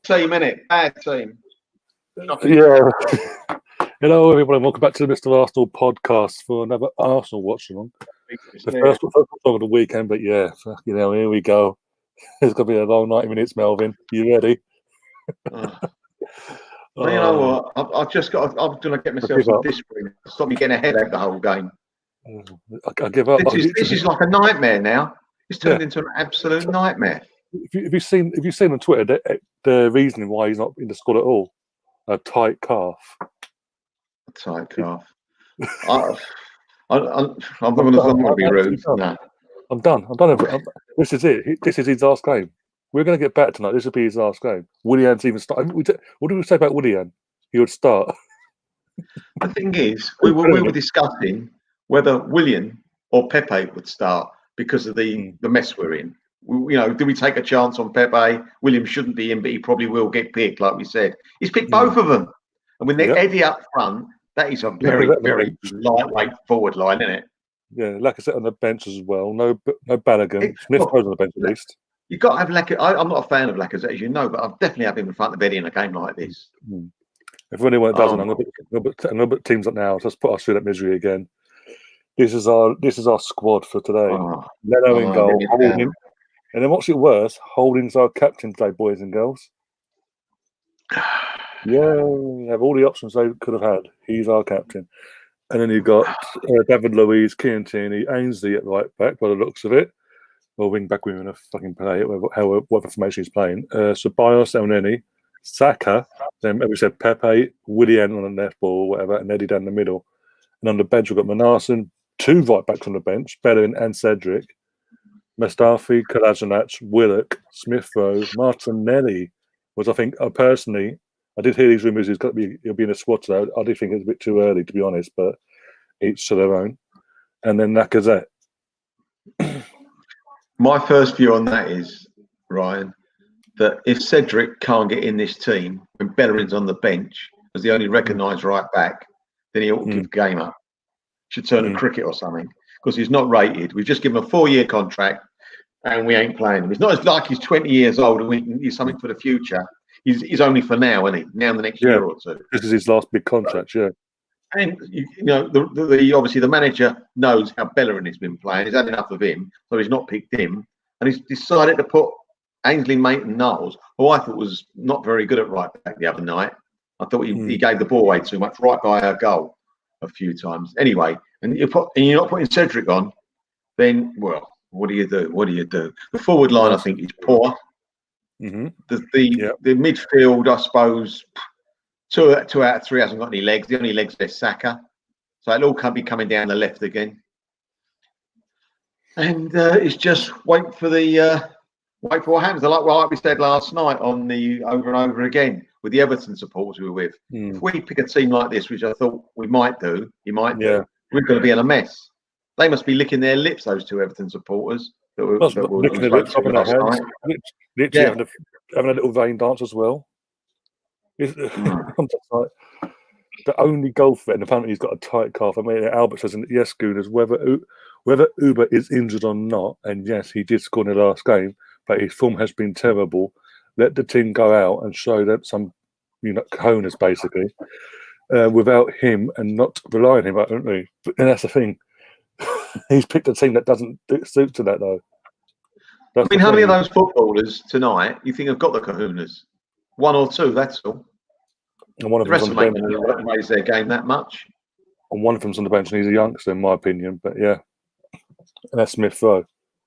team, innit? Bad team. Yeah. Hello, everybody. Welcome back to the Mr. Arsenal podcast for another Arsenal Watchalong. The first one of the weekend, but yeah, here we go. It's going to be a long 90 minutes, Melvin. You ready? Well, you know what? I'm going to get myself some discipline. Stop me getting ahead of the whole game. I give up. This is like a nightmare now. It's turned into an absolute nightmare. Have you seen on Twitter the reasoning why he's not in the squad at all? A tight calf. A tight calf. I'm not going to be rude. No. I'm done. This is it. This is his last game. We're going to get back tonight. This will be his last game. Willian's even started. What did we say about Willian? He would start. The thing is, we were discussing whether Willian or Pepe would start because of the mess we're in. Do we take a chance on Pepe? William shouldn't be in, but he probably will get picked, like we said. He's picked both of them. And when they're Eddie up front, that is a very, very lightweight forward line, isn't it? Yeah, like I said, on the bench as well. No Balogun. Smith goes on the bench at least. You've got to have Lacazette. I'm not a fan of Lacazette, as you know, but I've definitely have him in front of Eddie in a game like this. If anyone doesn't, I'm going to put teams up now. Let's put us through that misery again. This is our squad for today. Leno in goal, Holding. And then what's it worse? Holding's our captain today, boys and girls. Yeah, we have all the options they could have had. He's our captain. And then you've got David Luiz, Kieran Tierney, Ainsley at right back, by the looks of it. Or wing back with him in a fucking play, whatever formation he's playing. Ceballos, Elneny, Saka, then as we said, Pepe, Willian on the left ball, whatever, and Eddie down the middle. And on the bench, we've got Manarson, two right backs on the bench, Bellerin and Cedric, Mustafi, Kolasinac, Willock, Smith Rowe, Martinelli, was I think personally, I did hear these rumours he'll be in a squad today. I do think it's a bit too early, to be honest, but each to their own. And then Lacazette. My first view on that is, Ryan, that if Cedric can't get in this team when Bellerin's on the bench as the only recognised right back, then he ought to give the game up. Should turn to cricket or something because he's not rated. We've just given him a 4-year contract and we ain't playing him. It's not as like he's 20 years old and we can use something for the future. He's only for now, isn't he? Now in the next year or two. This is his last big contract, And obviously the manager knows how Bellerin has been playing. He's had enough of him, so he's not picked him, and he's decided to put Ainsley Maitland-Niles, who I thought was not very good at right back the other night. I thought he gave the ball away too much, right by our goal a few times. Anyway, and you're not putting Cedric on, then what do you do? The forward line, I think, is poor. The midfield, I suppose. Two out of three hasn't got any legs. The only legs are Saka, so it'll all be coming down the left again. And it's just wait for what happens. Like we said last night on the over and over again with the Everton supporters we were with. If we pick a team like this, which I thought we might do, we're going to be in a mess. They must be licking their lips, those two Everton supporters. Licking their lips, having a little vain dance as well. I'm just like, the only goal threat, and apparently he's got a tight calf. I mean, Albert says, yes, Gooners, whether Uber is injured or not, and yes, he did score in the last game, but his form has been terrible. Let the team go out and show them some, cojones, basically, without him and not rely on him, don't we? And that's the thing. He's picked a team that doesn't suit to that, though. How many of those footballers tonight you think have got the kahunas? One or two, that's all. And one of the rest of them ain't raise their game that much. And one of them's on the bench, and he's a youngster, in my opinion. But yeah, and that's Smith Rowe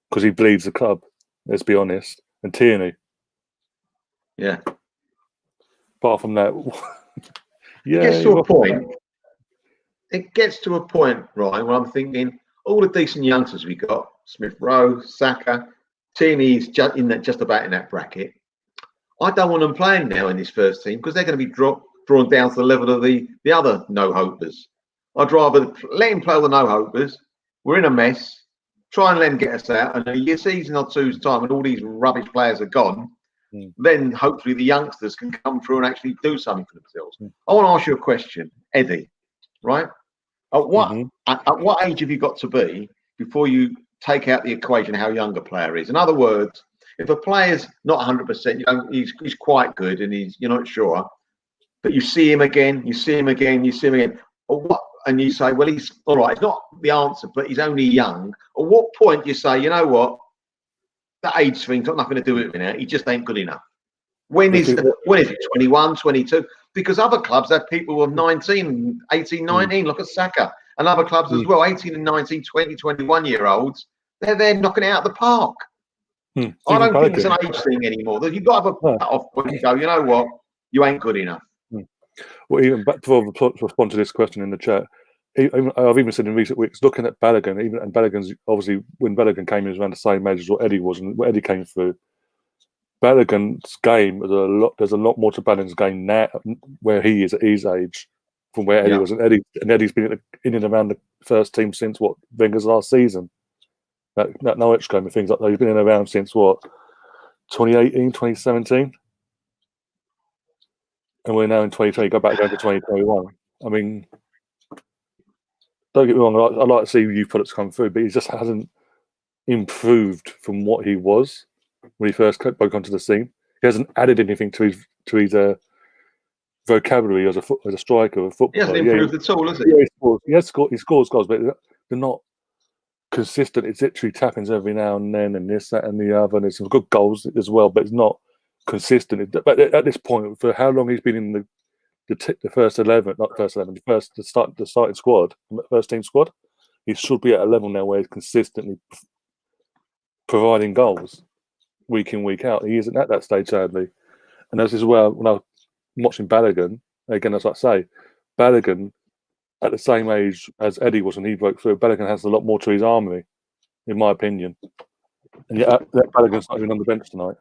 because he bleeds the club. Let's be honest. And Tierney. Yeah. Apart from that, it gets to a point. It gets to a point, Ryan, where I'm thinking all the decent youngsters we got: Smith Rowe, Saka, Tierney's just about in that bracket. I don't want them playing now in this first team because they're going to be drawn down to the level of the other no-hopers. I'd rather let him play the no-hopers. We're in a mess. Try and let him get us out. And a season or two's time when all these rubbish players are gone, then hopefully the youngsters can come through and actually do something for themselves. I want to ask you a question, Eddie, right? At what age have you got to be before you take out the equation how young a player is? In other words, If a player's not 100%, he's quite good and you're not sure, but you see him again, you see him again, you see him again. Or what? And you say, well, he's all right. It's not the answer, but he's only young. At what point do you say, you know what? That age thing's got nothing to do with it now. He just ain't good enough. When is it? 21, 22? Because other clubs have people of 19, 18, 19, like a Saka, and other clubs as well, 18 and 19, 20, 21-year-olds. They're there knocking it out of the park. I don't think it's an age thing anymore. You've got to have a cut-off point and go, you know what? You ain't good enough. Well, even back to respond to this question in the chat, I've even said in recent weeks, looking at Balogun, and Balogun's obviously, when Balogun came, he was around the same age as what Eddie was, and what Eddie came through. Balogun's game, there's a lot more to Balogun's game now, where he is at his age, from where Eddie was. And Eddie's been in and around the first team since Wenger's last season. That Norwich game and things like that. He's been in and around since 2018, 2017. And we're now in 2020, go back down to 2021. I mean, don't get me wrong, I like to see youth products come through, but he just hasn't improved from what he was when he first broke onto the scene. He hasn't added anything to his vocabulary as a striker of football. He hasn't improved at all, has he? Yeah, he scores goals, but they're not consistent. It's literally tap-ins every now and then, and this, that, and the other, and there's some good goals as well, but it's not consistent. But at this point, for how long he's been in the first 11, not first 11, the starting squad, the first team squad, he should be at a level now where he's consistently providing goals week in, week out. He isn't at that stage, sadly. And this is where, when I'm watching Balogun, again, as I say, Balogun, at the same age as Eddie was when he broke through, Balogun has a lot more to his armory, in my opinion. And yet, Balogun's not even on the bench tonight.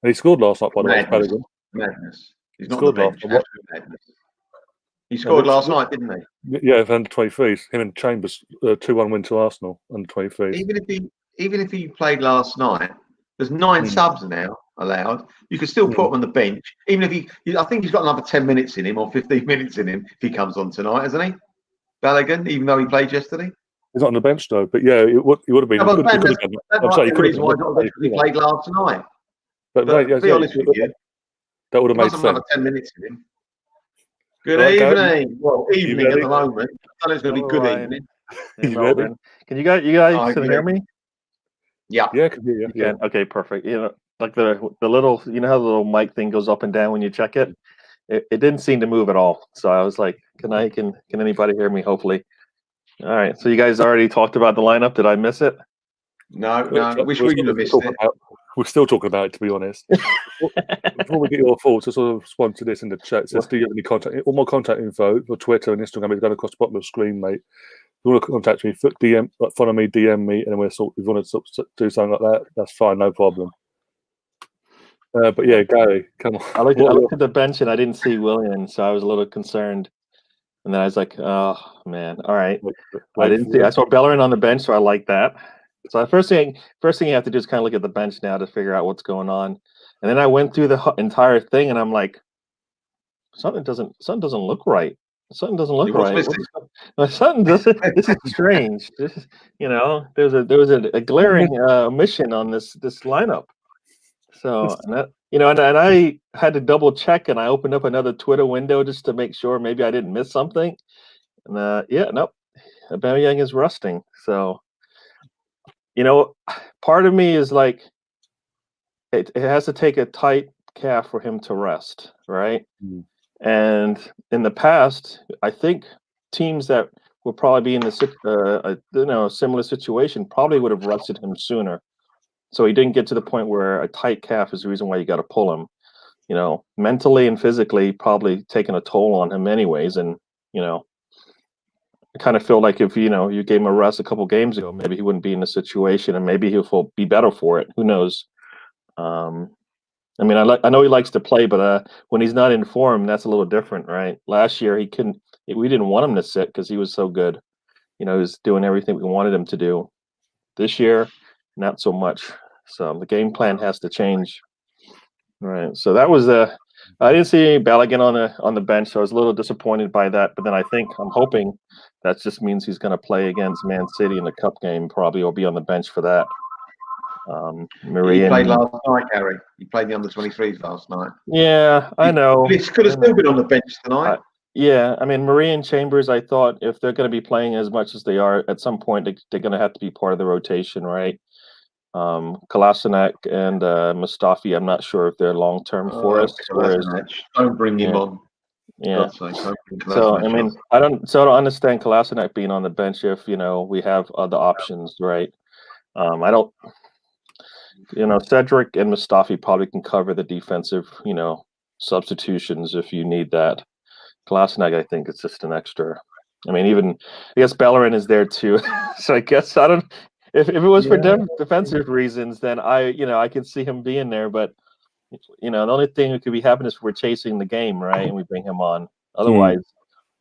And he scored last night, by the way, Balogun. Madness. He's not on the bench. He scored last night, didn't he? Yeah, for under 23s. Him and Chambers, 2-1 win to Arsenal under 23s. Even if he played last night, there's 9 subs now allowed. You could still put him on the bench, even if I think he's got another 10 minutes in him or 15 minutes in him if he comes on tonight, hasn't he? Balogun, even though he played yesterday. He's not on the bench though, but yeah, he would have been. That's the reason why he played last night. But to be honest with you, that would have made sense. Another 10 minutes in him. Good evening. Well, evening at the moment. I know it's going to be good evening. Can you guys hear me? Yeah. Yeah, I can hear you. Yeah. Okay, perfect. You know, like the little, you know how the little mic thing goes up and down when you check it? It didn't seem to move at all. So I was like, can anybody hear me? Hopefully. All right. So you guys already talked about the lineup. Did I miss it? No. Wish we could have missed it. We're still talking about it, to be honest. Before we get your thoughts, I sort of respond to this in the chat. It says, do you have any contact? All my contact info for Twitter and Instagram is going across the bottom of the screen, mate. If you want to contact me, follow me, DM me, and if you want to do something like that, that's fine, no problem. But yeah, Gary, come on. I looked at the bench and I didn't see Willian, so I was a little concerned. And then I was like, oh man, all right. I saw Bellerin on the bench, so I like that. So the first thing you have to do is kind of look at the bench now to figure out what's going on. And then I went through the entire thing, and I'm like, something doesn't look right. Something doesn't look right. This is strange. This is, there was a glaring omission on this lineup. So and I had to double check, and I opened up another Twitter window just to make sure maybe I didn't miss something. And nope, Aubameyang is rusting. So. Part of me is like, it has to take a tight calf for him to rest, right? And in the past, I think teams that will probably be in the similar situation probably would have rested him sooner. So he didn't get to the point where a tight calf is the reason why you got to pull him. Mentally and physically, probably taking a toll on him anyways, and I kind of feel like if you gave him a rest a couple games ago, maybe he wouldn't be in the situation, and maybe he'll be better for it. Who knows? I know he likes to play, but when he's not in form, that's a little different, right? Last year we didn't want him to sit because he was so good. He was doing everything we wanted him to do. This year, not so much. So the game plan has to change. All right. So that was I didn't see Balogun on the bench, so I was a little disappointed by that. But then I'm hoping that just means he's going to play against Man City in the cup game, probably, or be on the bench for that. Marie He played last night, Gary. He played the under-23s last night. Yeah, I know. He could have still been on the bench tonight. Yeah, I mean, Marie and Chambers, I thought if they're going to be playing as much as they are, at some point they're going to have to be part of the rotation, right? Kolasinac and Mustafi, I'm not sure if they're long-term for us. Don't bring him on. Yeah. So I mean, I don't understand Kolasinac being on the bench if we have other options, right? I don't. Cedric and Mustafi probably can cover the defensive, substitutions if you need that. Kolasinac, I think it's just an extra. I mean, even I guess Bellerin is there too. So I guess I don't. If it was for defensive reasons, then I could see him being there. But the only thing that could be happening is if we're chasing the game, right, and we bring him on. Otherwise,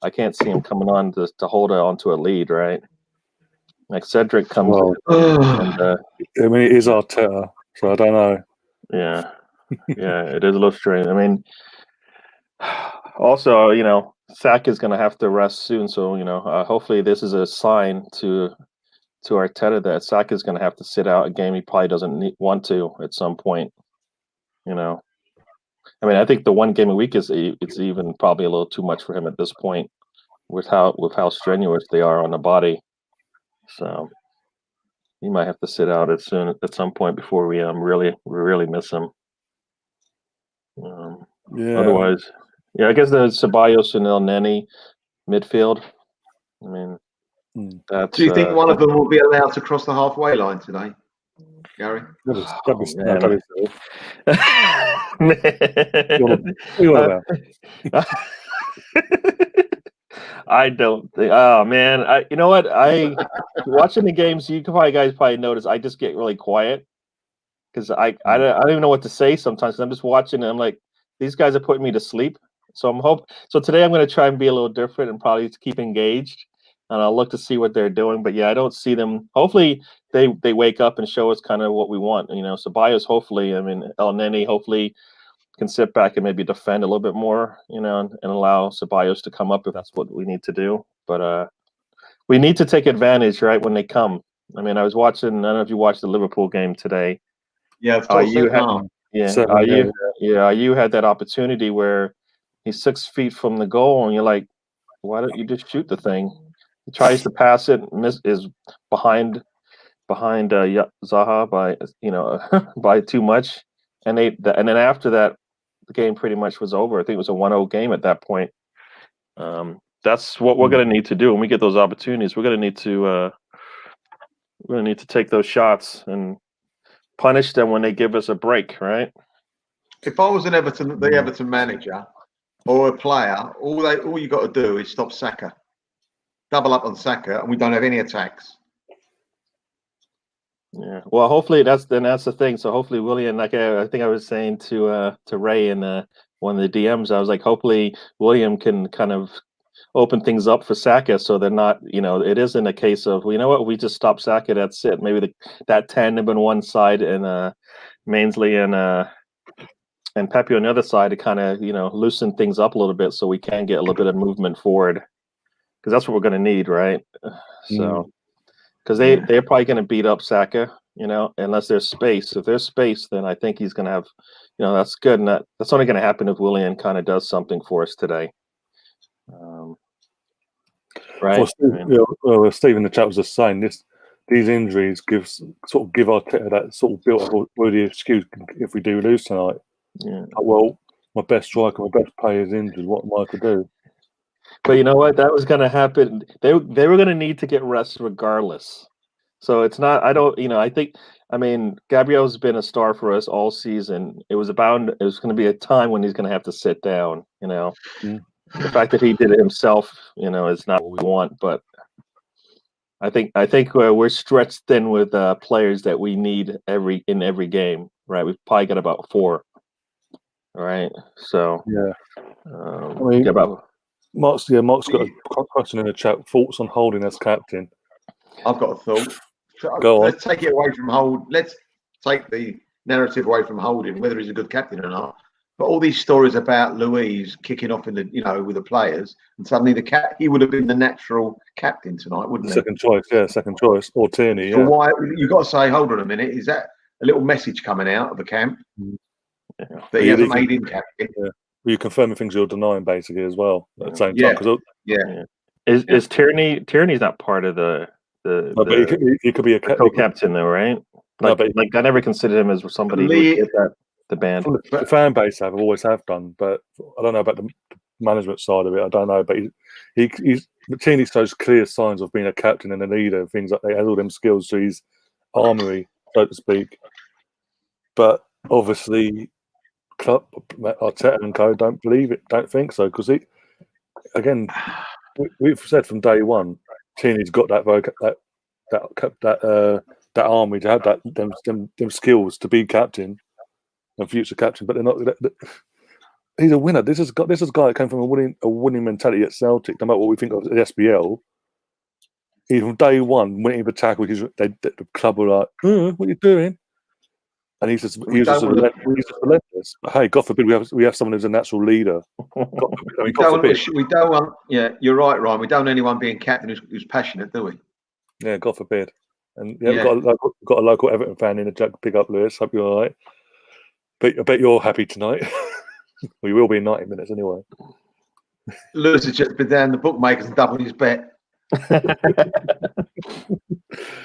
I can't see him coming on to hold on to a lead, right? Like Cedric comes in. And, I mean, it is Arteta, so I don't know. Yeah, it is a little strange. I mean, also, Sack is going to have to rest soon, so hopefully this is a sign to Arteta that Sack is going to have to sit out a game he probably doesn't want to at some point. I mean, I think the one game a week it's even probably a little too much for him at this point, with how strenuous they are on the body. So he might have to sit out at some point before we really miss him. Otherwise, I guess the Ceballos and El Neni midfield. I mean, that's. Do you think one of them will be allowed to cross the halfway line today, Gary? I don't think. Oh man, you know what? Watching the games, you guys probably notice I just get really quiet because I don't even know what to say sometimes. I'm just watching and I'm like, these guys are putting me to sleep. So So today I'm going to try and be a little different and probably keep engaged, and I'll look to see what they're doing. But yeah, I don't see them. Hopefully they wake up and show us kind of what we want. Ceballos, hopefully. I mean, El Neni, hopefully can sit back and maybe defend a little bit more, and allow Ceballos to come up if that's what we need to do. But we need to take advantage, right, when they come. I mean, I was watching. I don't know if you watched the Liverpool game today. Yeah, you had that opportunity where he's 6 feet from the goal, and you're like, why don't you just shoot the thing? He tries to pass it, is behind Zaha by by too much, and then after that, the game pretty much was over. I think it was a 1-0 game at that point. That's what we're going to need to do when we get those opportunities. We're going to need to take those shots and punish them when they give us a break, right? If I was the Everton manager or a player, all you got to do is stop Saka, double up on Saka, and we don't have any attacks. Yeah. Well, hopefully that's the thing. So hopefully Willian, like I think I was saying to Ray in one of the DMs, I was like, hopefully William can kind of open things up for Saka, so they're not, it isn't a case of, well, you know what, we just stop Saka, that's it. Maybe that tandem on one side and Mainsley and Pepe on the other side to kind of loosen things up a little bit, so we can get a little bit of movement forward, because that's what we're going to need, right? So. Because they're probably going to beat up Saka, unless there's space. If there's space, then I think he's going to have, that's good. And that's only going to happen if Willian kind of does something for us today. Right? Well, Steve in the chat was just saying these injuries give Arteta that sort of built up the excuse if we do lose tonight. Yeah. Well, my best striker, my best player is injured. What am I to do? But you know what? That was going to happen. They were going to need to get rest regardless. So it's not. I mean, Gabriel's been a star for us all season. It was going to be a time when he's going to have to sit down. The fact that he did it himself, is not what we want. But I think we're stretched thin with players that we need in every game. Right? We've probably got about 4. All right. So Mark's got a question in the chat. Thoughts on Holding as captain? I've got a thought. Go on. Let's take it away from Holding. Let's take the narrative away from Holding, whether he's a good captain or not. But all these stories about Luiz kicking off with the players, and suddenly he would have been the natural captain tonight, wouldn't he? Second choice, or Tierney. So why you got to say, hold on a minute, is that little message coming out of the camp that he you hasn't made him captain. Yeah. You're confirming things you're denying basically as well at the same time. Is Tierney's not part of the but he could be a co-captain though, right? Like I never considered him as somebody who would get the band. The fan base always have done, but I don't know about the management side of it. I don't know, but he's Tierney shows clear signs of being a captain and a leader and things like that. He has all them skills to his armory, so to speak. But obviously, club Arteta and co don't believe it, don't think so, because we've said from day one, Tierney's got that army to have them skills to be captain and future captain, but they're not. He's a winner. This is a guy that came from a winning mentality at Celtic. No matter what we think of the SPL, he from day one went into tackle because the club were like, "What are you doing?" And he's just relentless. But hey, God forbid we have someone who's a natural leader. We don't want. Yeah, you're right, Ryan. We don't want anyone being captain who's passionate, do we? Yeah, God forbid. And we've got a local Everton fan in the chat. Big up, Lewis. Hope you're all right. But I bet you're happy tonight. We will be in 90 minutes anyway. Lewis has just been down the bookmakers and doubled his bet.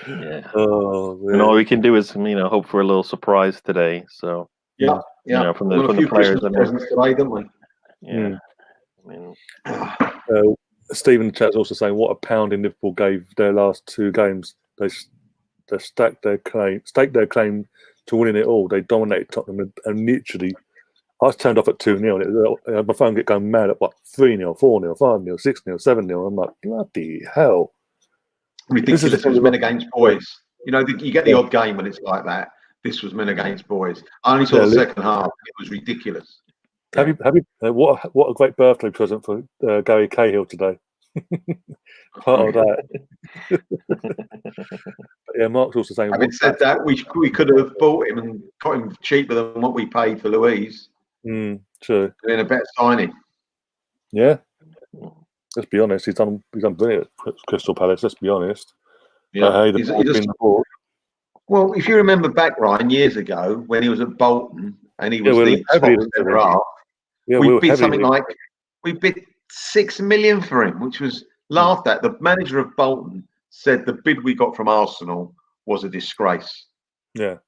Yeah. And all we can do is hope for a little surprise today. So yeah. From the players. Presents today, didn't we? Yeah. Stephen in the chat's also saying what a pounding Liverpool gave their last two games. They staked their claim to winning it all. They dominated Tottenham and literally. I was turned off at 2-0. My phone get going mad at 3-0, 4-0, 5-0, 6-0, 7-0. I'm like, bloody hell! Ridiculous. This was men against boys. You get the odd game when it's like that. This was men against boys. I only saw the second half. It was ridiculous. Have you? What a great birthday present for Gary Cahill today. Part of that. Yeah, Mark's also saying. Having said that, we could have bought him and got him cheaper than what we paid for Louise. True. Doing a better signing. Yeah. Let's be honest. He's done brilliant at Crystal Palace. Let's be honest. Yeah. Well, if you remember back, Ryan, years ago when he was at Bolton and he was the top centre half, we bid 6 million for him, which was laughed at. The manager of Bolton said the bid we got from Arsenal was a disgrace. Yeah.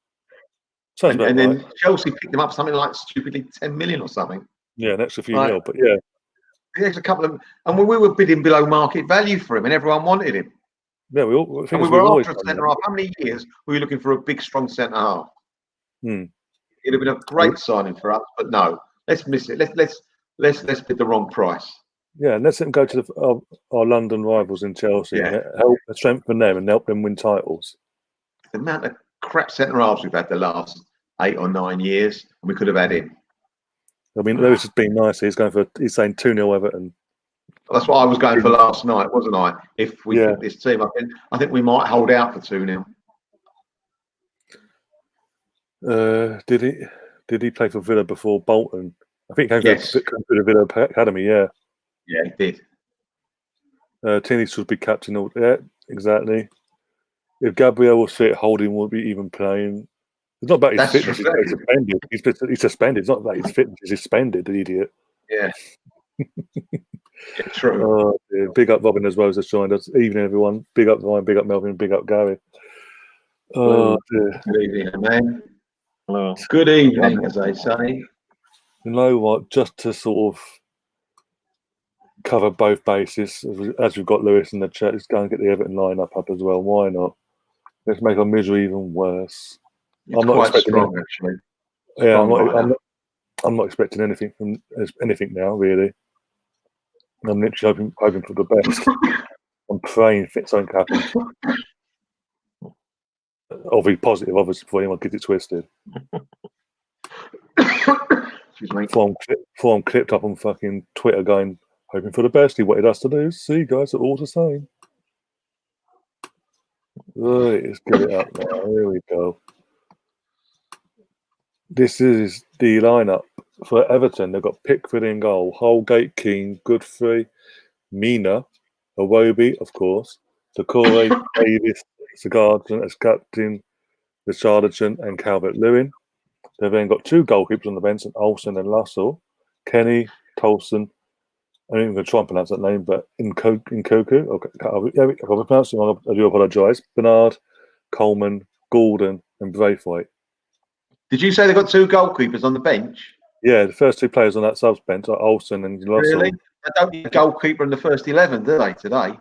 And then Chelsea picked him up something like stupidly 10 million or something. Yeah, an extra few mil, but yeah. There's a couple of, and we were bidding below market value for him, and everyone wanted him. Yeah, we were after a centre half. How many years were we looking for a big, strong centre half? It'd have been a great signing for us, but no, let's miss it. Let's bid the wrong price. Yeah, and let's let them go to our London rivals in Chelsea and help strengthen them and help them win titles. The amount of crap centre halves we've had the last 8 or 9 years, and we could have had him. I mean, Lewis has been nice. He's saying 2-0 Everton. That's what I was going for last night, wasn't I? If we pick this team, I think we might hold out for 2-0. Did he play for Villa before Bolton? I think he came to the Villa Academy. Yeah. Yeah, he did. Tierney should be captain. Yeah, exactly. If Gabriel was fit, Holding would be even playing. It's not about his fitness. He's suspended. He's suspended. It's not about his fitness. He's suspended, the idiot. Yeah. True. Big up Robin as well as just joined us. Evening, everyone. Big up Ryan. Big up Melvin. Big up Gary. Good evening, man. Hello. Good evening, as I say. You know what? Just to sort of cover both bases, as we've got Lewis in the chat, let's go and get the Everton lineup up as well. Why not? Let's make our misery even worse. I'm not expecting strong, actually. Yeah, I'm not expecting anything from anything now, really. I'm literally hoping for the best. I'm praying something happens. I'll be positive, obviously, before anyone gets it twisted. Before I'm clipped up on fucking Twitter going, hoping for the best. He wanted us to do. See, guys, are all the same. Right, let's get it up now. Here we go. This is the lineup for Everton. They've got Pickford in goal, Holgate, Keane, Godfrey, Mina, Iwobi, of course, Decore, Davis, Sigurdsson as captain, Richarlison and Calvert-Lewin. They've then got 2 goalkeepers on the bench, Olsen and Lussell, Kenny, Tolson. I'm not even going to try and pronounce that name, but Nkoku. Okay, if I'm pronouncing it wrong, I do apologise. Bernard, Coleman, Gordon, and Braithwaite. Did you say they've got 2 goalkeepers on the bench? Yeah, the first 2 players on that subs bench are Olsen and Lussell. Really? They don't need a goalkeeper in the first 11, do they, today?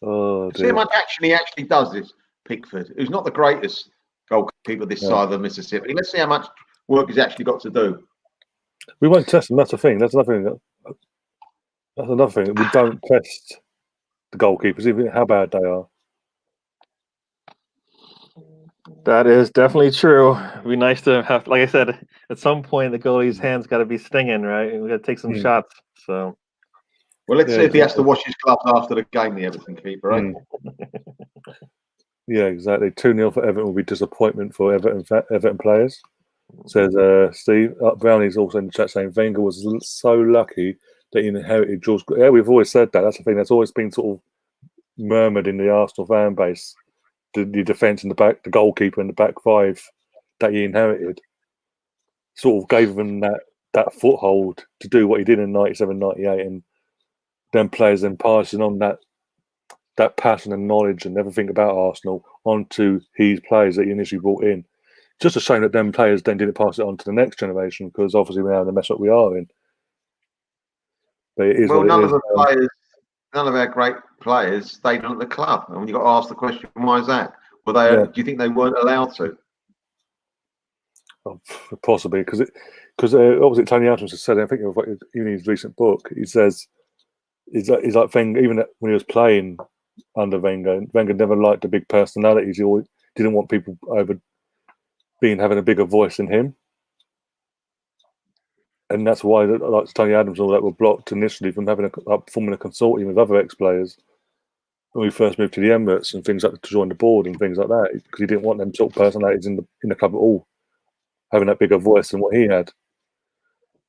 Oh, see how much action he actually does, this Pickford, who's not the greatest goalkeeper this side of the Mississippi. Let's see how much work he's actually got to do. We won't test him. That's the thing. That's another thing. We don't test the goalkeepers, even how bad they are. That is definitely true. It'd be nice to have, like I said, at some point the goalie's hands got to be stinging, right? We got to take some shots. So, well, let's see if he has to wash his gloves after the game. The Everton keeper, right? Yeah, exactly. 2-0 for Everton will be disappointment for Everton players. Says Steve. Brownie's also in the chat saying Wenger was so lucky that he inherited George. Yeah, we've always said that. That's the thing that's always been sort of murmured in the Arsenal fan base. The defence in the back, the goalkeeper in the back 5 that he inherited, sort of gave him that foothold to do what he did in 97, 98, and then players then passing on that passion and knowledge and everything about Arsenal onto his players that he initially brought in. Just a shame that them players then didn't pass it on to the next generation, because obviously we're now in the mess up we are in. But it is well, none of the players, none of our great players stayed on at the club. And you've got to ask the question, why is that? Were they? Do you think they weren't allowed to? Oh, possibly, because obviously Tony Adams has said, I think in his recent book, he says he's like Wenger, even when he was playing under Wenger never liked the big personalities. He always didn't want people having a bigger voice than him. And that's why, like Tony Adams and all that, were blocked initially from forming a consortium with other ex-players when we first moved to the Emirates and things like to join the board and things like that, because he didn't want them sort of personalities in the club at all having that bigger voice than what he had.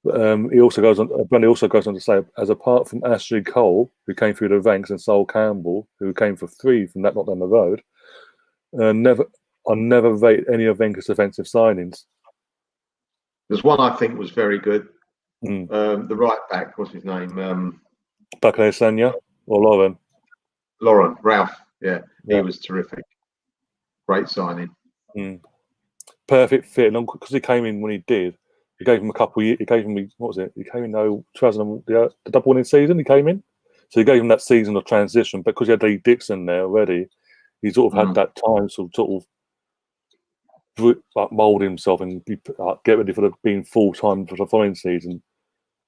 He also goes on. Brandy also goes on to say, as apart from Ashley Cole, who came through the ranks, and Sol Campbell, who came for 3 from that not down the road, I never rate any of Wenger's defensive signings. There's one I think was very good. The right back, what's his name? Bakay Sanya or Lauren? Ralph. Yeah, he was terrific. Great signing. Perfect fit, and because he came in when he did, he gave him a couple of years. He gave him, what was it? He came in 2000, the double winning season. He came in, so he gave him that season of transition. But because he had Lee Dixon there already, he sort of had that time to sort of mould himself and get ready for being full time for the following season,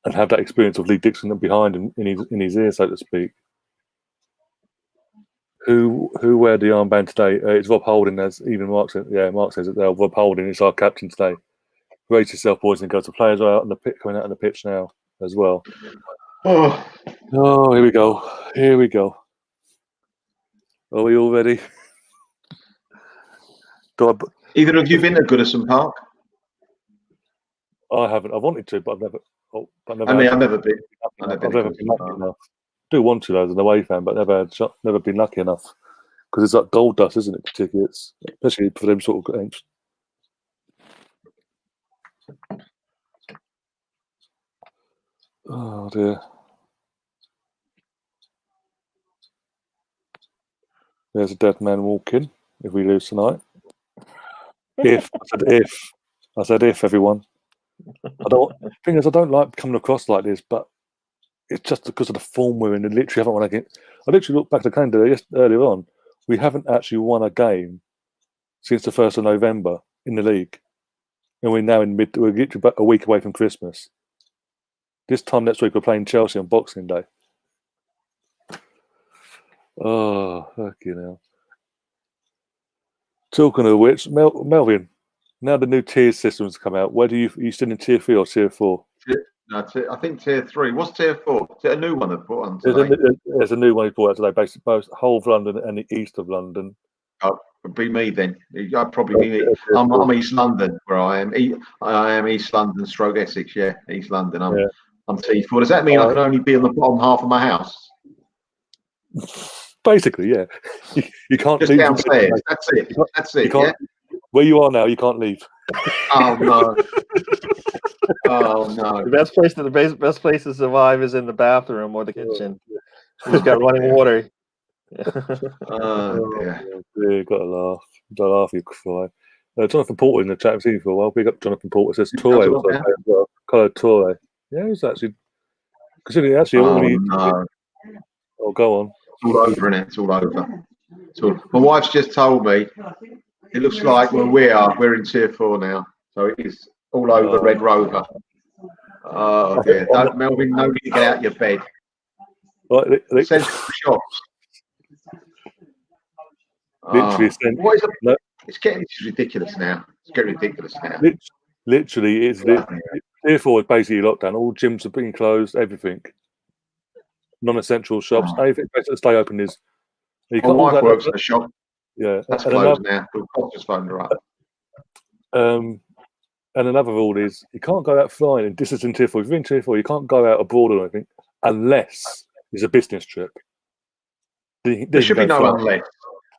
and have that experience of Lee Dixon behind him in his ear, so to speak. Who wear the armband today? It's Rob Holding, as even Mark said. Yeah, Mark says it there. Rob Holding is our captain today. Brace yourself, boys and girls. The players are out on the pitch, coming out on the pitch now as well. Oh, here we go. Here we go. Are we all ready? Either of you been to Goodison Park? I haven't. I wanted to, but I've never. I've never been. I've never been lucky enough. I do want to as an away fan, but never been lucky enough, because it's like gold dust, isn't it? Particularly, especially for them sort of games. Oh dear. There's a dead man walking. If we lose tonight, I said if everyone. I don't like coming across like this, but it's just because of the form we're in. I literally haven't won a game. I literally looked back at the calendar earlier on. We haven't actually won a game since the 1st of November in the league, and we're now we're literally about a week away from Christmas. This time next week we're playing Chelsea on Boxing Day. Oh, fucking hell. Talking of which, Melvin, now the new tier system's come out. Are you still in tier 3 or tier 4? No, I think tier 3. What's tier 4? Is it a new one they've put on today? There's a new one he brought out today, basically both whole of London and the east of London. Oh, it'd be me then. I'd probably be me. I'm East London where I am. I am East London / Essex. Yeah, East London. I'm T4. Does that mean I can only be on the bottom half of my house? Basically, yeah. You can't just leave downstairs. That's it. That's it. Yeah. Where you are now, you can't leave. Oh no. Oh no. The best place to survive is in the bathroom or the kitchen. You just got running water. Oh dear. Yeah, got to laugh. Don't laugh, you cry. Jonathan Porter in the chat. I've seen him for a while. Big up Jonathan Porter. Says Torre was okay as well. Carlo Torre. Yeah, it's actually considering actually. No. Oh, go on. It's all over, innit? It's all over. My wife's just told me it looks like where we are, we're in tier 4 now. So it is all over Red Rover. Oh dear. Melvin, no need to get out of your bed. Right, Send shops. Literally, it's getting ridiculous now. It's getting ridiculous now. Literally, it's tier 4 is basically lockdown. All gyms are being closed. Everything. Non-essential shops. Everything basically stay open is. My wife works in a shop. Yeah, that's closed now. The just phoned her up. And another rule is you can't go out flying. And this is in tier 4. If you're in tier 4, you can't go out abroad or anything unless it's a business trip. There should be no unless.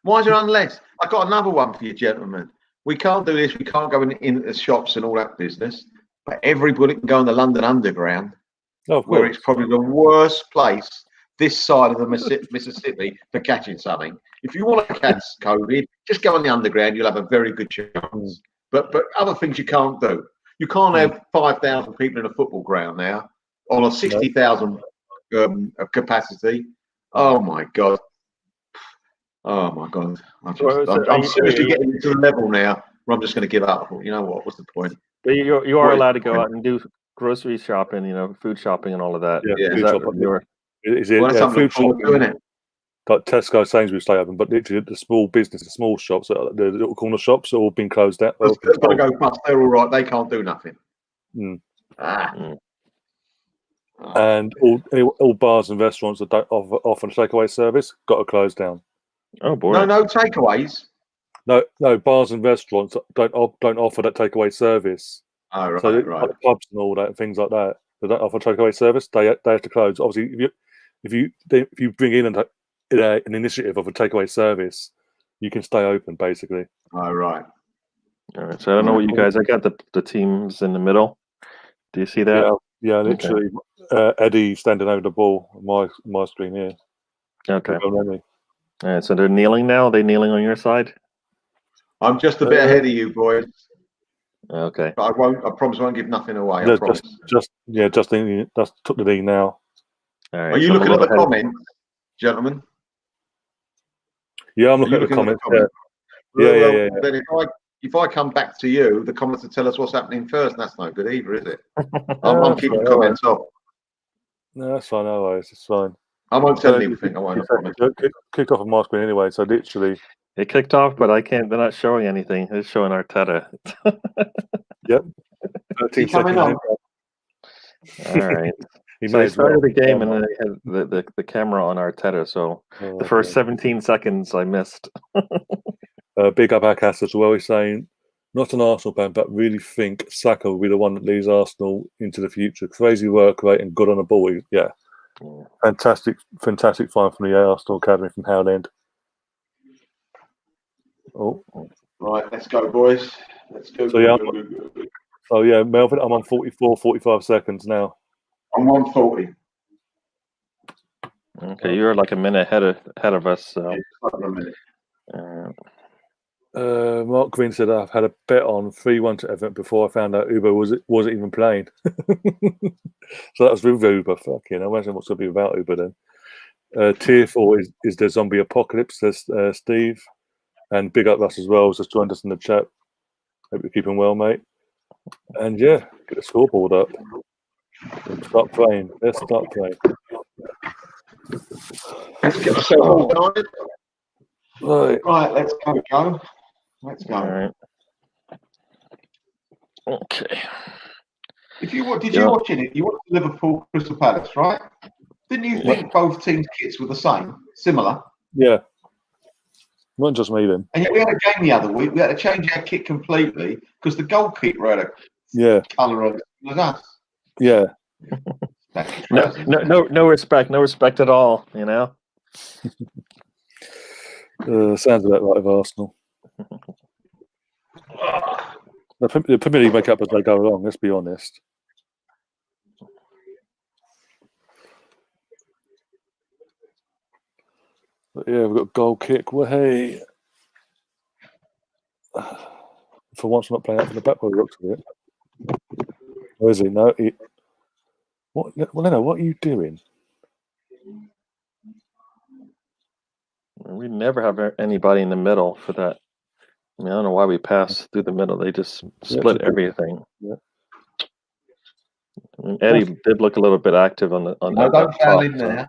Why is there unless? I got another one for you, gentlemen. We can't do this. We can't go in the shops and all that business. But everybody can go on the London Underground, where it's probably the worst place this side of the Mississippi for catching something. If you want to catch COVID, just go on the Underground. You'll have a very good chance. But other things you can't do. You can't have 5,000 people in a football ground now on a 60,000 capacity. Oh my God. Oh my God! I'm seriously getting to the level now where I'm just going to give up. You know what? What's the point? But you are allowed to go out and do grocery shopping, food shopping and all of that. Yeah, food shopping. Well, that's something food shopping, isn't it? Like Tesco, Sainsbury's stay open, but literally the small business, the small shops, the little corner shops, are all been closed down. They've got to go bust. They're all right. They can't do nothing. And all bars and restaurants that don't offer a takeaway service got to close down. Oh boy! No takeaways. No bars and restaurants don't offer that takeaway service. Oh right, so right. Like pubs and all that, things like that, they don't offer takeaway service. They have to close. Obviously, if you bring in an initiative of a takeaway service, you can stay open basically. Oh right. All right. So I don't know what you guys. I got the teams in the middle. Do you see that? Yeah. Literally, Eddie standing over the ball on my screen here. Okay. All right, so they're kneeling now. Are they kneeling on your side? I'm just a bit ahead of you, boys. Okay. But I promise I won't give nothing away. I promise. Just took the knee now. All right, are you looking at the comments, gentlemen? Yeah, I'm looking at the comments. Yeah. Then if I come back to you, the comments will tell us what's happening first, and that's no good either, is it? I'm keeping comments off. No, that's fine. No worries, it's fine. I won't tell anything. I won't. Kicked off on my screen anyway, so literally. It kicked off, but I can't. They're not showing anything. It's showing Arteta. Yep. 13 seconds. All right. So they started the game and then they had the camera on Arteta. So the first 17 seconds I missed. Big up Akas as well. He's saying, not an Arsenal fan, but really think Saka will be the one that leads Arsenal into the future. Crazy work rate and good on the ball. Yeah. Fantastic find from the Arsenal Academy from Howland. Right, let's go, boys. Let's go. So Melvin, I'm on 45 seconds now. I'm 140. Okay, you're like a minute ahead of us. So. A minute. Mark Green said I've had a bet on 3-1 to Everton before I found out Uber wasn't even playing. So that was with Uber. Fucking, I imagine what's going to be without Uber then. Tier 4 is the zombie apocalypse. Says Steve, and big up Russ as well. Just joined us in the chat. Hope you're keeping well, mate. And get the scoreboard up. Let's start playing. Let's get ourselves started. Right, let's go. Let's go. All right. Okay. Did you watch it? You watched Liverpool Crystal Palace, right? Didn't you think both teams' kits were the same, similar? Yeah. Not just me then. And yet we had a game the other week. We had to change our kit completely because the goalkeeper had a colour on it as us. Yeah. No respect at all. Sounds about right with Arsenal. The Premier League make up as they go along, let's be honest. But yeah, we've got a goal kick. Well, hey. For once, I'm not playing out from the back by the looks of it. Or is he? No. What? Well, Leno, what are you doing? We never have anybody in the middle for that. I mean, I don't know why we pass through the middle. They just split everything. Yeah. I mean, Eddie did look a little bit active on the. No, don't foul in there.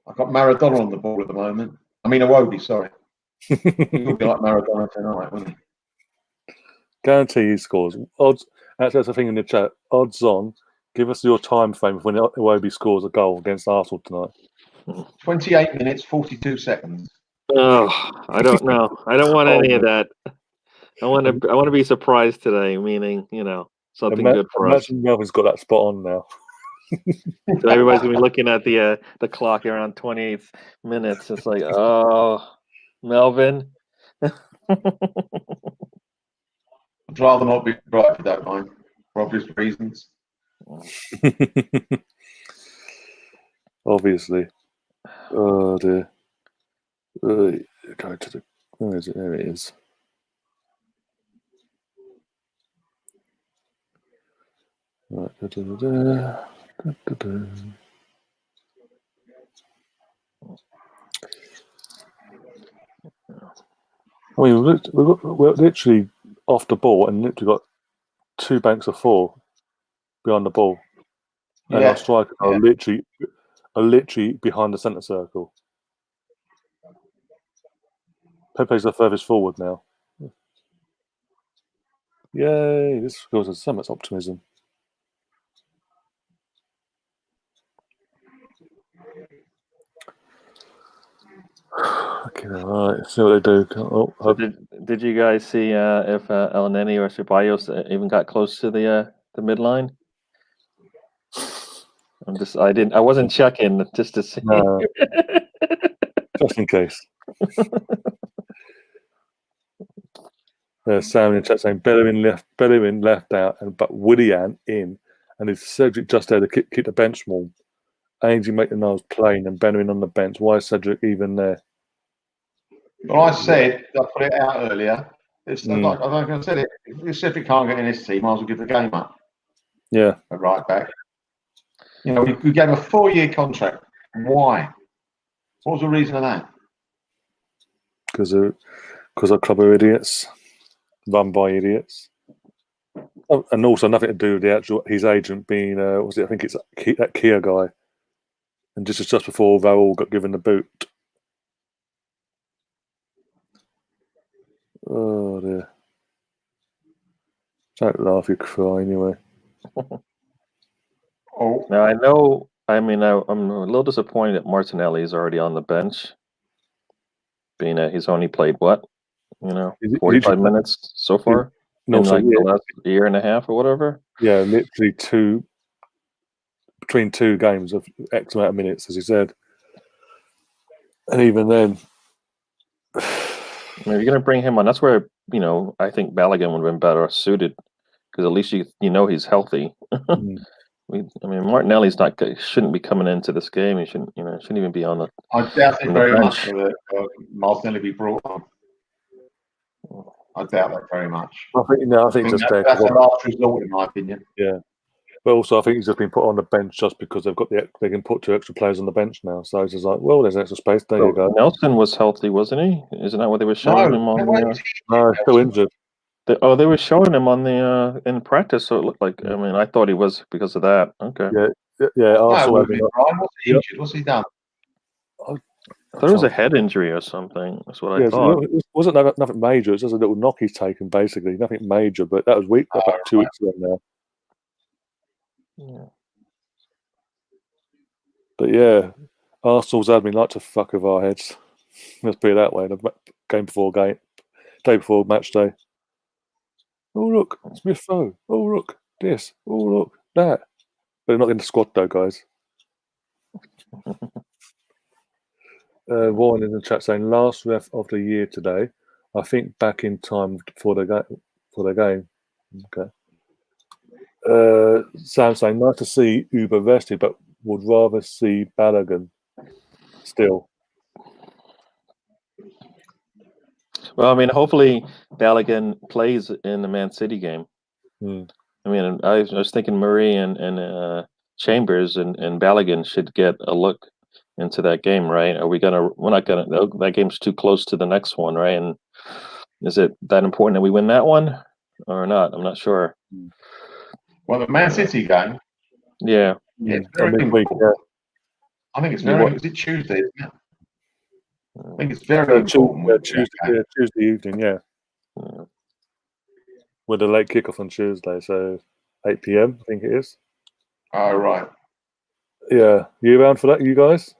I've got Maradona on the ball at the moment. I mean, Iwobi, sorry. He would be like Maradona tonight, wouldn't he? Guarantee he scores. Odds. Actually, that's a thing in the chat. Odds on. Give us your time frame when Iwobi scores a goal against Arsenal tonight. 28 minutes, 42 seconds. Oh, I don't know. I don't want any of that. I want to be surprised today, meaning something good for us. Imagine Melvin's got that spot on now. So everybody's gonna be looking at the clock around 28 minutes. It's like, oh, Melvin. I'd rather not be right if you don't mind, for obvious reasons. Obviously. Oh dear. Go to the. Where is it? There it is. Right. I mean, we're literally off the ball and literally got 2 banks of 4 behind the ball, and our strikers are literally behind the centre circle. Pepe's the furthest forward now. Yay! This causes so much optimism. Okay, all right. See what they do. So did you guys see if El Neni or Ceballos even got close to the midline? I wasn't checking just to see. No. Just in case. There's Sam in the chat saying Bellerin left out, but Willian in, and is Cedric just there to keep the bench warm? Ainsley make the nose plain and Bellerin on the bench. Why is Cedric even there? Well, I said, I put it out earlier. It's like I said it. If Cedric can't get in this team, I might as well give the game up. Yeah. A right back. We gave him a 4-year contract. Why? What was the reason of that? Because our club are idiots, run by idiots. Oh, and also nothing to do with his agent being I think it's that Kia guy. And just before Raul got given the boot. Oh dear. Don't laugh, you cry anyway. Now I'm a little disappointed that Martinelli is already on the bench. Being that he's only played 45 minutes so far in the last year and a half or whatever. Yeah, literally between 2 games of X amount of minutes, as he said. And even then, if you're going to bring him on, that's where I think Balogun would have been better suited, because at least he's healthy. Martinelli's shouldn't be coming into this game. He shouldn't even be on the. I doubt it very much that Martinelli be brought on. I doubt that very much. I think just that's a last resort, in my opinion. Yeah, but also I think he's just been put on the bench just because they can put 2 extra players on the bench now. So it's just like, well, there's extra space. There you go. Nelson was healthy, wasn't he? Isn't that what they were showing him on? No, still injured. They were showing him on the in practice, so it looked like. I mean, I thought he was because of that. Okay. Yeah. What's he injured? What's he done? I thought it was a head injury or something. That's what I thought. It wasn't nothing major. It was just a little knock he's taken, basically. Nothing major, but that was about 2 weeks ago now. Yeah. But yeah, Arsenal's admin like to fuck with our heads. Let's put it that way. The day before match day. Oh look, Smith Rowe. Oh look, this. Oh look, that. But not in the squad though, guys. Warren in the chat saying last ref of the year today. I think back in time for the game. Okay. Sam saying nice to see Uber rested, but would rather see Balogun still. Well, I mean, hopefully Balogun plays in the Man City game. I mean, I was thinking Murray and Chambers and Balogun should get a look into that game, right? We're not gonna. That game's too close to the next one, right? And is it that important that we win that one or not? I'm not sure. Well, the Man City game. Yeah. Yeah, it's very important. Yeah. I think it's very. Is it Tuesday? Isn't it? I think it's very important. Tuesday evening. Yeah. With a late kickoff on Tuesday, so 8 p.m. I think it is. Oh right. Yeah, you around for that, you guys?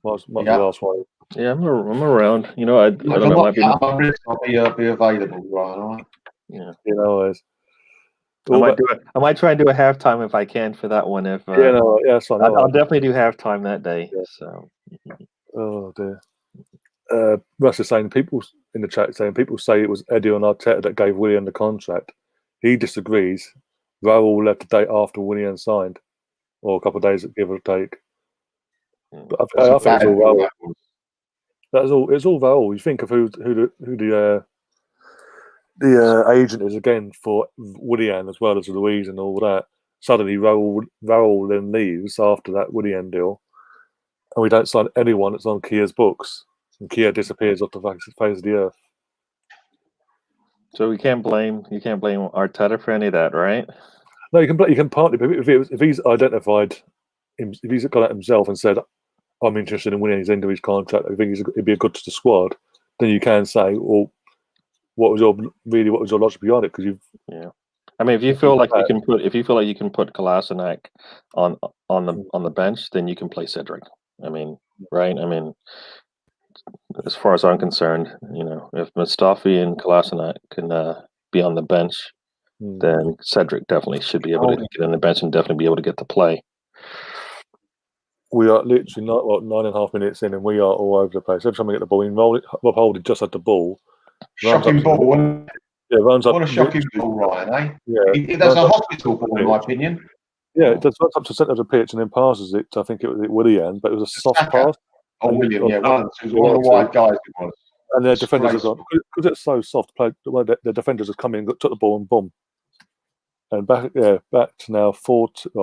Might the last one. Yeah, I'm around. You know, I don't know. I'll be available, right? All right. Yeah. You know, always. I might try and do a halftime if I can for that one. If that's fine. I'll definitely do halftime that day. Yeah. So. Oh dear. Russ is saying people in the chat saying people say it was Eddie and Arteta that gave Willian the contract. He disagrees. Raul left the day after Willian signed, or a couple of days, give or take. But I think it's all Raul. It's all Raul. You think of who the agent is again for Willian as well as Louise and all that. Suddenly Raul then leaves after that Willian deal, and we don't sign anyone that's on Kia's books. And Kia disappears off the face of the earth. So you can't blame Arteta for any of that, right? No, you can partly. But if he's identified, if he's gone out himself and said, "I'm interested in winning his end of his contract. I think it'd be a good to the squad," then you can say, "Well, what was your logic behind it?" Because I mean, if you feel like you can put Kolasinac on the bench, then you can play Cedric. I mean, right? I mean. As far as I'm concerned, you know, if Mustafi and Kolasinac can be on the bench, then Cedric definitely should be able to get on the bench and definitely be able to get to play. We are literally 9.5 minutes in, and we are all over the place. Every time we get the ball in, Rob Holding just had the ball. Shocking ball. Yeah, runs up. What a shocking ball, Ryan, eh? Yeah, that's a hospital ball, in my opinion. Yeah, it does runs up to the centre of the pitch and then passes it. I think it was Willian, but it was a soft pass. Oh, William, yeah, one of the wide guys it was. And their defenders have gone, because it's so soft, the defenders have come in, took the ball and boom. And back to now 4, 6,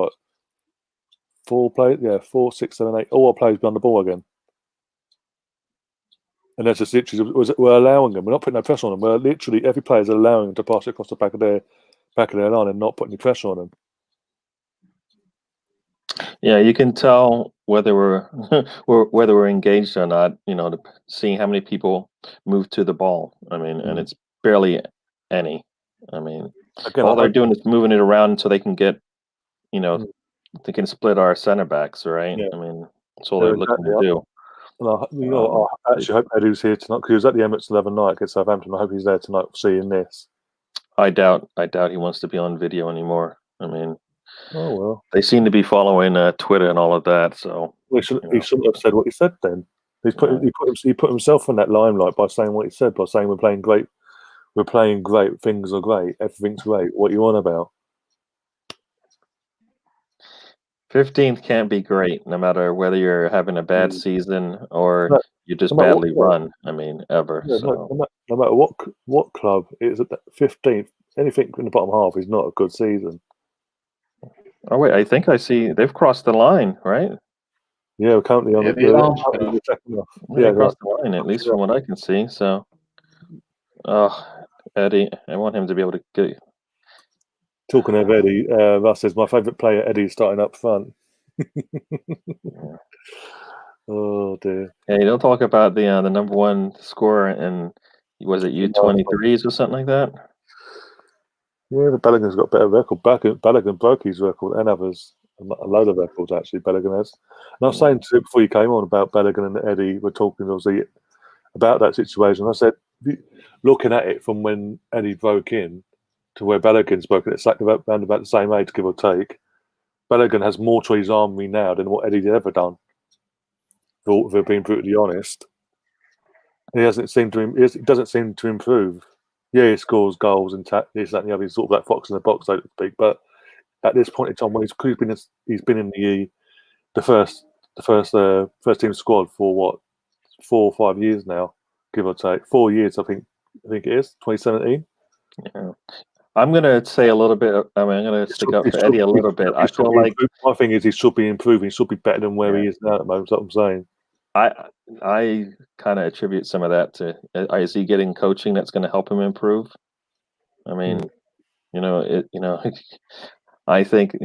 7, 8, all our players behind the ball again. And that's just literally, we're allowing them, we're not putting no pressure on them, we're literally, every player is allowing them to pass it across the back of their line and not putting any pressure on them. Yeah, you can tell whether we're engaged or not. You know, seeing how many people move to the ball. I mean, and it's barely any. I mean, all they're doing is moving it around so they can get, you know, they can split our center backs, right? Yeah. I mean, that's all they're looking to do. Well, I actually hope Eddie's here tonight because he was at the Emirates the other night against Southampton. I hope he's there tonight seeing this. I doubt he wants to be on video anymore. I mean. Oh well, they seem to be following Twitter and all of that. So he shouldn't have said what he said. Then he put himself in that limelight by saying what he said. By saying we're playing great, things are great, everything's great. What you on about? 15th can't be great, no matter whether you're having a bad season or you just badly run. I mean, ever. Yeah, so no matter what club is at 15th, anything in the bottom half is not a good season. Oh wait, I think I see they've crossed the line, right? Yeah, we're currently on the second half. Yeah, they crossed the line, at least from what I can see. So, Eddie, I want him to be able to get. Talking of Eddie, Russ says my favourite player, Eddie, starting up front. Oh dear. Yeah, you don't talk about the number one scorer in was it U23s or something like that? Yeah, the Balogun's got a better record. Balogun broke his record and others. A load of records, actually, Balogun has. And I was saying to you before you came on about Balogun and Eddie, we're talking obviously about that situation. I said, looking at it from when Eddie broke in to where Balogun's broken, it's like around about the same age, give or take. Balogun has more to his armory now than what Eddie's ever done. If we're being brutally honest, he doesn't seem to improve. Yeah, he scores goals and this, that, and the other. He's sort of like fox in the box, so to speak. But at this point in time, when he's been in the first team squad for what 4 or 5 years now, give or take 4 years. I think it is 2017. Yeah. I'm going to say a little bit. I'm going to stick up for Eddie a little bit. I feel like my thing is he should be improving. He should be better than where he is now at the moment. That's what I'm saying. I kind of attribute some of that to is he getting coaching that's going to help him improve? I mean, I think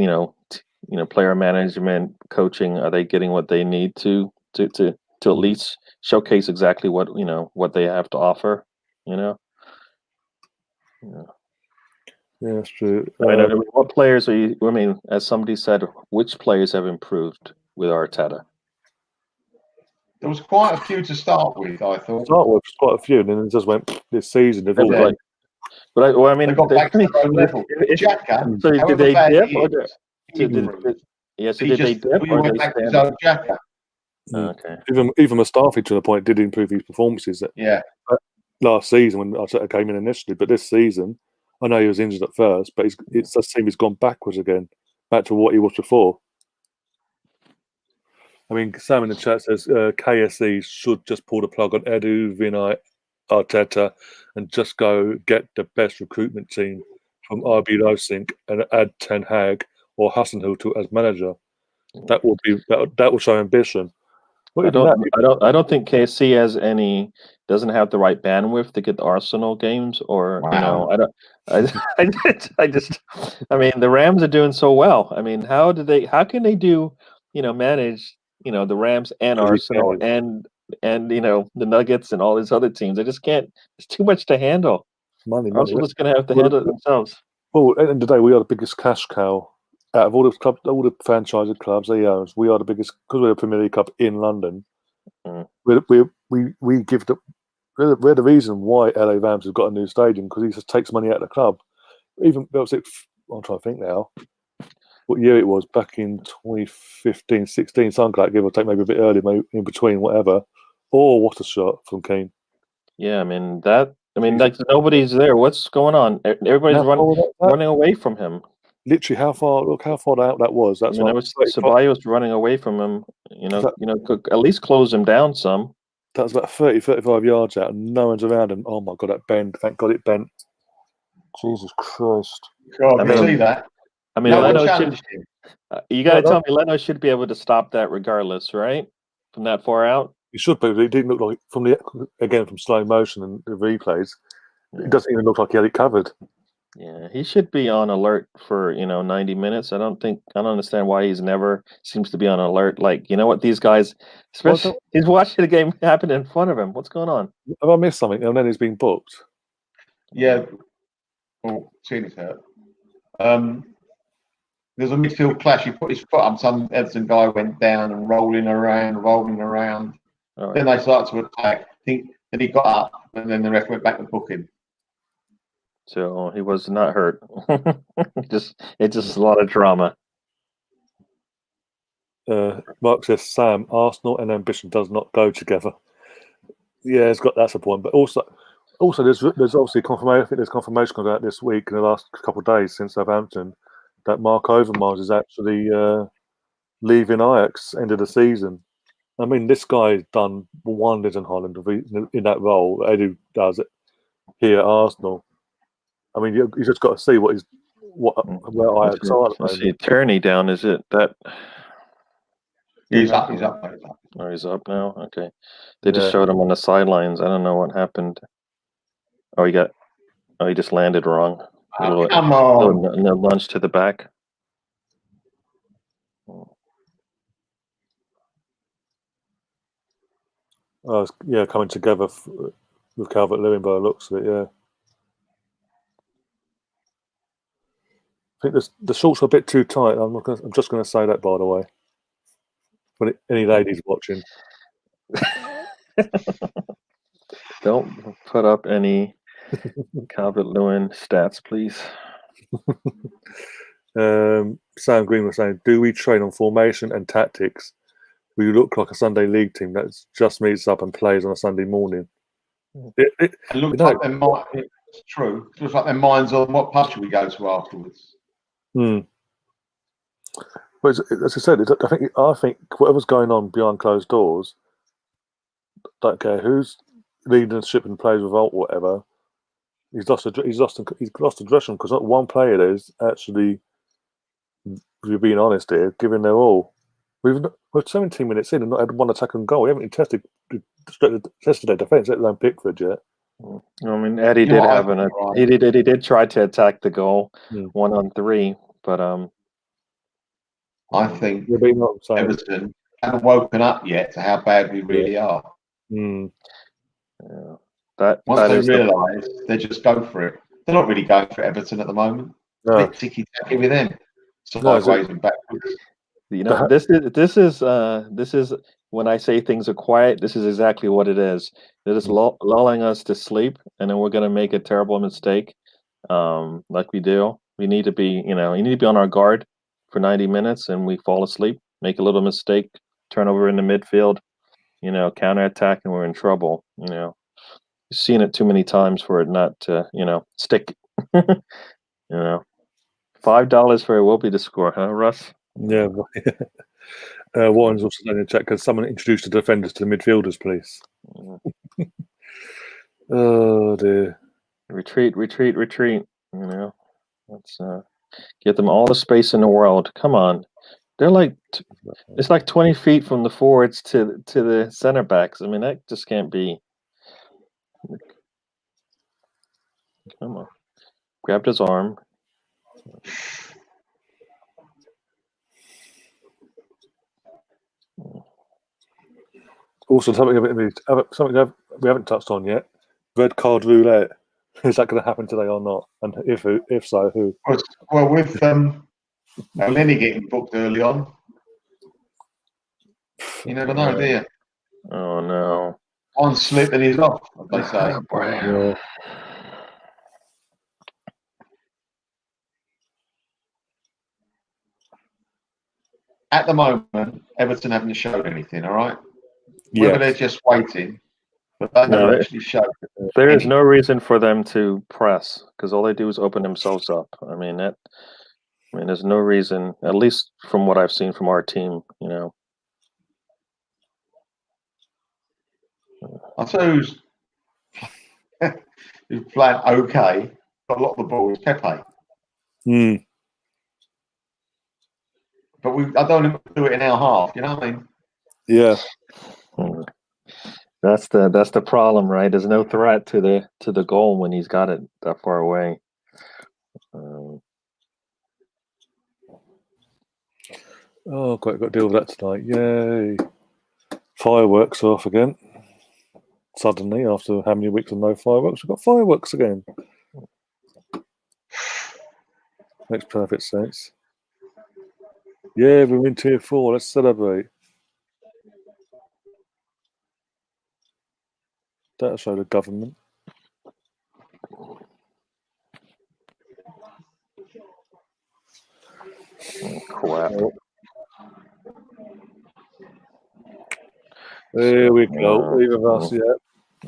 player management, coaching, are they getting what they need to at least showcase exactly what they have to offer? Yeah. Yeah, that's true. What players are you? I mean, as somebody said, which players have improved with Arteta? There was quite a few to start with, I thought. Quite a few, and then it just went this season. They've all like, but I mean, they got back to their own level. Xhaka, so did they dip? So did they dip? We went back to his own Xhaka. Okay. Even Mustafi to the point did improve his performances. Last season when Arteta came in initially, but this season, I know he was injured at first, but it does seem he's gone backwards again, back to what he was before. I mean, Sam in the chat says KSE should just pull the plug on Edu, Vinay, Arteta, and just go get the best recruitment team from RB Leipzig and add Ten Hag or Hasenhüttl as manager. That will show ambition. I don't think KSC doesn't have the right bandwidth to get the Arsenal games, or I mean, the Rams are doing so well. I mean, how can they manage the Rams and Arsenal and the Nuggets and all these other teams? They just can't. It's too much to handle. Arsenal is going to have to handle it themselves. Well, at the end of the day, we are the biggest cash cow out of all the clubs, all the franchise clubs they own. We are the biggest because we're a Premier League club in London. We give we're the reason why LA Rams have got a new stadium, because he just takes money out of the club. Even I'm trying to think now what year it was, back in 2015, 16, something like, give or take, maybe a bit early, maybe in between, whatever. Or what a shot from Keane. Yeah, I mean like nobody's there. What's going on? Everybody's running away from him. Literally, how far out that was. That's why Ceballos running away from him. Could at least close him down some. That was about 30, 35 yards out, and no one's around him. Oh my God, that bend! Thank God it bent. Jesus Christ! God, I see that. I mean, Leno you got to tell me Leno should be able to stop that regardless, right? From that far out. He should, but it didn't look like from slow motion and the replays. It doesn't even look like he had it covered. Yeah, he should be on alert for 90 minutes. I don't understand why he's never seems to be on alert. Like, what these guys, especially he's watching the game happen in front of him. What's going on? Have I missed something? And then he's being booked. Yeah. Oh, Tina's hurt. There's a midfield clash. He put his foot up. Some Everton guy went down and rolling around. Right. Then they started to attack. Then he got up, and then the ref went back to book him. So he was not hurt. It's just a lot of drama. Mark says, Sam, Arsenal and ambition does not go together. Yeah, that's a point. But also there's obviously confirmation. I think there's confirmation coming out this week in the last couple of days since Southampton that Mark Overmars is actually leaving Ajax end of the season. I mean, this guy's done wonders in Holland in that role. Edu does it here at Arsenal. I mean, you just got to see where Ajax are. I see Tierney down. Is it that? He's up. Oh, he's up now. Okay, they just showed him on the sidelines. I don't know what happened. Oh, he just landed wrong. Come on! No lunge to the back. Coming together with Calvert-Lewin by the looks of it. Yeah. I think the shorts are a bit too tight. I'm just going to say that, by the way. For any ladies watching, don't put up any Calvert-Lewin stats, please. Sam Green was saying, do we train on formation and tactics? We look like a Sunday league team that just meets up and plays on a Sunday morning. It looks like their mind. It's true. It looks like their minds on what pub should we go to afterwards. But as I said, I think whatever's going on behind closed doors, don't care who's leading the ship and plays revolt or whatever. He's lost aggression because not one player is actually, if you're being honest here, giving their all. We're 17 minutes in and not had one attack and goal. We haven't tested their defence, let alone Pickford yet. I mean, Eddie did have he did try to attack the goal 1-on-3, but I think Everton haven't woken up yet to how bad we really are. Mm. Yeah. Once they realise, they just go for it. They're not really going for Everton at the moment. No. A bit ticky-tacky with them. Sideways and backwards. You know, this is when I say things are quiet, this is exactly what it is. It is lulling us to sleep, and then we're going to make a terrible mistake, like we do. We need to be, you need to be on our guard for 90 minutes, and we fall asleep, make a little mistake, turnover in the midfield, counterattack, and we're in trouble. You've seen it too many times for it not to, stick. $5 for a Whoopi to score, huh, Russ? Yeah. Warren's also saying in chat, can someone introduce the defenders to the midfielders, please? Oh dear. Retreat. Let's get them all the space in the world. Come on. They're like, it's like 20 feet from the forwards to the center backs. I mean, that just can't be. Come on. Grabbed his arm. Also, something we haven't touched on yet: red card roulette. Is that going to happen today or not? And if so, who? Well, with Lenny getting booked early on, you never know, do you? Oh no! One slip and he's off, as they say. Yeah. At the moment, Everton haven't showed anything. All right. Whether they're just waiting, but they haven't actually showed. There is no reason for them to press because all they do is open themselves up. I mean, there's no reason, at least from what I've seen from our team. I suppose who's playing okay, but a lot of the ball is Pepe. But I don't want to do it in our half. You know what I mean? Yeah. That's the problem, right? There's no threat to the goal when he's got it that far away. Got to deal with that tonight. Yay! Fireworks off again. Suddenly, after how many weeks of no fireworks, we've got fireworks again. Makes perfect sense. Yeah, we're in tier 4. Let's celebrate. That'll show the government. Crap. There we go. Either of us, yeah.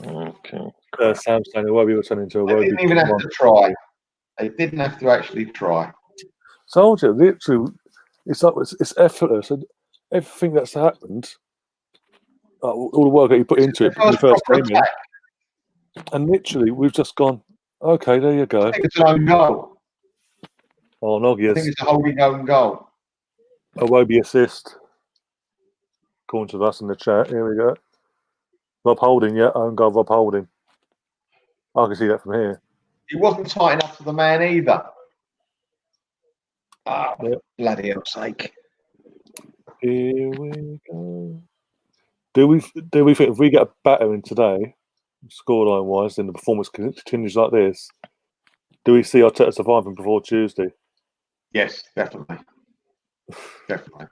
Okay. Sam's saying a Wobby will turn into a Wobby. They didn't even have to try. They didn't have to actually try. Told you, literally, it's effortless. And everything that's happened, all the work that you put into it in the first game, and literally, we've just gone, okay, there you go. I think it's an own goal. Oh, no, yes. I think it's a holding own goal. A Wobby assist. According to us in the chat, here we go. Rob Holding, own goal, Rob Holding. I can see that from here. He wasn't tight enough for the man either. Bloody hell's sake. Here we go. Do we think if we get a batter in today, scoreline wise, then the performance continues like this, do we see Arteta surviving before Tuesday? Yes, definitely. Definitely.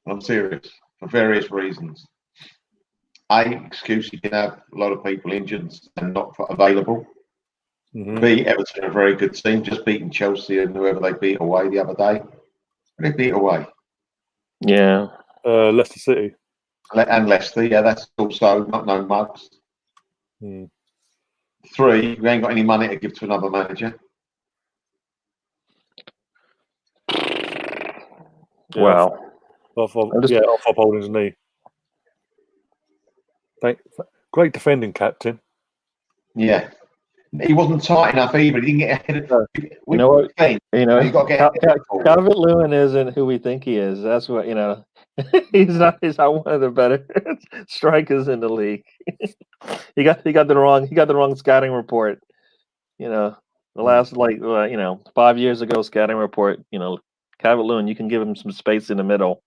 I'm serious. For various reasons. Excuse, you can have a lot of people injured and not available. B, Everton are a very good team, just beating Chelsea and whoever they beat away the other day. They beat away. Yeah. Leicester City. And Leicester, yeah, that's also not no mugs. 3, we ain't got any money to give to another manager. Wow. Off Holding's knee. Great defending captain. Yeah. He wasn't tight enough either. He didn't get ahead of. You know what? You know, you got to get Calvert-Lewin isn't who we think he is. That's what, you know. He's not one of the better strikers in the league. he got the wrong scouting report. You know, the last 5 years ago scouting report, you know, Calvert-Lewin, you can give him some space in the middle.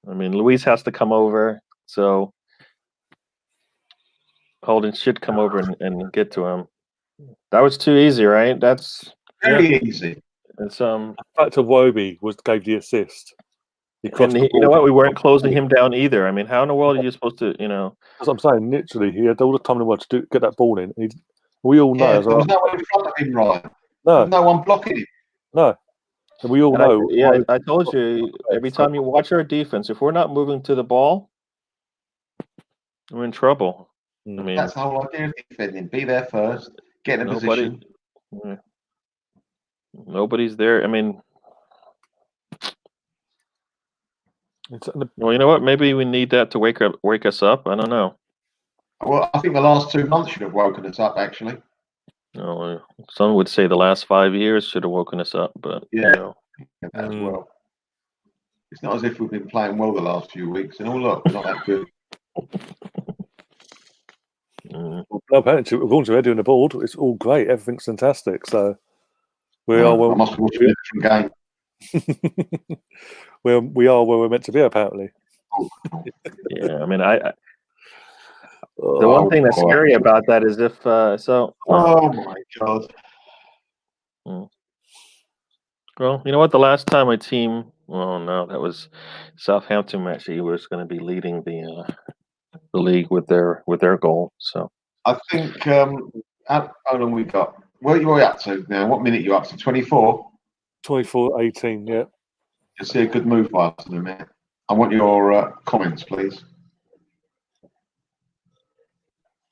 I mean, Luis has to come over, so Holding should come over and get to him. That was too easy, right? That's very easy. It's The fact of Wobie gave the assist. You know what? We weren't closing him down either. I mean, how in the world are you supposed to, you know? That's what I'm saying. Literally, he had all the time in the world to get that ball in. We all know. There was no one in front of him, Ryan. No. No one blocking him. No. And we all know. I told you, every time you watch our defense, if we're not moving to the ball, we're in trouble. I mean, that's the whole idea of defending. Be there first, get in a position. Nobody's there. I mean, well, you know what? Maybe we need that to wake us up. I don't know. Well, I think the last 2 months should have woken us up, actually. No, some would say the last 5 years should have woken us up, but yeah, you know. As well. It's not as if we've been playing well the last few weeks, and look, we're not that good. No, apparently, according to Eddie on the board, it's all great. Everything's fantastic. So we are well. I must have watched a different game. we are where we're meant to be, apparently. Yeah, I mean, the one thing that's scary about that is if so. Oh my God. Well, you know what? The last time my team, that was Southampton. Actually, was going to be leading the league with their goal. So I think how long we got? What are you up to now? What minute are you up to? 24. 24-18. Yeah. You see a good move by us in a minute. I want your comments, please.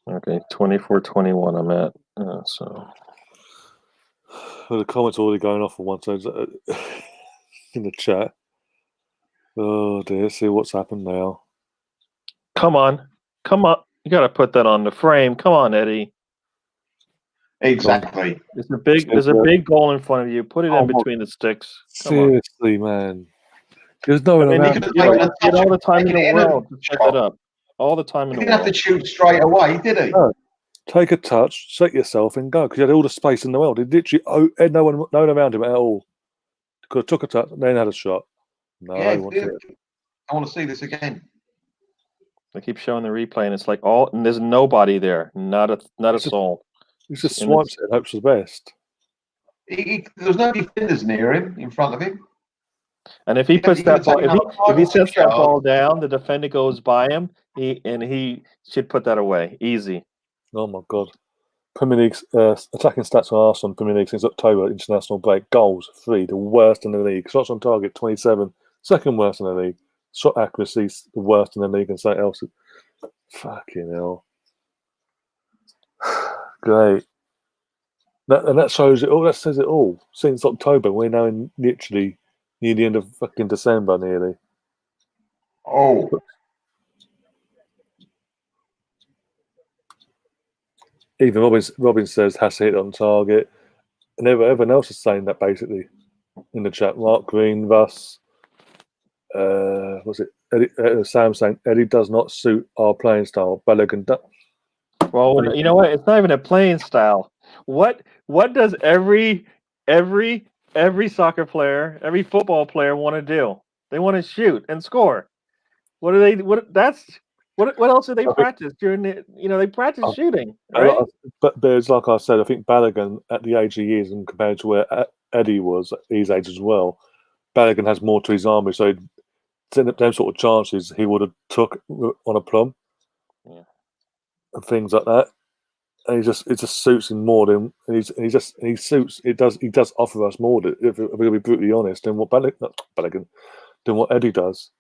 Okay, 24-21. I'm at so. Well, the comments already going off on one side in the chat. Oh dear, see what's happened now. Come on. You got to put that on the frame. Come on, Eddie. Exactly. There's a big goal in front of you. Put it in between the sticks. Seriously, man. There's no one around. You get all the time in the world to set it up. All the time in the world. He didn't have to shoot straight away, did he? No. Take a touch, set yourself, and go. Because he had all the space in the world. He literally had no one around him at all. Could have took a touch, then had a shot. No, yeah, I want to see this again. I keep showing the replay, and it's like and there's nobody there. Not a soul. He just swipes it and hopes for the best. There's no defenders near him, in front of him. And if he puts that ball, if he sets that ball down, the defender goes by him. He should put that away, easy. Oh my God! Premier League's attacking stats for Arsenal Premier League since October international break: goals 3, the worst in the league. Shots on target 27, second worst in the league. Shot accuracy, the worst in the league, and something else. Fucking hell! Great. That shows it all. That says it all. Since October, we're now in literally near the end of fucking December, nearly. Oh. Even Robin says has to hit on target, and everyone else is saying that basically in the chat. Mark Green, Russ, was it Eddie, Sam saying Eddie does not suit our playing style. Balogun does. Well, you know what? It's not even a playing style. What does every soccer player, every football player want to do? They want to shoot and score. What else do they practice during the? They practice shooting, right? But it's like I said. I think Balogun, at the age he is, and compared to where Eddie was at his age as well, Balogun has more to his army. So them sort of chances he would have took on a plum, and things like that. And it just suits him more than he does offer us more. If we're going to be brutally honest, than what than what Eddie does.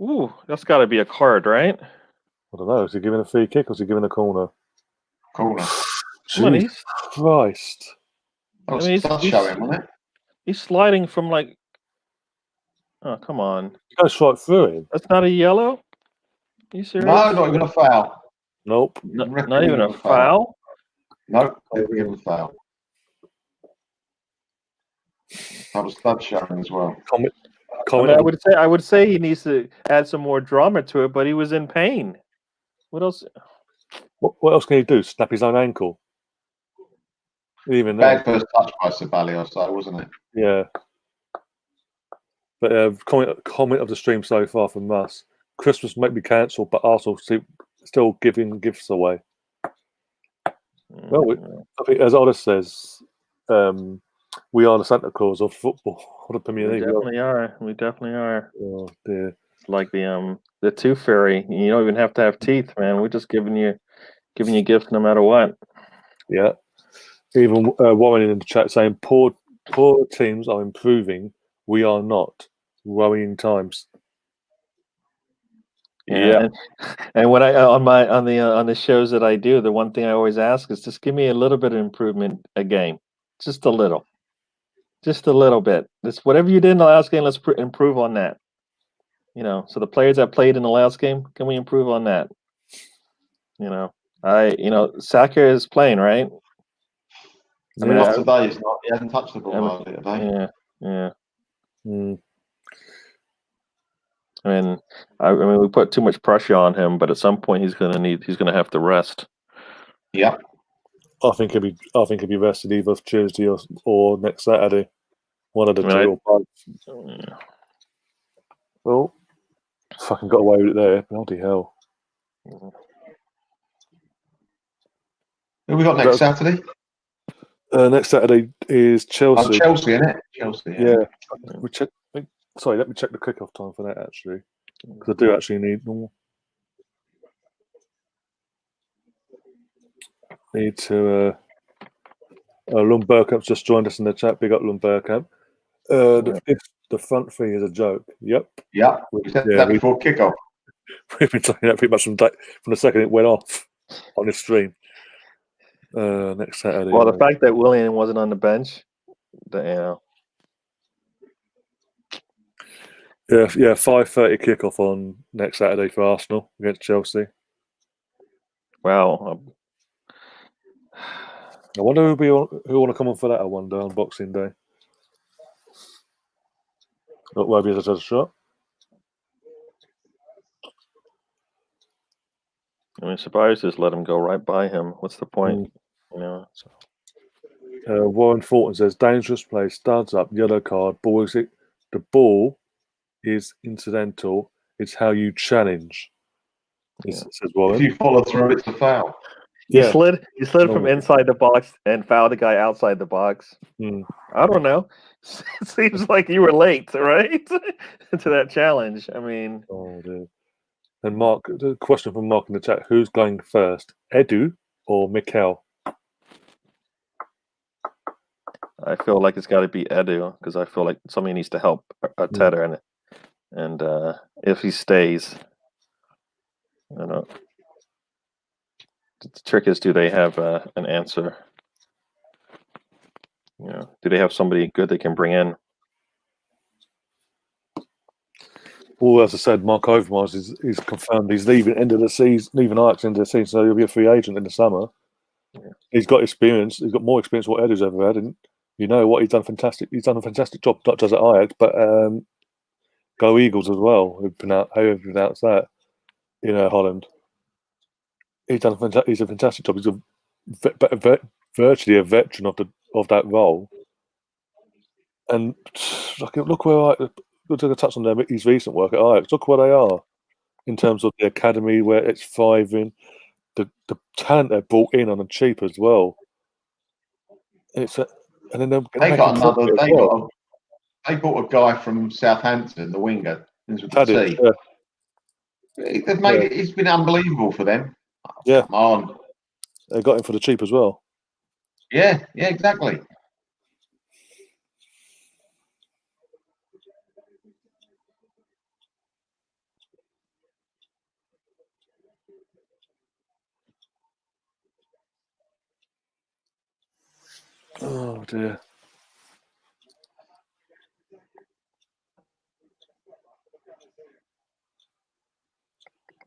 Ooh, that's got to be a card, right? I don't know. Is he giving a free kick or is he giving a corner? Corner. Jesus Christ! Oh, I mean, he's showing, wasn't it? He's sliding from like. Oh, come on! He goes right through him. That's not a yellow. Are you serious? No, not even a foul. Nope. Not even a foul. No, didn't give him a foul. That was stud showing as well. I would say he needs to add some more drama to it, but he was in pain. What else? What else can he do? Snap his own ankle? Even bad first touch by Ceballos, though, wasn't it? Yeah. But comment of the stream so far from us: Christmas might be cancelled, but Arsenal still giving gifts away. Well, I think, as Otis says, we are the Santa Claus of football, of the Premier League. We definitely are. Oh dear! It's like the Tooth Fairy. You don't even have to have teeth, man. We're just giving you gifts no matter what. Yeah. Even Warren in the chat saying poor teams are improving. We are not. Worrying times. Yeah. And when I on the shows that I do, the one thing I always ask is just give me a little bit of improvement a game, just a little bit. Just whatever you did in the last game, let's improve on that. So the players that played in the last game, can we improve on that? Saka is playing, right? I mean, not today. He's not. He hasn't touched the ball today. Yeah. Mm. I mean, we put too much pressure on him, but at some point he's gonna have to rest. Yeah. I think he'll be rested either Tuesday or next Saturday. One of the two or both. Well, fucking got away with it there. Bloody hell. Who we got next Saturday? Next Saturday is Chelsea. Oh, Chelsea, isn't it? Chelsea. Yeah. Let me check the kickoff time for that actually, because I do actually need to. Lundbergkamp's just joined us in the chat. Big up Lundbergkamp. The front three is a joke. Yep. Yeah. We said that before kickoff. We've been saying that pretty much from the second it went off on this stream. Next Saturday. Well, the fact that Willian wasn't on the bench, Yeah, 5:30 kickoff on next Saturday for Arsenal against Chelsea. Wow. I wonder who want to come on for that. I wonder on Boxing Day. Not Webby has a shot. I mean, Ceballos just let him go right by him. What's the point? Warren Fulton says dangerous play, studs up, yellow card. The ball is incidental. It's how you challenge. Says Warren. If you follow through, it's a foul. He slid from inside the box and fouled the guy outside the box. I don't know. Seems like you were late, right? To that challenge. I mean. Oh, dude. And Mark, the question from Mark in the chat: who's going first, Edu or Mikel? I feel like it's got to be Edu because I feel like somebody needs to help Tedder, and if he stays, I don't know. The trick is, do they have an answer? Do they have somebody good they can bring in? Well, as I said, Mark Overmars is confirmed he's leaving end of the season, leaving Ajax end of the season, so he'll be a free agent in the summer. Yeah. He's got experience. He's got more experience than what Edu's ever had, and you know what? He's done fantastic. He's done a fantastic job, not just at Ajax, but Go Eagles as well. However you pronounce that, Holland. He's a fantastic job. He's virtually a veteran of that role. And look where we'll take a touch on his recent work at Ajax. Look where they are in terms of the academy, where it's thriving, the talent they've brought in on the cheap as well. They bought a guy from Southampton, the winger. He's been unbelievable for them. Yeah. Come on. They got him for the cheap as well. Yeah, exactly. Oh dear.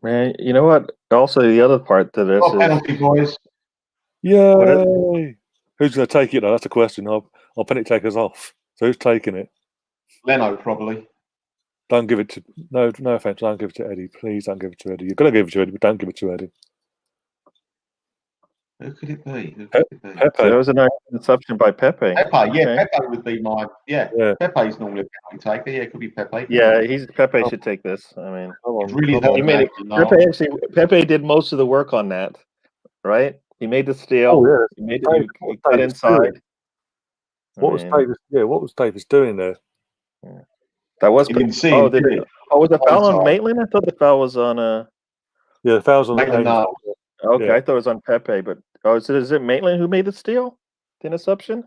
Man, you know what? Also, the other part to this is penalty, boys. Yay! Who's going to take it though? That's a question. Our penalty takers off. So who's taking it? Leno, probably. Don't give it to no offense. Don't give it to Eddie. Please don't give it to Eddie. You're going to give it to Eddie, but don't give it to Eddie. Who could it be? Pepe. So there was an interception by Pepe. Pepe, yeah, Pepe would be my Pepe's normally a penalty taker. Yeah, it could be Pepe. Yeah, Pepe should take this. I mean, He made it. Pepe did most of the work on that, right? He made the steal. Oh yeah, he cut inside. What was Davis? Yeah, what was Davis doing there? Yeah. That was. Didn't see oh, him, did he? Oh, was the foul on Maitland? I thought the foul was on. Yeah, the foul's on Maitland. Okay, I thought it was on Pepe, but is it Maitland who made the steal? The interception?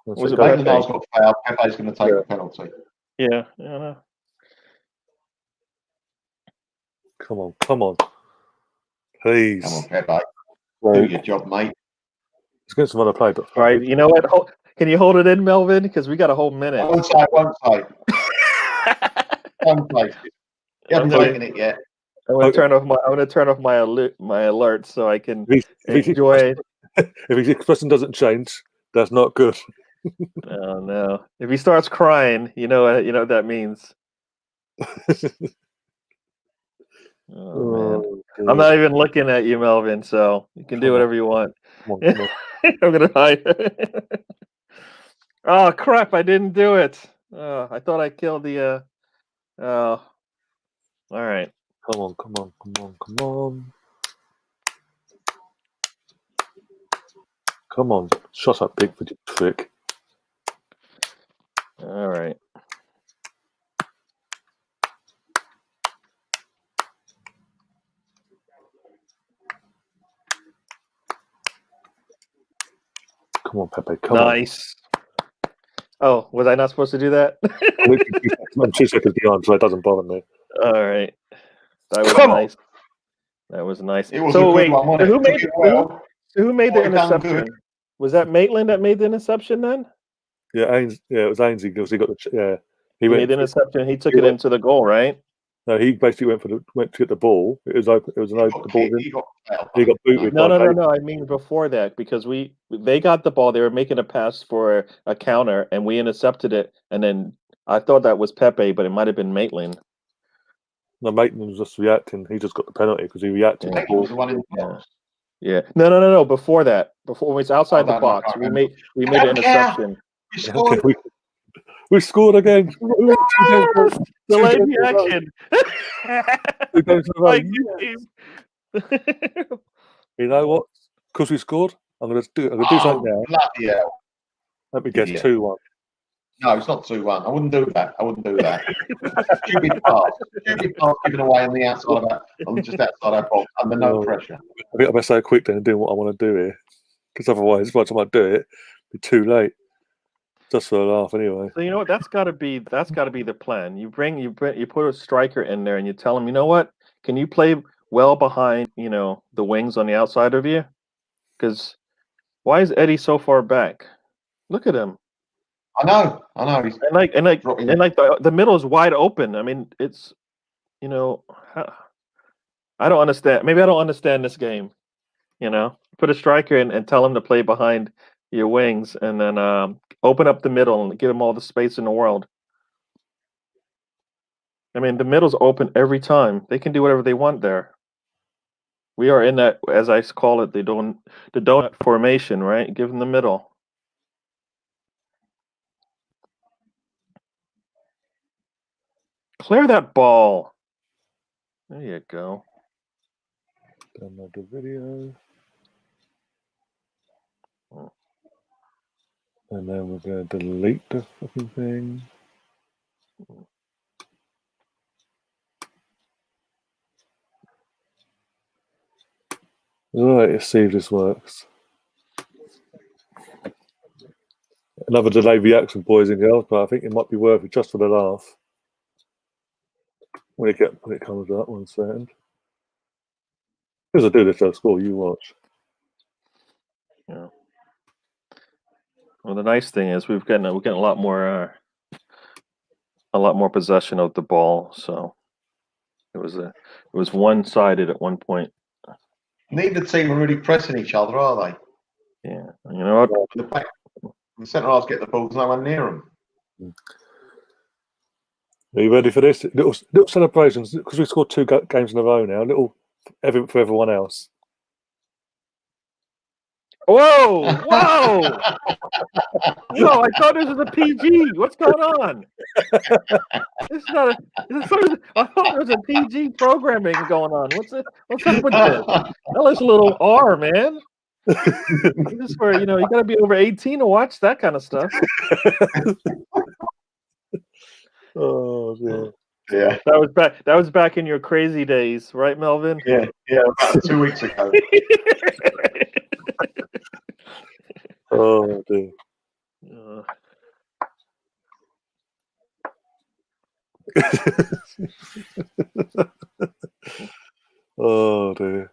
Was it Maitland got fouled? Pepe's going to take the penalty. Yeah, yeah. Come on, please. Come on, Pepe. Do your job, mate. Let's get some other play. But all right, you know what? Can you hold it in, Melvin? Because we got a whole minute. One side. One place. You haven't taken it yet. I'm going to turn off my alert so I can enjoy. If his expression doesn't change, that's not good. Oh no! If he starts crying, you know what that means. Oh man! I'm not even looking at you, Melvin. So you can do whatever you want. Come on. I'm gonna hide. Oh crap! I didn't do it. I thought I killed the. All right. Come on. Come on. Shut up, Bigfoot, you prick. All right. Come on, Pepe. Come on. Nice. Oh, was I not supposed to do that? I'm 2 seconds behind, so it doesn't bother me. All right. That was nice. That was nice. It was so wait, who made the interception? Was that Maitland that made the interception then? Yeah, it was Ainsley because he got he made the interception. He took it into the goal, right? No, he basically went to get the ball. It was open. It was an open. The ball. He got booted. No. I mean before that, because they got the ball. They were making a pass for a counter, and we intercepted it. And then I thought that was Pepe, but it might have been Maitland. No, Maitland was just reacting. He just got the penalty because he reacted. Yeah. Was the one in the box. Yeah. No. Before that, before it's outside the box, we made an interception. We scored again. Delayed reaction. You know what? Because we scored, I'm going to do something now. Bloody hell. Let me guess, 2-1. No, it's not 2-1. I wouldn't do that. Stupid pass given away on the outside just outside our box under no pressure. I think I better say quick then and do what I want to do here, because otherwise, by the time I do it, it'll be too late. Just for a laugh, anyway. So you know what? That's got to be the plan. You put a striker in there, and you tell him, you know what? Can you play well behind, the wings on the outside of you? Because why is Eddie so far back? Look at him. I know. He's the middle is wide open. I mean, it's, I don't understand. Maybe I don't understand this game. Put a striker in and tell him to play behind your wings, and then open up the middle and give them all the space in the world. I mean, the middle's open every time. They can do whatever they want there. We are in that, as I call it, the donut formation, right? Give them the middle. Clear that ball. There you go. Download the video. And then we're going to delete the fucking thing. Right, let's see if this works. Another delayed reaction, boys and girls, but I think it might be worth it just for the laugh. When it comes up, 1 second. As I do this, I'll score. You watch. Yeah. Well, the nice thing is we're getting a lot more possession of the ball. So it was one-sided at one point. Neither team are really pressing each other, are they? Yeah. You know what? The centre halves get the ball, there's no one near them. Are you ready for this? Little celebrations because we scored 2 games in a row now. Little for everyone else. Whoa! Whoa! Whoa! I thought this was a PG. What's going on? It's not I thought there was a PG programming going on. What's up with this? That looks a little R, man. This is where you got to be over 18 to watch that kind of stuff. Oh yeah. Yeah. That was back in your crazy days, right, Melvin? Yeah, about 2 weeks ago. Oh dear. Oh dear.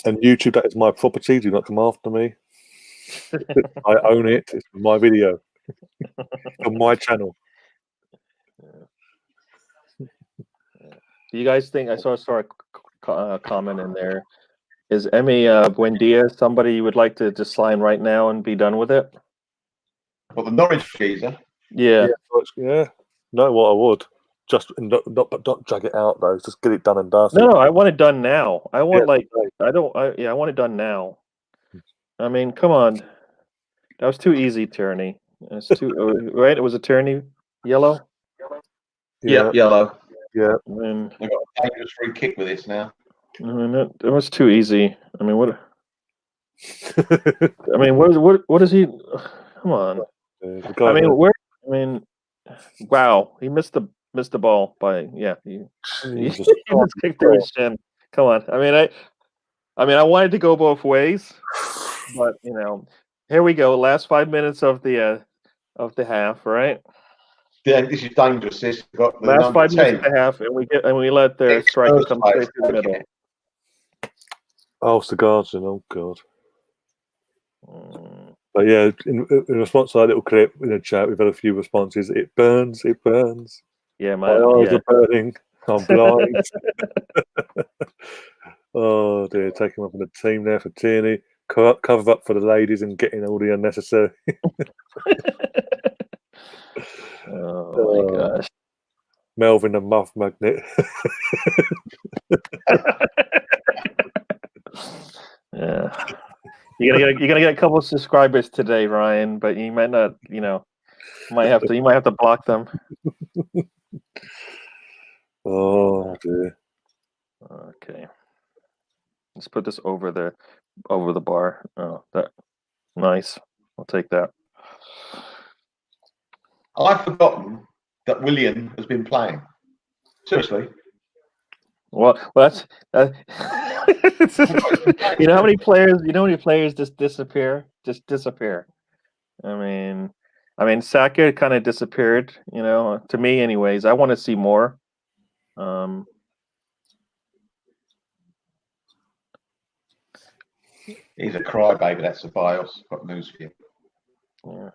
And YouTube, that is my property. Do not come after me. I own it. It's my video on my channel. Do you guys think I saw a comment in there? Is Emmy Buendia somebody you would like to just sign right now and be done with it? Well, the Norwich geezer. Yeah. No, what I would. Just not drag it out though. Just get it done and dusted. No, I want it done now. I want I want it done now. I mean, come on. That was too easy, Tierney. It's too right. It was a Tierney yellow. Yeah, yellow. Yeah. And They've got a dangerous free kick with this now. I mean, it was too easy. I mean, what? I mean, what is he? Come on. I mean, wow. He missed the ball by he just kicked through his shin. Come on. I mean, I wanted to go both ways, but here we go. Last 5 minutes of the half, right? Yeah, this is dangerous. This got the last 5 minutes 10. of the half, and we let their striker come straight through the middle. Oh, it's the Guardian. Oh God. But yeah, in response to that little clip in the chat, we've had a few responses. It burns. It burns. Yeah, my eyes are burning. I'm blind. Oh dear, taking up on the team there for Tierney. Cover up for the ladies and getting all the unnecessary. Oh my gosh. Melvin the Muff Magnet. Yeah. You're gonna get a couple of subscribers today, Ryan, but you might not, you might have to block them. Oh dear. Okay. Let's put this over the bar. Oh, that nice. I'll take that. I've forgotten that William has been playing. Seriously. Well, that's you know how many players just disappear? Just disappear. I mean, Saka kind of disappeared. To me, anyways. I want to see more. He's a crybaby. That's a bios. Got news for you. Yeah.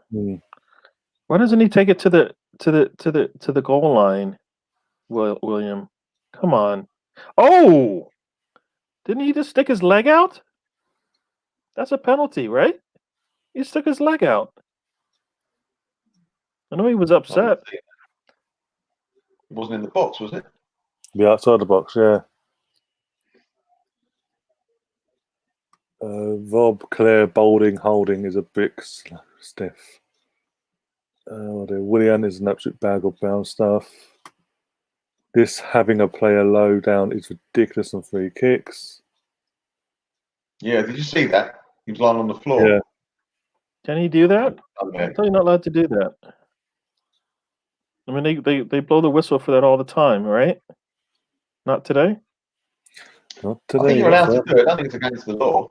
Why doesn't he take it to the goal line, William? Come on. Oh, didn't he just stick his leg out? That's a penalty, right? He stuck his leg out. I know he was upset. It wasn't in the box, was it? Yeah, outside the box, yeah. Rob, Claire, Boulding, Holding is a bit stiff. Willian is an absolute bag of brown stuff. This having a player low down is ridiculous on free kicks. Yeah, did you see that? He was lying on the floor. Yeah. Can he do that? I thought you're not allowed to do that. I mean, they blow the whistle for that all the time, right? Not today? Not I think today. you're allowed to do it. I don't think it's against the law.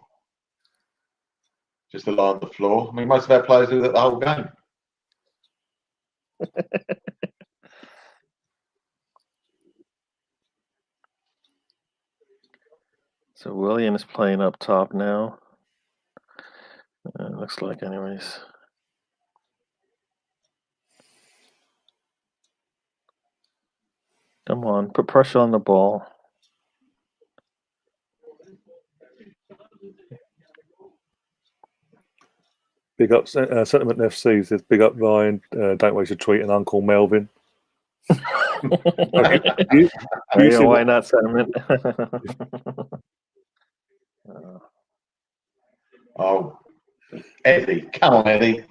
Just to lie on the floor. I mean, most of our players do that the whole game. So William is playing up top now. Looks like, anyways. Come on, put pressure on the ball. Big up Sentiment FC says, big up Ryan. Don't waste a tweet and Uncle Melvin. Why not Sentiment? Oh, Eddie. Come on, Eddie.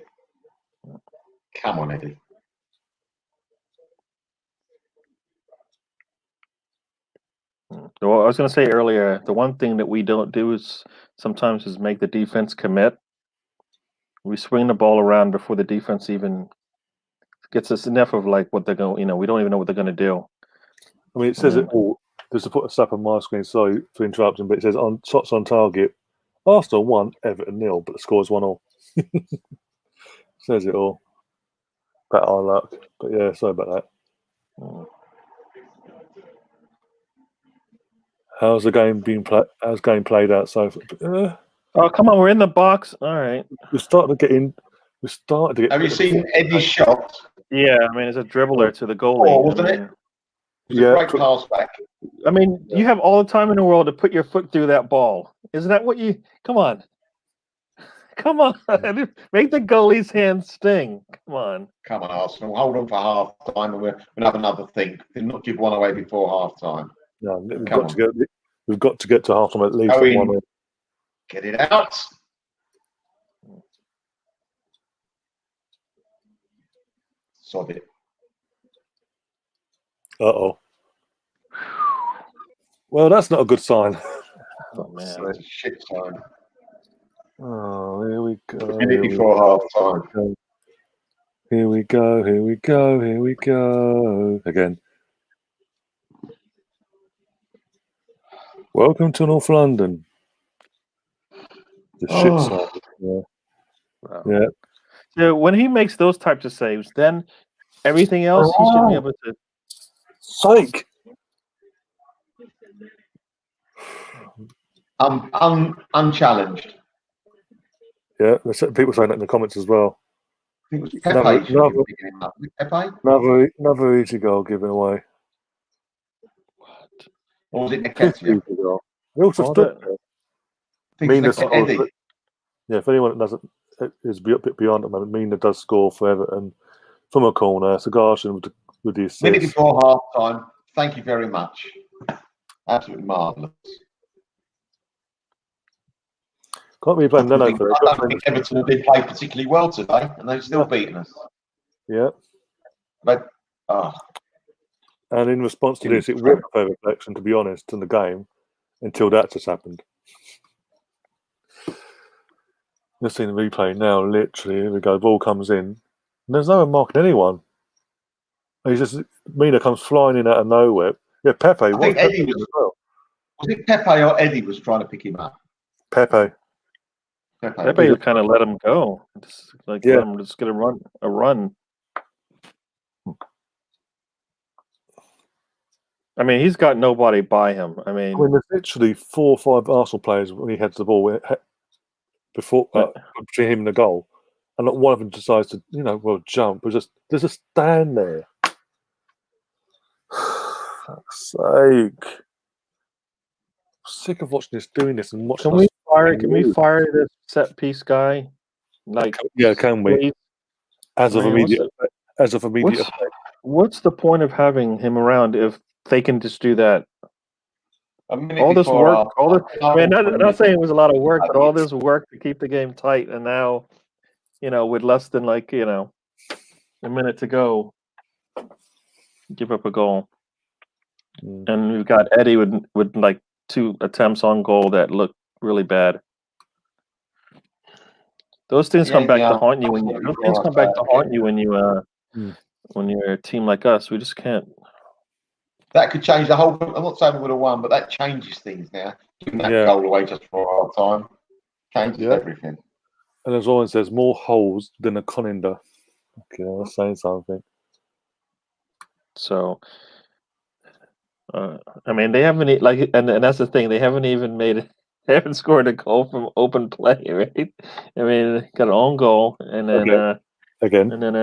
Come on, Eddie. Well, I was going to say earlier, the one thing that we don't do is sometimes is make the defense commit. We swing the ball around before the defense even gets us enough of like what they're going. We don't even know what they're going to do. I mean, it says it all. There's a put a slap on my screen. Sorry for interrupting, but it says on shots on target, Arsenal 1, Everton 0, but the score is 1-1. Says it all. Bad our luck, but yeah, sorry about that. How's the game being played? How's the game played out so far? Oh, come on, we're in the box. All right. We're starting to get in. We're starting to get. Have you seen Eddie's shot? Yeah, I mean, it's a dribbler to the goalie. Wasn't it? It was a great pass back. I mean, you have all the time in the world to put your foot through that ball. Isn't that what you? Come on. Come on. Make the goalie's hands sting. Come on. Come on, Arsenal. Hold on for half time and we'll have another think. Did not give one away before half time. No, we've got to get to half time at least. Get it out. Sod it. Uh-oh. Well, that's not a good sign. Oh, man. That's a shit sign. Oh, here we go. A minute before half time. Here we go. Here we go. Here we go. Again. Welcome to North London. The shit sign. Yeah. Wow. Yeah. So when he makes those types of saves, then everything else he should be able to. Psych. Unchallenged. Yeah, there's people saying that in the comments as well. I think it was Pepe. Another easy goal given away. What? Or was it Nketiah? They also stood there. Eddie. Yeah, if anyone that doesn't is a bit beyond at the moment, Mina does score for Everton from a corner. Sagashan with the assist. Minute before half time. Thank you very much. Absolutely marvellous. Can't be blamed Leno for it. I don't think Everton did play particularly well today, and they've still beaten us. Yeah. But, and in response to this, it was a fair reflection, to be honest, in the game until that just happened. Let's see the replay now. Literally, here we go. Ball comes in. And there's no one marking anyone. Mina comes flying in out of nowhere. Yeah, Pepe. I think Eddie was as well. Was it Pepe or Eddie was trying to pick him up? Pepe kind of let him go. Let him just get a run. I mean, he's got nobody by him. I mean, there's literally 4 or 5 Arsenal players when he heads the ball before between him and the goal, and not one of them decides to, jump. But there's a stand there. Fuck's sake! I'm sick of watching this, doing this, and watching. Can we fire this set piece guy? Can we? As of immediate effect. What's the point of having him around if they can just do that? All this work, not saying it was a lot of work, but all this work to keep the game tight, and now, with less than a minute to go, give up a goal. And we've got Eddie with like 2 attempts on goal that look really bad. Those things come back to haunt you when you when you're a team like us, we just can't. That could change the whole. I'm not saying we would have won, but that changes things now. Giving that goal away just for our time changes everything. And as always, there's more holes than a colander. Okay, I was saying something. So, I mean, they haven't and that's the thing. They haven't even made it. They haven't scored a goal from open play, right? I mean, got an own goal and then and then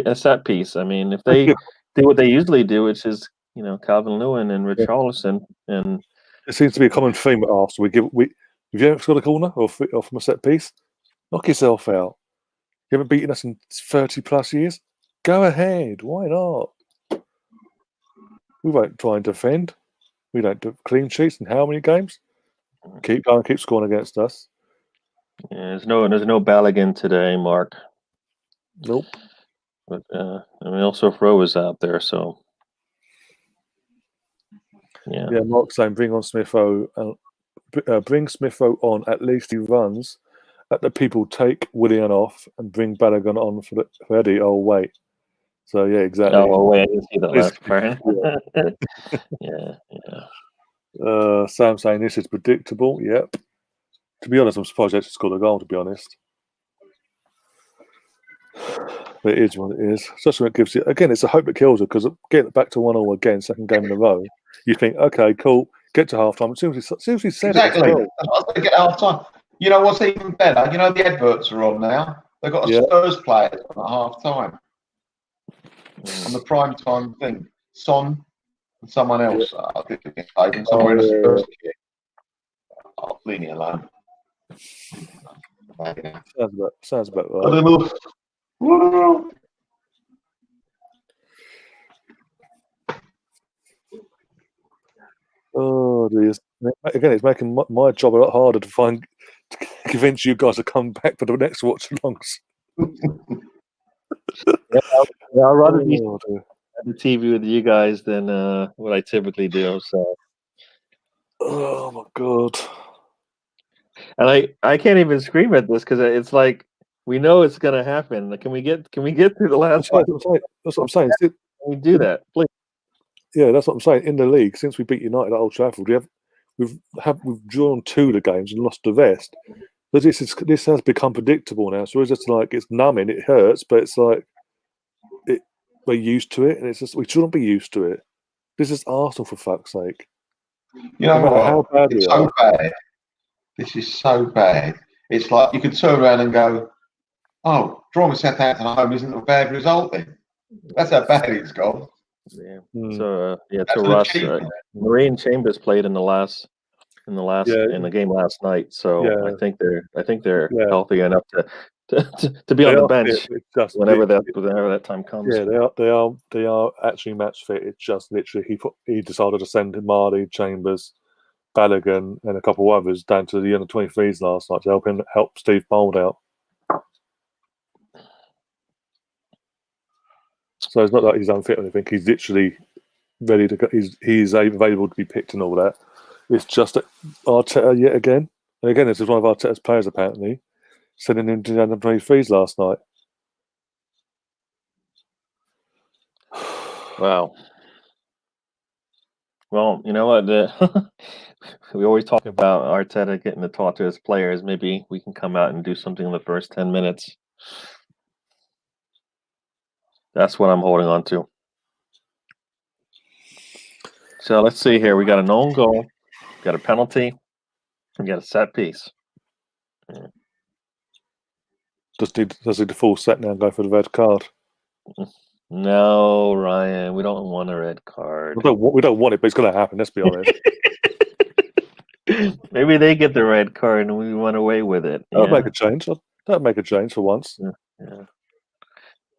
a set piece. I mean, if they do what they usually do, which is Calvin Lewin and Richarlison, and it seems to be a common theme at Arsenal. If you haven't scored a corner or from a set piece, knock yourself out. You haven't beaten us in 30+ years. Go ahead. Why not? We won't try and defend. We don't do clean sheets in how many games? Keep going, keep scoring against us. Yeah, there's no Balogun today, Mark. Nope. But I mean, also Fro is out there, so yeah. Yeah, Mark's saying bring on Smith-Rowe and bring Smith-Rowe on. At least he runs. Let the people take Willian off and bring Balogun on for Eddie. Oh wait. So yeah, exactly. Oh well, wait, I didn't see that last part. Yeah. Sam saying this is predictable. Yep. To be honest, I'm surprised they actually scored a goal. To be honest, but it is what it is. Especially when it gives you again. It's a hope that kills it because getting it back to 1-1 again, second game in a row. You think, okay, cool, get to half time. As soon as he said exactly. it, That's what I was going to get half time. You know what's even better? You know the adverts are on now. They've got a Spurs player on at half time on the prime time thing. Son and someone else. I think they played and somewhere in a Spurs kit. Oh, leave me alone. Sounds about right. I don't know. Oh, dear. Again, it's making my job a lot harder to convince you guys to come back for the next watch-alongs. I'd rather be at the TV with you guys than what I typically do. So, oh my god! And I can't even scream at this because it's like we know it's gonna happen. Like, can we get through the last? That's what I'm saying. Can we do that, please? Yeah, that's what I'm saying. In the league, since we beat United at Old Trafford, we've drawn 2 of the games and lost the rest. But this has become predictable now. So it's just like it's numbing. It hurts, but it's like we're used to it, and it's just we shouldn't be used to it. This is Arsenal, for fuck's sake. You know what? How bad it's so bad. This is so bad. It's like you could turn around and go, "Oh, drawing with Southampton at home isn't a bad result." Then that's how bad it's gone. Yeah. So to Russ, Marine Chambers played in the game last night. So I think they're healthy enough to be on the bench whenever that time comes. Yeah, they are actually match fit. It's just literally he decided to send Marley, Chambers, Balogun, and a couple of others down to the under-23s last night to help Steve Bold out. So it's not like he's unfit or anything. He's literally ready to go. He's available to be picked and all that. It's just that Arteta yet again. And again, this is one of Arteta's players apparently sending him to the under-23s last night. Wow. Well, you know what? We always talk about Arteta getting to talk to his players. Maybe we can come out and do something in the first 10 minutes. That's what I'm holding on to. So let's see here. We got an own goal, got a penalty, we got a set piece. Yeah. Does he the full set now and go for the red card? No, Ryan, we don't want a red card. We don't want it, but it's going to happen. Let's be honest. Maybe they get the red card and we run away with it. That'll make a change. That'll make a change for once. Yeah.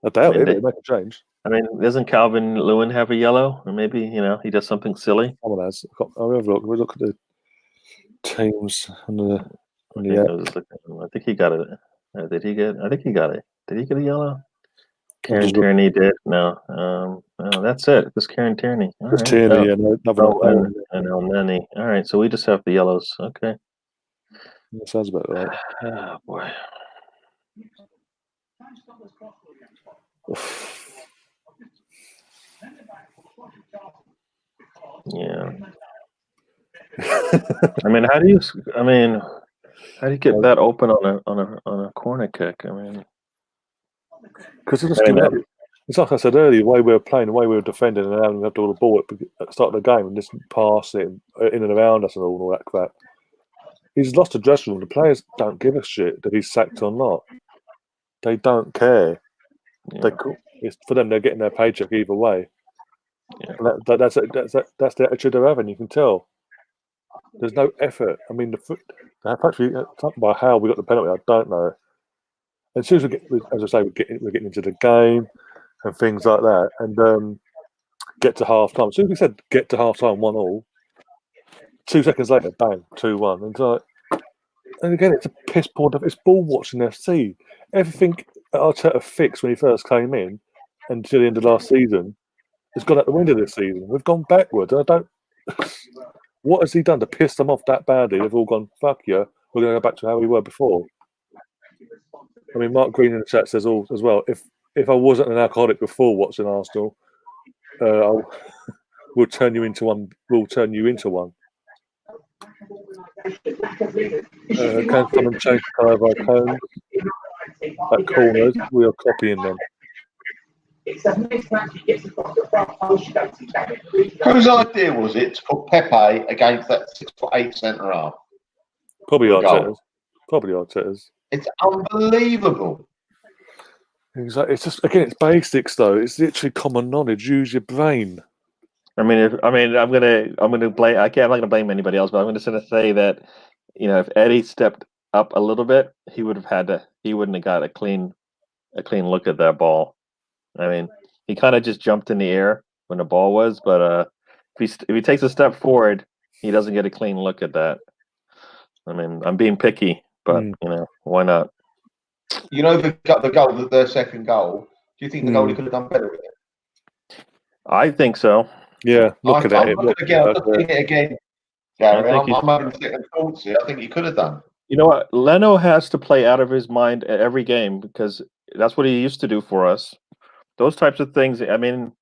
I doubt it. It'll make a change. I mean, doesn't Calvin Lewin have a yellow? Or maybe, he does something silly? Someone has. I'll have a look. We look at the teams on the I think he got it. Did he get? I think he got it. Did he get a yellow? Karen Tierney did. No, that's it. It's Karen Tierney. It's Tierney and Nenny. All right, so we just have the yellows. Okay. That sounds about right. Oh boy. Yeah. I mean, how do you get that open on a corner kick? I mean, because it's like I said earlier, the way we were playing, the way we were defending, and having to all the ball at the start of the game and just pass it in and around us and all that crap. He's lost the dressing room. The players don't give a shit that he's sacked or not. They don't care. yeah. It's for them. They're getting their paycheck either way. Yeah. That's the attitude they're having. You can tell. There's no effort. I mean, talking about how we got the penalty, I don't know. As soon as as I say, we're getting into the game and things like that, and get to half time. As soon as we said get to half time, 1-1, 2 seconds later, bang, 2-1. And it's like, and again, it's a piss poor. It's ball watching FC. Everything Arteta fixed when he first came in, until the end of last season, has gone out the window this season. We've gone backwards. I don't. What has he done to piss them off that badly? They've all gone, fuck you. We're going to go back to how we were before. I mean, Mark Green in the chat says all as well. If I wasn't an alcoholic before watching Arsenal, we'll turn you into one. We'll turn you into one. Can someone change the colour of our cones at corners? We are copying them. Whose idea was it to put Pepe against that 6'8" centre half? Probably Arteta's. Probably Arteta's. It's unbelievable. Exactly. It's just, again, it's basics though. It's literally common knowledge. Use your brain. I'm gonna blame. I'm not gonna blame anybody else, but I'm just gonna say that, if Eddie stepped up a little bit, he wouldn't have got a clean look at that ball. I mean, he kind of just jumped in the air when the ball was, but if he takes a step forward, he doesn't get a clean look at that. I mean, I'm being picky, but why not? Their second goal. Do you think the goalie could have done better with it? I think so. Yeah, I'm looking at it again, Gary. I'm having second thoughts here. I think he could have done. You know what? Leno has to play out of his mind at every game because that's what he used to do for us. Those types of things. I mean,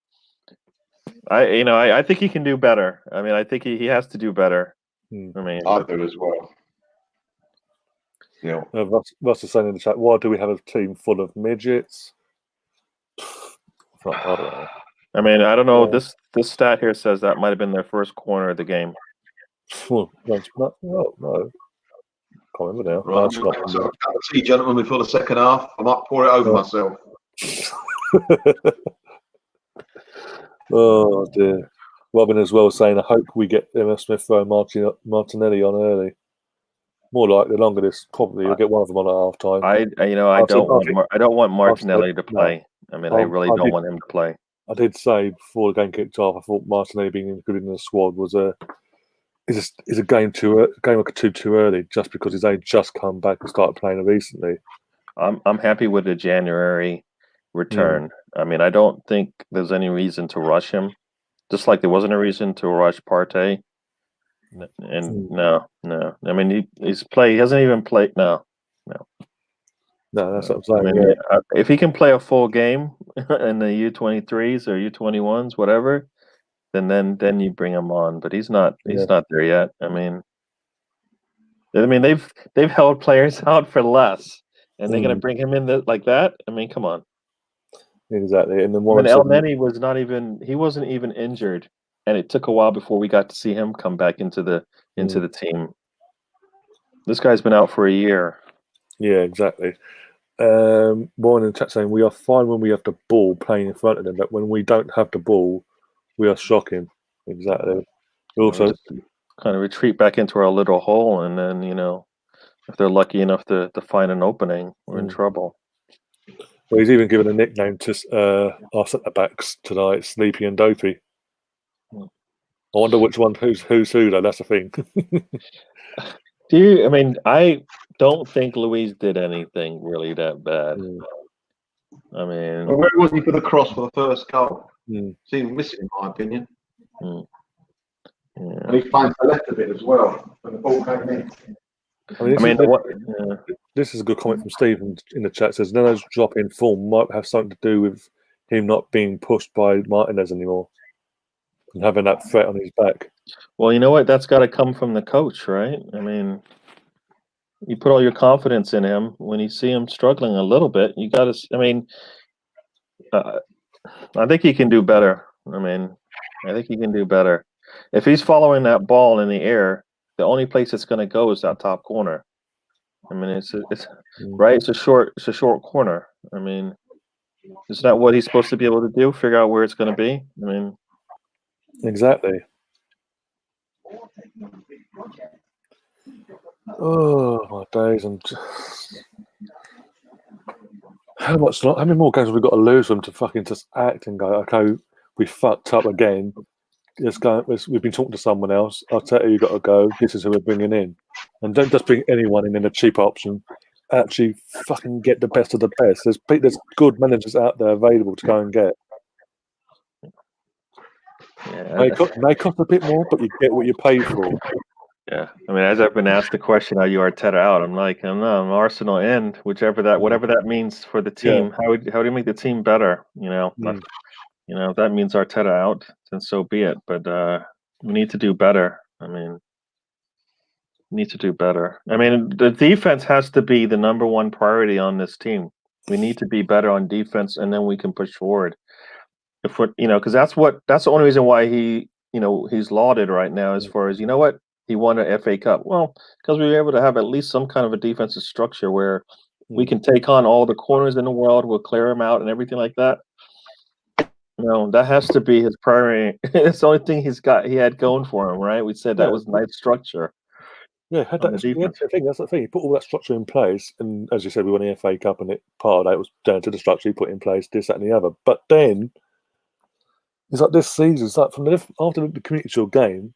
I think he can do better. I mean, I think he has to do better. I mean, I do as well. Yeah. Russ is saying in the chat, why do we have a team full of midgets? I don't know. I mean, I don't know. This stat here says that might have been their first corner of the game. No. Can't remember now. Right, see, gentlemen, before the second half, I might pour it over myself. Oh dear. Robin as well saying, I hope we get Emma Smith throwing Martinelli on early. More likely, longer this probably you'll get one of them on at half time. I don't want Martinelli to play. No. I mean, I really don't want him to play. I did say before the game kicked off, I thought Martinelli being included in the squad was a game or two too early, just because he's only just come back and started playing recently. I'm happy with the January return. I mean, I don't think there's any reason to rush him, just like there wasn't a reason to rush Partey. And no. I mean, he hasn't even played. No, that's what I'm saying. I mean, if he can play a full game in the U23s or U21s, whatever, then you bring him on. But he's not there yet. I mean, they've held players out for less, and they're gonna bring him in like that. I mean, come on. Exactly. And then El Neni wasn't even injured, and it took a while before we got to see him come back into the team. This guy's been out for a year. Yeah, exactly. Warren in the chat saying we are fine when we have the ball playing in front of them, but when we don't have the ball, we are shocking. Exactly. Also, just kind of retreat back into our little hole, and then if they're lucky enough to find an opening, we're in trouble. Well, he's even given a nickname to our centre backs tonight, Sleepy and Dopey. I wonder which one who's who though. That's the thing. I mean, I don't think Luis did anything really that bad. I mean, where was he for the cross for the first goal? Seemed missing, in my opinion. Yeah. And he finds the left of it as well when the ball came in. This is a good comment from Steve in the chat. Says Leno's drop in form might have something to do with him not being pushed by Martinez anymore and having that threat on his back. Well, you know what? That's got to come from the coach, right? I mean, you put all your confidence in him. When you see him struggling a little bit, you got to. I mean, I think he can do better. I mean, I think he can do better. If he's following that ball in the air, the only place it's going to go is that top corner. I mean, it's right. It's a short corner. I mean, isn't that what he's supposed to be able to do? Figure out where it's going to be. I mean, exactly. Oh my days! And how many more games have we got to lose them to fucking just act and go? Okay, we fucked up again. Let's go. We've been talking to someone else. I'll tell you, got to go. This is who we're bringing in, and don't just bring anyone in a cheap option. Actually, fucking get the best of the best. There's good managers out there available to go and get. Yeah, may cost a bit more, but you get what you pay for. Yeah, I mean, as I've been asked the question, "Are you Arteta out?" I'm like, I'm Arsenal in, whatever that means for the team. Yeah. How do you make the team better? You know, if that means Arteta out, then so be it. But we need to do better. I mean, we need to do better. I mean, the defense has to be the number one priority on this team. We need to be better on defense, and then we can push forward. If we're, because that's the only reason why he's lauded right now, as far as what. He won an FA Cup. Well, because we were able to have at least some kind of a defensive structure where we can take on all the corners in the world, we'll clear them out and everything like that. That has to be his primary. It's the only thing he had going for him, right? We said that was nice structure. Yeah, that's the thing. He put all that structure in place, and as you said, we won the FA Cup, and part of that was down to the structure he put in place, this, that, and the other. But then it's like this season, it's like after the Community Shield game.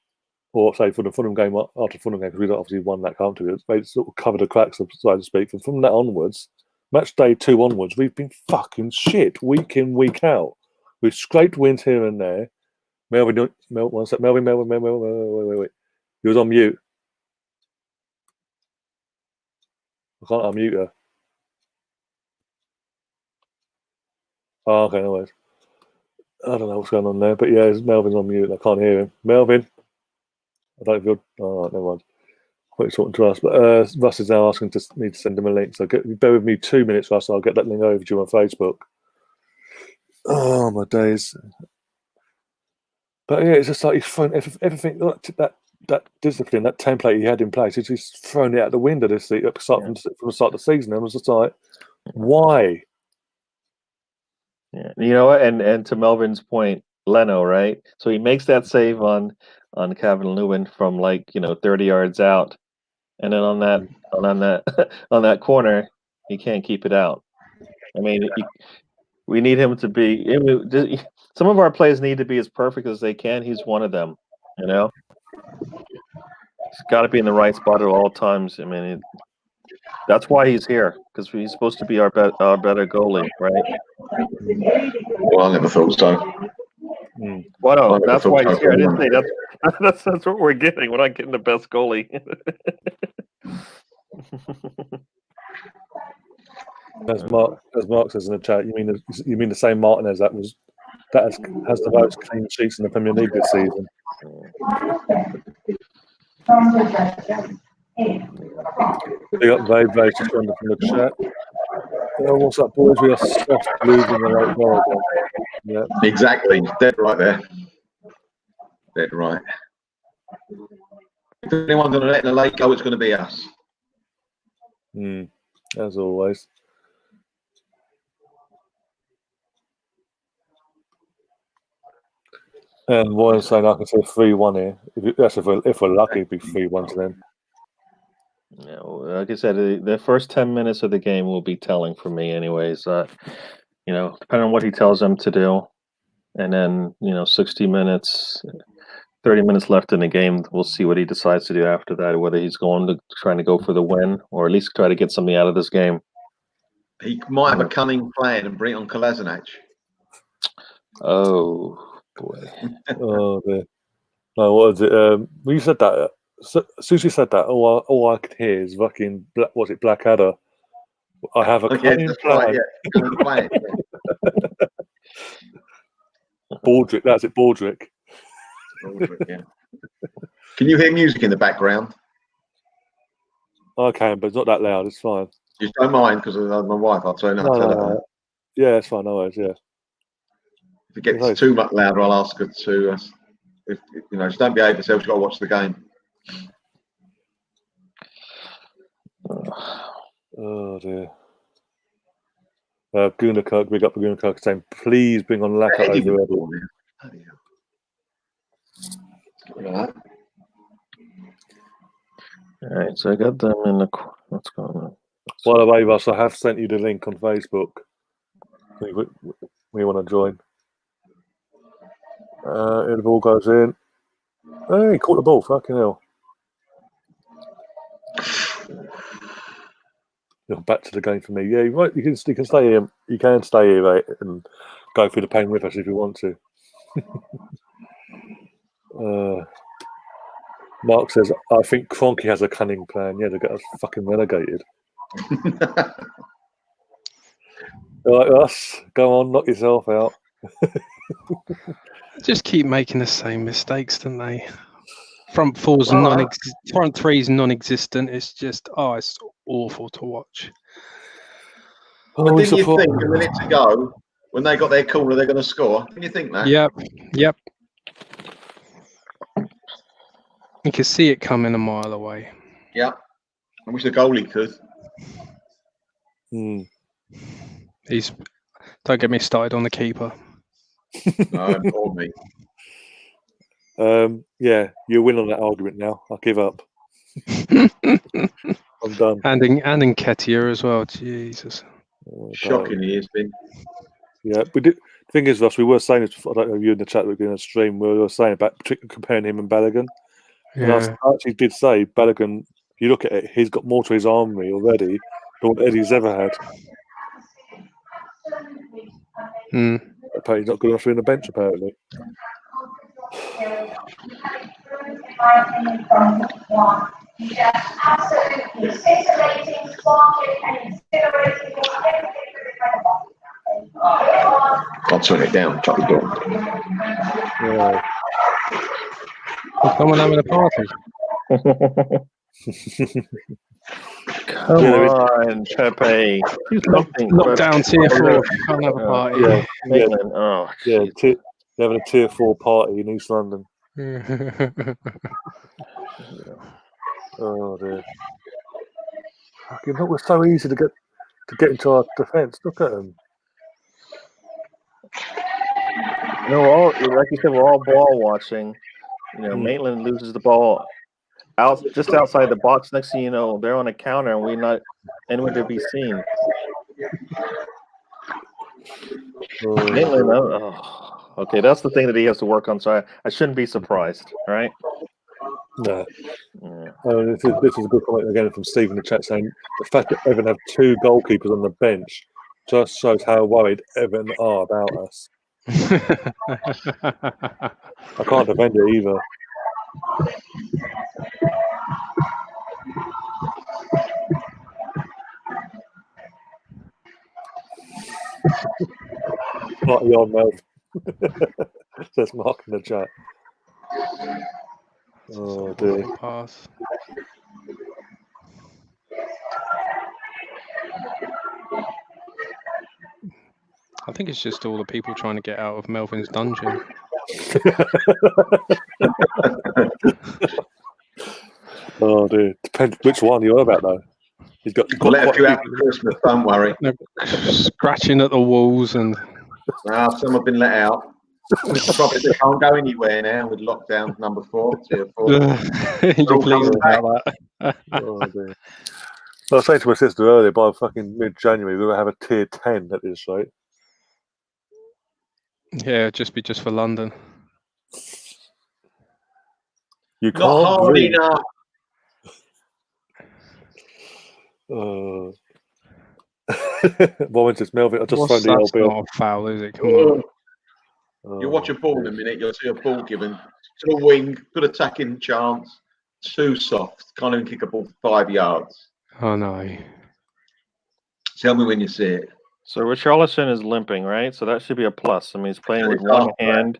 Or say for the Fulham game, after Fulham game, because we obviously won that count to it, they sort of covered the cracks, so to speak. And from that onwards, match day 2 onwards, we've been fucking shit week in, week out. We've scraped wins here and there. Melvin, one sec. Melvin, wait. He was on mute. I can't unmute her. Oh, okay, no worries. I don't know what's going on there, but yeah, Melvin's on mute. I can't hear him. Melvin. I don't feel. Oh, never mind. Quite talking to us, but Russ is now asking to send him a link. So bear with me 2 minutes, Russ. I'll get that link over to you on Facebook. Oh my days! But yeah, it's just like he's thrown everything that discipline, that template he had in place. He's just thrown it out the window this season, from the start of the season. And I was just like, why? Yeah, and to Melvin's point, Leno, right? So he makes that save on Calvin Lewin from 30 yards out, and then on that corner, he can't keep it out. I mean, we need him to be. Some of our plays need to be as perfect as they can. He's one of them. He's got to be in the right spot at all times. I mean, that's why he's here, because he's supposed to be our better goalie, right? Well, I never thought so. Well, no, that's why he's here. I didn't say that's what we're getting. We're not getting the best goalie. As Mark says in the chat, you mean the same Martinez that has the most clean sheets in the Premier League this season? Big up Vave, just from the chat. What's up, boys? We are soft losing the late goal again. Yeah. Exactly. Dead right there. Dead right. If anyone's going to let the late go, it's going to be us. As always. And Warren's saying I can say 3-1 here. If we're lucky, it'd be 3-1 to them. Yeah, like I said, the first 10 minutes of the game will be telling for me, anyways. Depending on what he tells them to do, and then 60 minutes, 30 minutes left in the game, we'll see what he decides to do after that. Whether he's trying to go for the win, or at least try to get something out of this game. He might have a cunning plan and bring on Kolasinac. Oh boy! Oh dear. No, what was it? When you said that, as soon as you said that, all I could hear is fucking Blackadder. I have a cunning plan. Right, yeah. Baldrick, that's it, Baldrick. Yeah. Can you hear music in the background? I can, but it's not that loud. It's fine. Just don't mind because of my wife. I'll turn her. No. Yeah, it's fine. No worries. Yeah. If it gets too much louder, I'll ask her to. If just don't behave yourself. You've got to watch the game. Oh dear. Gunakirk, big up for Gunakirk, saying please bring on Laka over Eddie. All right, so I got them in the. What's going on? By the way, Russ, I have sent you the link on Facebook. We want to join. The ball goes in. Hey, he caught the ball. Fucking hell. Back to the game for me. Yeah, you can stay here. You can stay here, right, and go through the pain with us if you want to. Mark says, I think Kroenke has a cunning plan. Yeah, to get us fucking relegated. Like us, go on, knock yourself out. Just keep making the same mistakes, don't they? Front three's non-existent. It's just, it's awful to watch. But didn't you think a minute to go, when they got their corner, they're going to score? Didn't you think that? Yep. You can see it coming a mile away. Yep. I wish the goalie could. Don't get me started on the keeper. No, poor me. Yeah, you win on that argument now. I'll give up. I'm done. And in Nketiah as well. Jesus. Shocking he has been. Yeah, we did. The thing is, Ross, we were saying this. I don't know if you in the chat that we're doing a stream. We were saying about comparing him and Balogun. Yeah. And I actually did say Balogun. If you look at it, he's got more to his armory already than what Eddie's ever had. Apparently, he's not good enough to be on the bench. Apparently. I'll turn it down. Shut the door. Yeah. Someone having a party. Come on, Pepe. Lockdown tier 4. Can't have a party. Maitland. Oh, yeah. They're having a tier 4 party in East London. Oh dear. Fucking look, we're so easy to get into our defence. Look at them. Like you said, we're all ball watching. Maitland loses the ball just outside the box. Next thing you know, they're on a counter, and we're not anywhere to be seen. Maitland, okay, that's the thing that he has to work on. So I shouldn't be surprised, right? No. This is a good comment again from Steve in the chat saying the fact that Everton have 2 goalkeepers on the bench just shows how worried Everton are about us. I can't defend it either. Party on, Mel. Says Mark in the chat. Oh dear. Pass. I think it's just all the people trying to get out of Melvin's dungeon. Oh dear. Depends which one you're about though. He's got let a few out for Christmas, don't worry. Scratching at the walls and some have been let out. Probably they can't go anywhere now with lockdown number 4, tier 4. You're pleased about that. Oh dear. I was saying to my sister earlier, by fucking mid-January, we will have a tier 10 at this rate. Yeah, just for London. You can't not hard enough. Well, it's Melvin. I just found the old old bill. Not a foul, is it? Come on. You watch a ball in a minute, you'll see a ball given to the wing, good attacking chance, too soft, can't even kick a ball 5 yards. Oh no. Tell me when you see it. So Richarlison is limping, right? So that should be a plus. I mean, he's playing with one hand.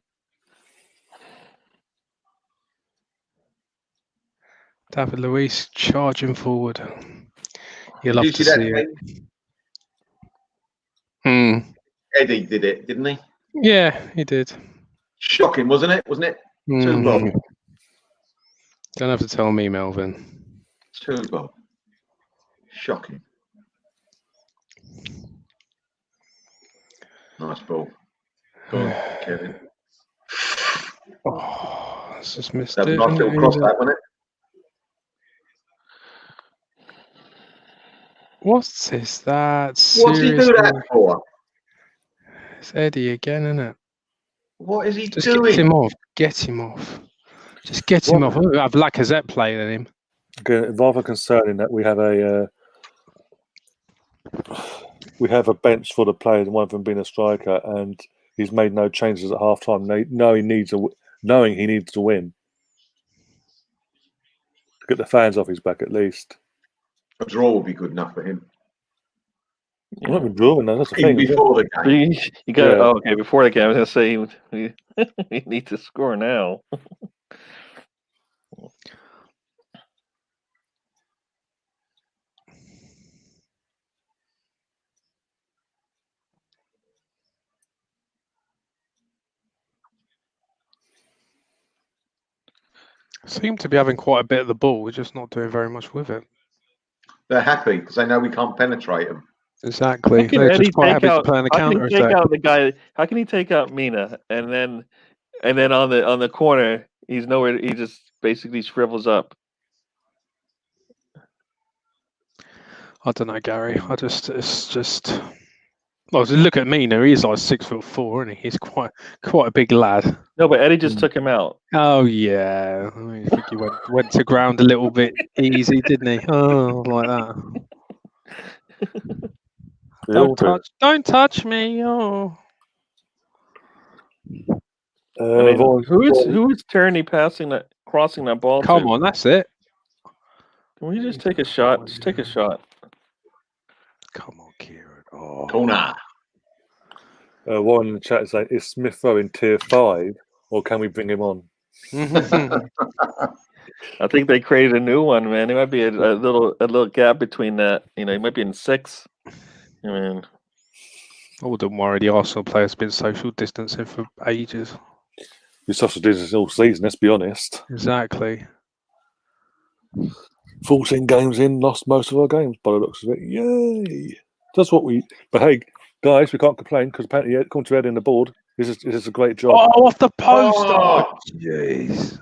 David Luiz charging forward. You love to see it. Eddie did it, didn't he? Yeah, he did. Shocking, wasn't it? Wasn't it? 2 Bob. Don't have to tell me, Melvin. 2 Bob. Shocking. Nice ball. Go on, Kevin. Oh, that's just missed That it. nice little cross, that, wasn't it? What's this? That's What's he do that for? It's Eddie again, isn't it? What is he Just doing? get him off. Get him off. Just get him off. I'd have Lacazette playing than him. Again, rather concerning that we have a bench for the players, and one of them being a striker, and he's made no changes at half time. Knowing he needs to win to get the fans off his back at least. A draw would be good enough for him. I'm not even drawing though. That's the Even thing. before the game. You got to. Oh, okay, before the game, I was gonna say we need to score now. Seem to be having quite a bit of the ball. We're just not doing very much with it. They're happy because they know we can't penetrate them. Exactly. They're just quite happy to play on the counter attack. How can he take out Mina and then on the corner he's nowhere? He just basically shrivels up. I don't know, Gary. It's just. Well, look at Mina. He's like 6'4", isn't he? He's quite a big lad. No, but Eddie just took him out. Oh yeah, I think he went to ground a little bit easy, didn't he? Oh, like that. Don't touch me. Oh. Who is Tierney crossing that ball? Come on, that's it. Can we just take a shot? Just take a shot. Come on, Kieran. Oh. Corner. One in the chat is saying, is Smith Rowe in tier 5 or can we bring him on? I think they created a new one, man. There might be a little gap between that. You know, he might be in 6. I mean, I wouldn't worry. The Arsenal players have been social distancing for ages. You're social distancing all season, let's be honest. Exactly. 14 games in, lost most of our games by the looks of it. Yay! That's what we. But hey, guys, we can't complain because apparently, according to Ed in the board, this is a great job. Oh, off the post! Oh, jeez.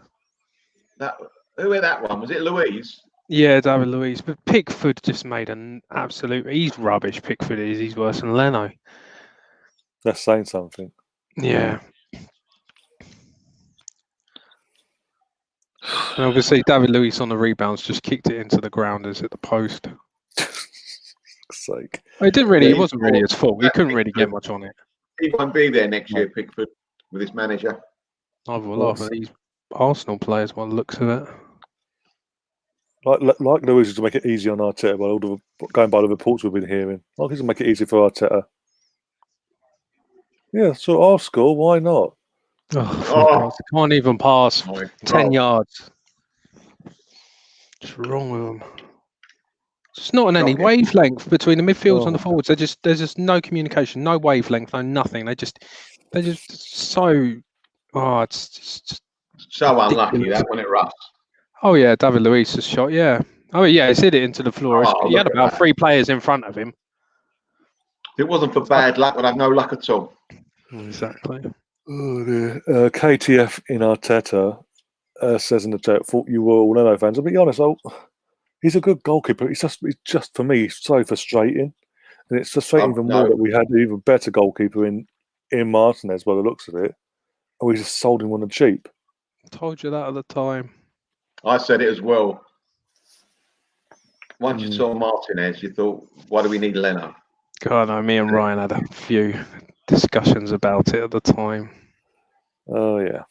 Who hit that one? Was it Luiz? Yeah, David Luiz. But Pickford just made an absolute. He's rubbish. Pickford is. He's worse than Leno. That's saying something. Yeah. And obviously, David Luiz on the rebounds just kicked it into the grounders at the post. Sake. It didn't really. It wasn't really his fault. He couldn't really get much on it. He won't be there next year, Pickford, with his manager. Neither will I. These Arsenal players, by the looks of it. Like Luiz is to make it easy on Arteta, going by the reports we've been hearing. Like he's to make it easy for Arteta. Yeah, so I'll score. Why not? Oh. Can't even pass 10 yards. What's wrong with them? It's not on any wavelength between the midfields and the forwards. There's just no communication, no wavelength, no nothing. They're just so. Oh, it's just so unlucky that when it rusts. Oh yeah, David Luiz's shot. Yeah. Oh yeah, he's hit it into the floor. He had about 3 players in front of him. If it wasn't for bad luck, I'd have no luck at all. Exactly. Oh dear. KTF in Arteta says in the chat, thought you were all Leno fans. I'll be honest, he's a good goalkeeper. He's just for me, so frustrating. And it's frustrating even more that we had an even better goalkeeper in Martinez by the looks of it. And we just sold him on the cheap. Told you that at the time. I said it as well. Once you saw Martinez, you thought, why do we need Leno? God, no, me and Ryan had a few discussions about it at the time. Oh, yeah.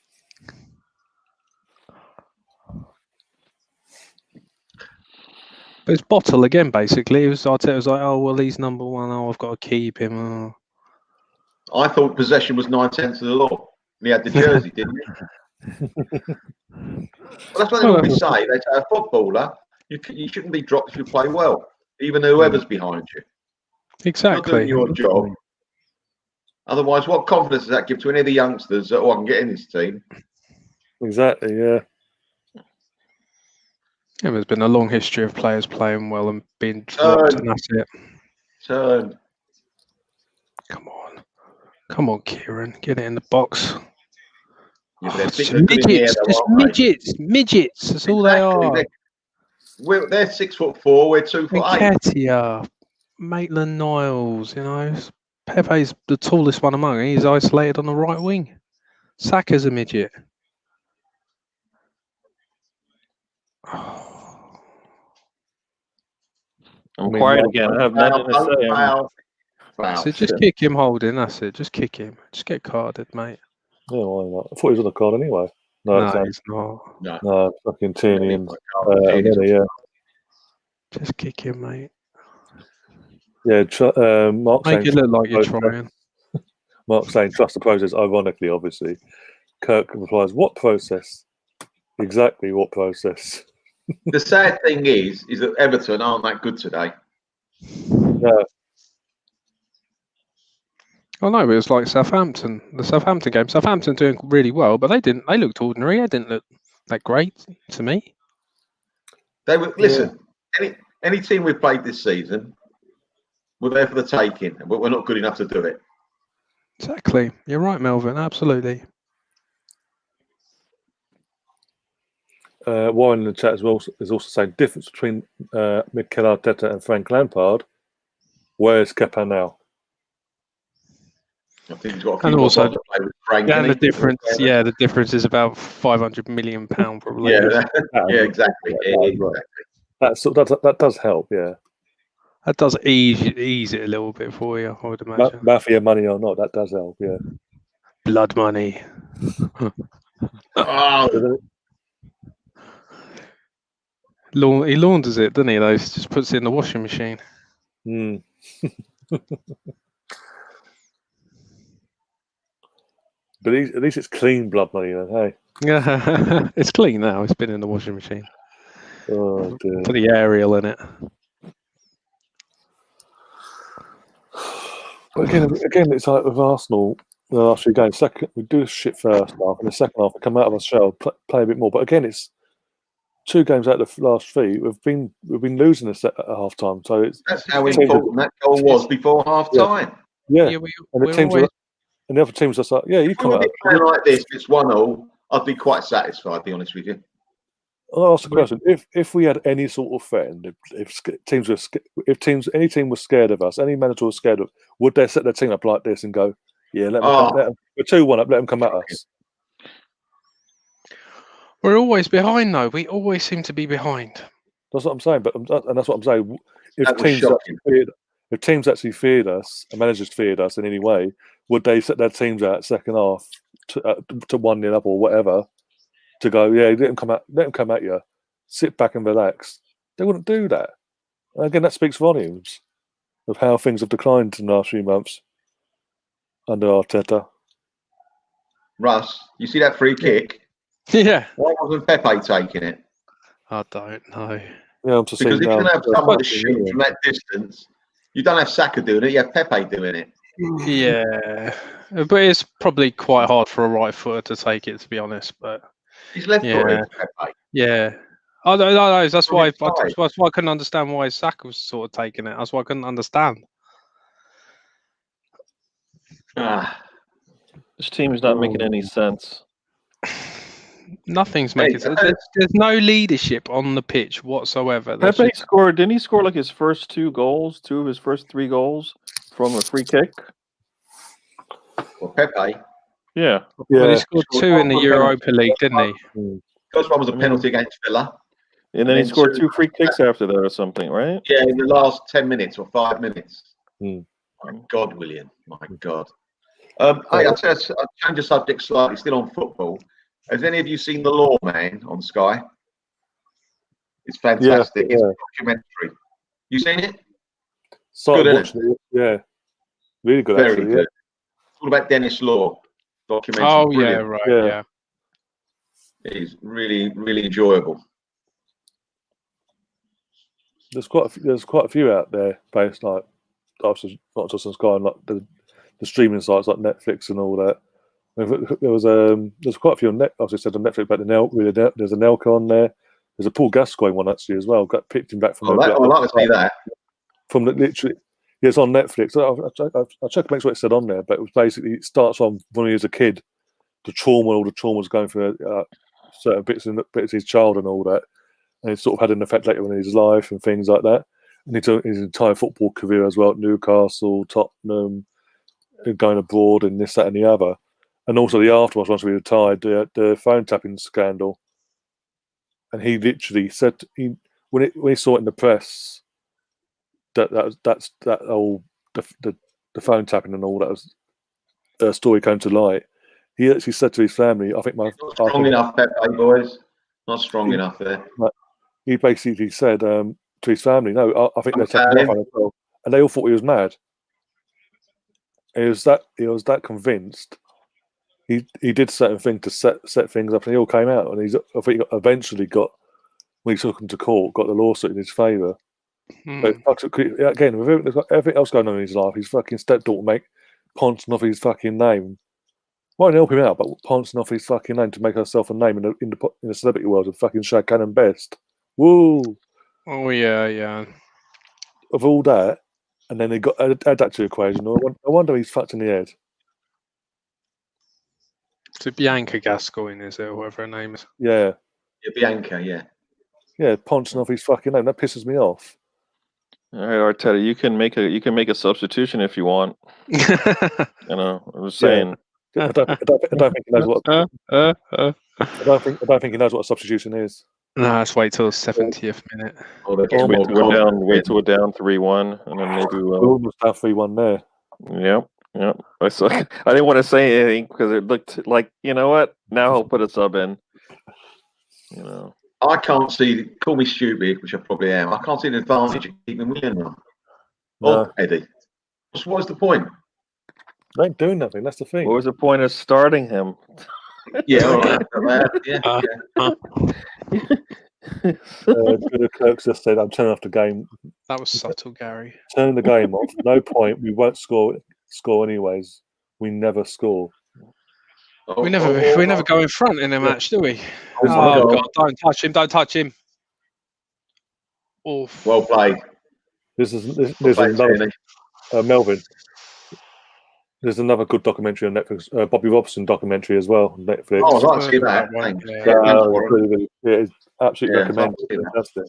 But it's Bottle again, basically. It was Arteta was like, oh, well, he's number one. Oh, I've got to keep him. Oh. I thought possession was 9/10 of the law. He had the jersey, didn't he? Well, that's what they always say. They say a footballer, you shouldn't be dropped if you play well, even whoever's behind you. Exactly. You're doing your job. Otherwise, what confidence does that give to any of the youngsters that, I can get in this team? Exactly, yeah. Yeah, there's been a long history of players playing well and being dropped, and that's it. Turn. Come on, Kieran, get it in the box. Yeah, midgets. That's all they are. They're 6'4", we're 2'8". Nketiah, Maitland-Niles, Pepe's the tallest one among them. He's isolated on the right wing. Saka's a midget. I'm quiet again. I have nothing to say. So just kick him holding, that's it. Just kick him. Just get carded, mate. Yeah, why not? I thought he was on the card anyway. No, he's not. No, fucking Tierney and yeah. Just kick him, mate. Yeah, Mark Make it look like you're trying. Mark saying trust the process. Ironically, obviously, Kirk replies, "What process? Exactly what process?" The sad thing is that Everton aren't that good today. No. Oh no, it was like Southampton. The Southampton game. Southampton doing really well, but they didn't. They looked ordinary. They didn't look that great to me. They were listen. Yeah. Any team we've played this season, we're there for the taking, but we're not good enough to do it. Exactly. You're right, Melvin. Absolutely. Warren in the chat as well is also saying difference between Mikel Arteta and Frank Lampard. Where's Kepa now? I think he's got a few and more also, to play with Frank. And the difference, the difference is about £500 million probably. Yeah, exactly. That does help. Yeah, that does ease it a little bit for you, I would imagine. Mafia money or not, that does help. Yeah, blood money. He launders it, doesn't he? Though, just puts it in the washing machine. But at least it's clean blood money, then, hey? Yeah, it's clean now. It's been in the washing machine. Oh, dear. Put the Ariel in it. But again, it's like with Arsenal, the last few games, we do shit first half, and the second half we come out of our shell, play a bit more. But again, it's 2 games out of the last 3. We've been losing a set at half time. So that's how important that goal was before half time. Yeah. And the other teams are like, you come out. Playing like this, it's 1-1. I'd be quite satisfied, to be honest with you. I'll ask the question: if we had any sort of friend, if any team was scared of us, any manager was scared of, would they set their team up like this and go, let them we're 2-1 up, let them come at us? We're always behind, though. We always seem to be behind. That's what I'm saying. And that's what I'm saying. If teams actually feared us, and managers feared us in any way, would they set their teams out second half to 1-0 up or whatever to go? Let them come at you. Sit back and relax. They wouldn't do that. And again, that speaks volumes of how things have declined in the last few months under Arteta. Russ, you see that free kick? Yeah. Why wasn't Pepe taking it? I don't know. Yeah, because if you're going to have someone to shoot from that distance, you don't have Saka doing it. You have Pepe doing it. Yeah, but it's probably quite hard for a right footer to take it, to be honest. But he's left-footed, Pepe. Yeah. Oh, no, that's why I couldn't understand why Saka was sort of taking it. That's why I couldn't understand. This team is not making any sense. Nothing's making sense. There's no leadership on the pitch whatsoever. Pepe scored. Didn't he score like his first 2 goals, 2 of his first 3 goals from a free kick? Well, Pepe. Yeah. Well, he scored 2 in the Europa League, didn't he? First one was a penalty against Villa. And then he scored 2 free kicks after that or something, right? Yeah, in the last 10 minutes or 5 minutes. My God, William. My God. I'll change the subject slightly, still on football. Has any of you seen The Lawman on Sky? It's fantastic. Yeah. It's a documentary. You seen it? Started Good, watching it. Yeah, really good. Very Actually, good. It's all about Dennis Law. Documentary. Oh Brilliant. yeah, right. Yeah. It's really, really enjoyable. There's quite a few out there based like not just on Sky and like the streaming sites like Netflix and all that. There's quite a few on Net. I said on Netflix, but there's a Nelka on there. There's a Paul Gascoigne one actually as well. Got picked him back from. I'd like to see that. From literally, yeah, it's on Netflix. I checked to make sure it said on there, but it starts on when he was a kid, all the traumas going through certain bits of his child and all that, and it sort of had an effect later in his life and things like that. And his entire football career as well at Newcastle, Tottenham, going abroad, and this, that, and the other. And also the afterwards, once he retired, the phone tapping scandal. And he literally said when he saw it in the press that's the phone tapping and all that was story came to light. He actually said to his family, "I think not strong enough, boys. Not strong enough there." He basically said to his family, "No, I think they're tapping my phone as well," and they all thought he was mad. He was that convinced. He did certain things to set things up, and he all came out. And I think he eventually got, when he took him to court, got the lawsuit in his favour. But again, with everything else going on in his life, his fucking stepdaughter pouncing off his fucking name. Won't help him out, but pouncing off his fucking name to make herself a name in the celebrity world of fucking Shad Cannon Best. Woo! Oh yeah. Of all that, and then they got add that to the equation. I wonder he's fucked in the head. So Bianca Gascoigne, is it, or whatever her name is? Yeah. Yeah, Bianca, yeah. Yeah, pouncing off his fucking name. That pisses me off. All right, Arteta, you can make a substitution if you want. I was saying. I don't think he knows what. I don't think he knows what a substitution is. No, let's wait till the 70th minute. Wait till we're down 3-1, and then maybe we're almost down 3-1 there. Yep. I didn't want to say anything because it looked like, you know what? Now I'll put a sub in. I can't see. Call me stupid, which I probably am. I can't see an advantage of keeping Willian on. No. Eddie. What's the point? They ain't doing nothing. That's the thing. What was the point of starting him? Yeah, all right. Yeah. Kirk just said, "I'm turning off the game." That was subtle, Gary. Turning the game off. No point. We won't score anyways. We never score. We never go in front in a match, do we? Oh God! Don't touch him! Don't touch him! Oof. Well played. This is another Melvin. There's another good documentary on Netflix, Bobby Robson documentary as well on Netflix. Oh, I'd like to see that. Really, it's absolutely recommended. Fantastic.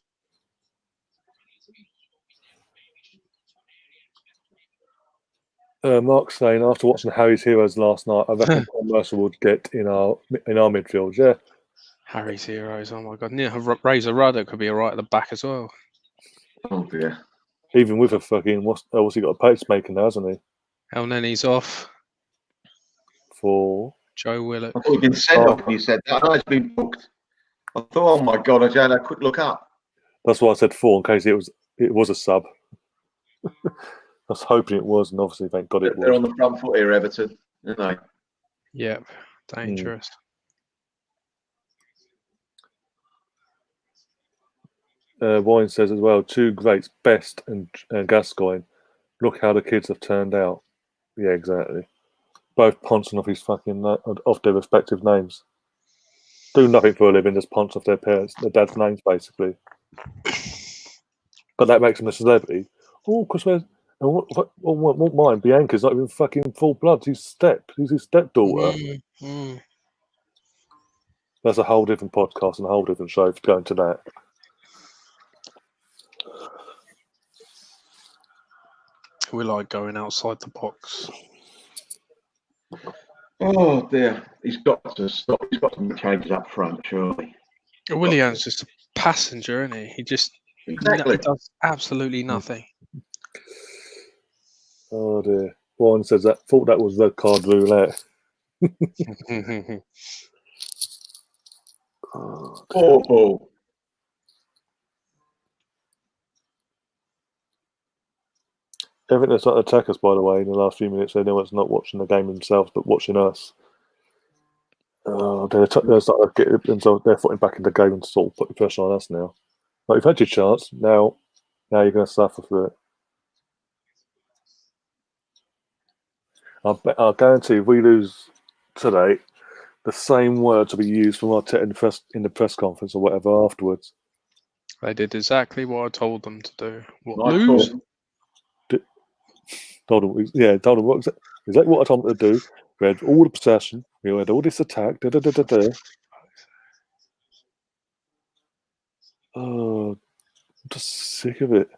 Mark's saying, after watching Harry's Heroes last night, I reckon Paul Mercer would get in our midfield. Yeah. Harry's Heroes. Oh my God! Yeah, Razor Ruddock could be alright at the back as well. Oh dear. Even with a fucking what's he got a pacemaker now, hasn't he? El Nenny's off for Joe Willock. I thought he'd been sent off when you said that. I know it's been booked. I thought, oh my God, I had a quick look up. That's why I said 4 in case it was a sub. I was hoping it was, and obviously, thank God it was. They're on the front foot here, Everton, aren't they? Yep, dangerous. Wine says as well, 2 greats, Best and Gascoigne. Look how the kids have turned out. Yeah, exactly. Both pouncing off his fucking off their respective names. Do nothing for a living, just punch off their dad's names, basically. But that makes them a celebrity. Oh, because what mine? Bianca's not even fucking full blood. He's his stepdaughter. That's a whole different podcast and a whole different show if you go into that. We like going outside the box. Oh dear, he's got to stop. He's got to change up front, surely. Willian's just a passenger, isn't he? He just he does absolutely nothing. Oh dear. Warren says that. Thought that was red card roulette. Oh. Everton started to attack us, by the way, in the last few minutes. Anyone's not watching the game themselves, but watching us. They're starting to get themselves their footing back in the game and sort of put the pressure on us now. Like, you've had your chance. Now you're going to suffer for it. I'll guarantee if we lose today, the same words will be used from Arteta in the press conference or whatever afterwards. They did exactly what I told them to do. What, Nice lose? Told them what exactly what I told them to do. We had all the possession. We had all this attack. Oh, I'm just sick of it.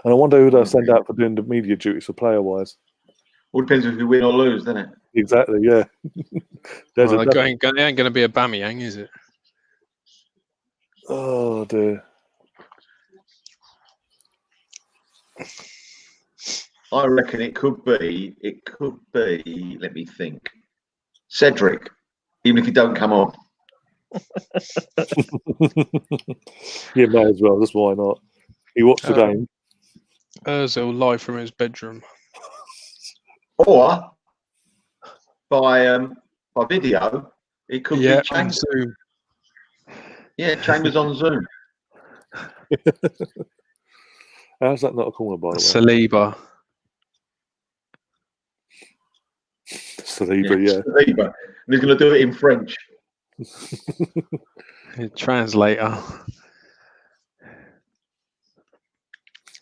And I wonder who they'll send out for doing the media duties for player-wise. All depends if you win or lose, doesn't it? Exactly, yeah. It ain't going to be a Bamiyang, is it? Oh, dear. I reckon it could be, let me think, Cedric, even if you don't come on. Yeah, may as well. That's why not. He watched the game. Ozil live from his bedroom. Or by video, it could be on Zoom. Yeah, Chambers on Zoom. How's that not a corner, by the way? Saliba. Saliba, yeah. Saliba. And he's going to do it in French. Translator.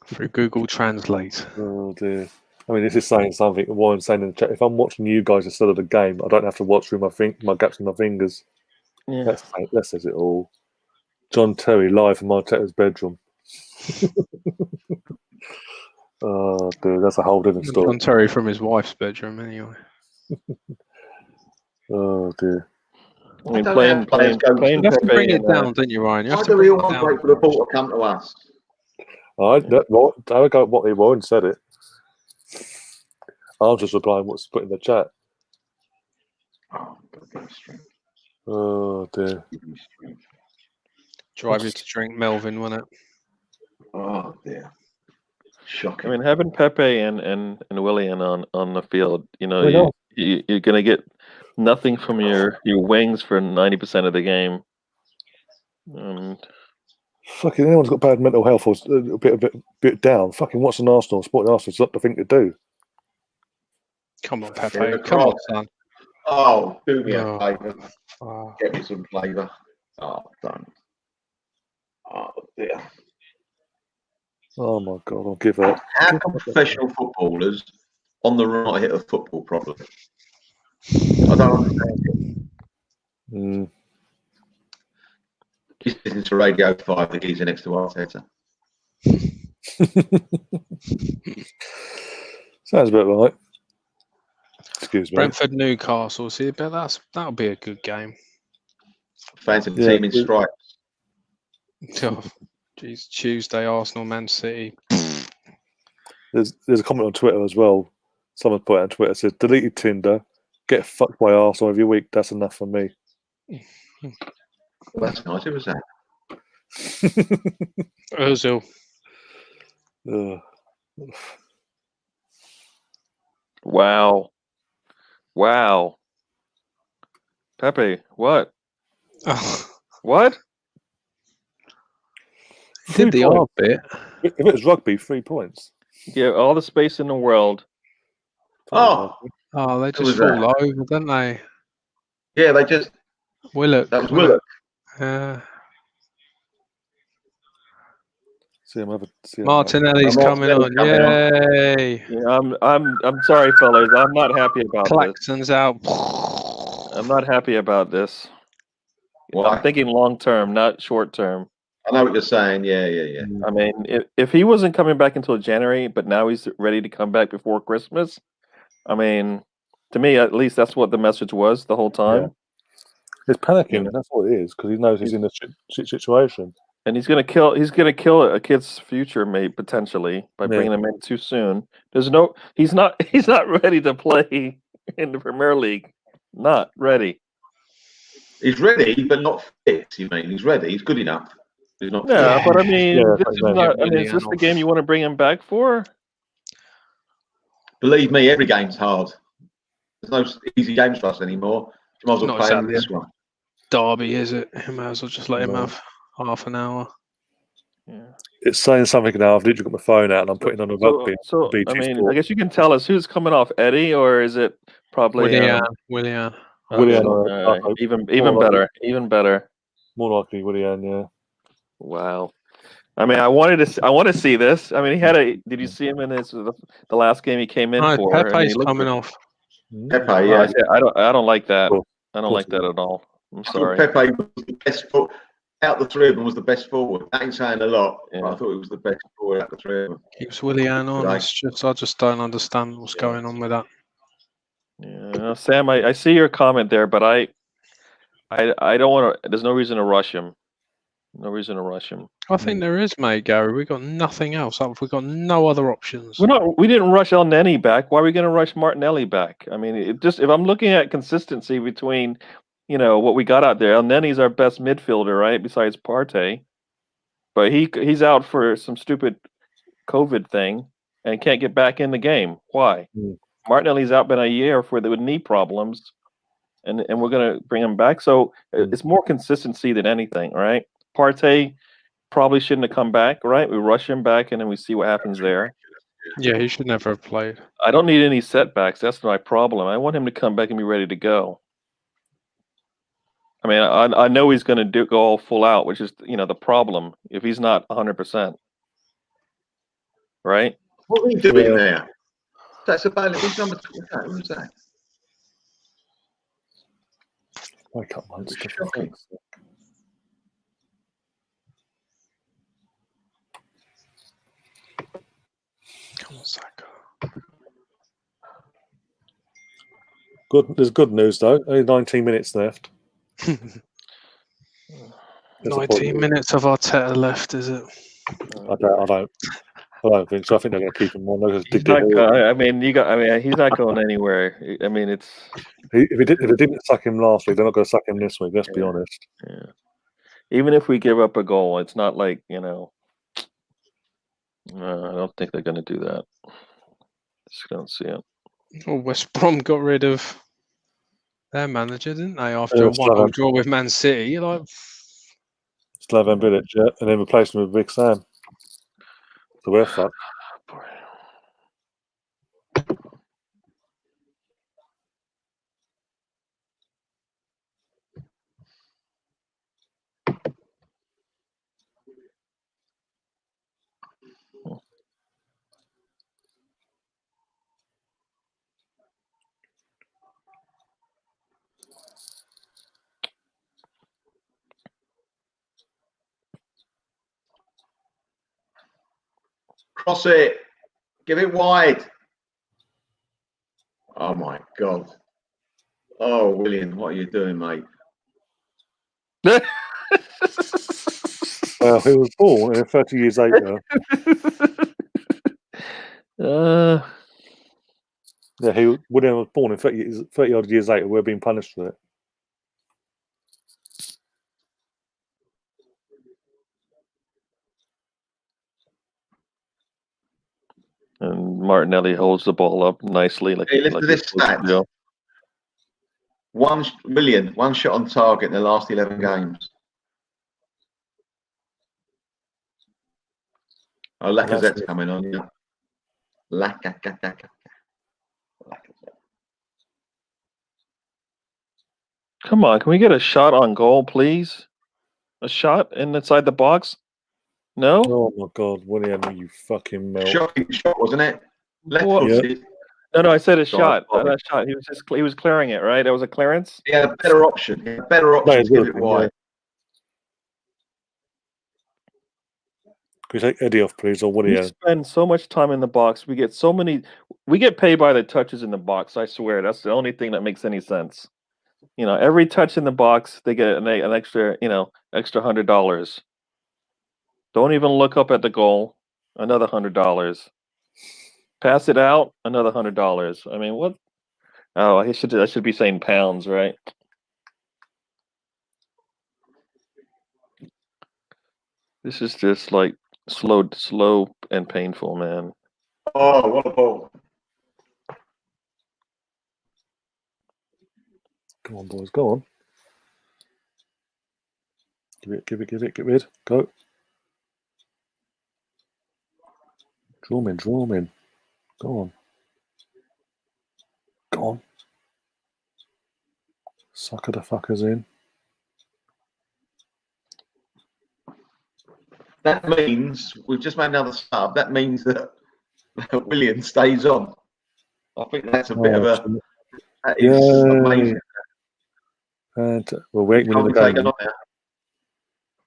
Through Google Translate. Oh, dear. I mean, this is saying something. What I'm saying in the chat, if I'm watching you guys instead of the game, I don't have to watch through my gaps in my fingers. Yeah. That says it all. John Terry live from Arteta's bedroom. Oh, dude, that's a whole different story. John Terry from his wife's bedroom, anyway. Oh, dear. I mean, playing you have to bring it down, don't you, Ryan? You have Why to do we bring it all down. wait for the ball to come to us? I got what he won said it. I'm just replying what's put in the chat. Oh, dear. Drive you to drink Melvin, wasn't it? Oh, dear. Shocking. I mean, having Pepe and Willian on the field, you're going to get nothing from your wings for 90% of the game. Fucking anyone's got bad mental health or a bit down. Fucking what's an Arsenal? Sporting Arsenal's not the thing to do. Come on, Pepe. Come on, son. Oh, do me a favour. Get me some flavour. Oh, don't. Oh, dear. Oh, my God. I'll give up. How come professional footballers on the right hit of football properly? I don't understand it. He's listening to Radio 5, the geezer next to Arteta. Sounds about right. Excuse me. Brentford Newcastle. See, but that'll be a good game. Fancy the team in stripes. Oh, geez, Tuesday, Arsenal, Man City. There's a comment on Twitter as well. Someone put it on Twitter, says, deleted Tinder, get fucked by Arsenal every week. That's enough for me. Well, that's nice. Who was that? Ozil. Wow. Pepe, what? Oh. What? Did the odd bit. If it was rugby, 3 points. Yeah, all the space in the world. Oh, they just fall over, don't they? Yeah, they just. Willock. That was Willock. Martinelli's coming on. Yay! Yeah, I'm sorry, fellas. I'm not happy about Claxton's out. I'm not happy about this. Why? I'm thinking long term, not short term. I know what you're saying. Yeah. I mean, if he wasn't coming back until January, but now he's ready to come back before Christmas, I mean, to me at least, that's what the message was the whole time. Yeah. He's panicking, and that's what it is, because he knows he's in a shit situation. And he's gonna kill a kid's future, mate, potentially by bringing him in too soon. He's not ready to play in the Premier League. Not ready. He's ready, but not fit. You mean he's ready? He's good enough. He's not. Yeah, but I mean, Yeah, this is not. I mean, is this the game you want to bring him back for? Believe me, every game's hard. There's no easy games for us anymore. You might as well Not play exactly this one. Derby, is it? You might as well just let him have half an hour. Yeah. It's saying something now. I've literally got my phone out and I'm putting on a rugby. So BT I mean, Sport. I guess you can tell us who's coming off, Eddie, or is it probably Willian. Willian, even better, even better. More likely Willian, yeah. Wow. I mean, I want to see this. I mean, he had a. Did you see him in the last game he came in for? Pepe's I mean, he looked coming good. off. Pepe, yeah. I don't like that. I don't like that at all. I'm sorry. Pepe was the best out the three of them. Was the best forward. That ain't saying a lot. Yeah. But I thought it was the best forward out the three of them. Keeps Willian on. I just don't understand what's going on with that. Yeah, Sam, I see your comment there, but I don't want to. There's no reason to rush him. No reason to rush him. I think there is, mate, Gary. We've got nothing else. We've got no other options. We didn't rush El Neni back. Why are we going to rush Martinelli back? I mean, if I'm looking at consistency between, what we got out there, El Neni's our best midfielder, right? Besides Partey, but he's out for some stupid COVID thing and can't get back in the game. Why? Martinelli's out been a year with knee problems, and we're going to bring him back. So it's more consistency than anything, right? Partey probably shouldn't have come back, right? We rush him back, and then we see what happens there. Yeah, he should never have played. I don't need any setbacks. That's my problem. I want him to come back and be ready to go. I mean, I know he's going to go all full out, which is, the problem if he's not 100%. Right? What are we doing there? That's about who's number 28? Who's that? Wake up, mate. Shocking. Come on, Saka. Good. There's good news though. Only 19 minutes left. 19 minutes of Arteta left, is it? I don't think so. I think they're going to keep him on. He's not he's not going anywhere. I mean, if they didn't suck him last week, they're not going to suck him this week. Let's be honest. Yeah. Even if we give up a goal, it's not like I don't think they're going to do that. Just don't see it. Well, West Brom got rid of their manager, didn't they? After a 1-1 draw with Man City, Slaven Bilic, yeah, and then replaced him with Big Sam. So we're fucked. Cross it. Give it wide. Oh my God. Oh, William, what are you doing, mate? Well, he was born 30 years later. Yeah, William was born in 30 odd years later. We're being punished for it. And Martinelli holds the ball up nicely. Listen to this stat. 1 million, one shot on target in the last 11 games. Oh, Lacazette's coming on. Yeah. Lacazette. Come on, can we get a shot on goal, please? A shot inside the box? No? Oh my God, William, you fucking melt. Shocking shot, wasn't it? Left-footed. No, I said a shot. Not a shot. He was clearing it, right? That was a clearance. He had a better option. To give it wide. Can we take Eddie off, please, or William? We spend so much time in the box. We get paid by the touches in the box. I swear, that's the only thing that makes any sense. Every touch in the box, they get an extra, extra $100. Don't even look up at the goal. Another $100. Pass it out. Another $100. I mean, what? Oh, I should be saying pounds, right? This is just like slow and painful, man. Oh, what a ball! Go on, boys, go on. Give it, get rid. Go. Draw him in. Go on. Go on. Sucker the fuckers in. That means we've just made another sub. That means that William stays on. I think that's a bit of a. That is amazing. And well, we ain't winning the game. On now.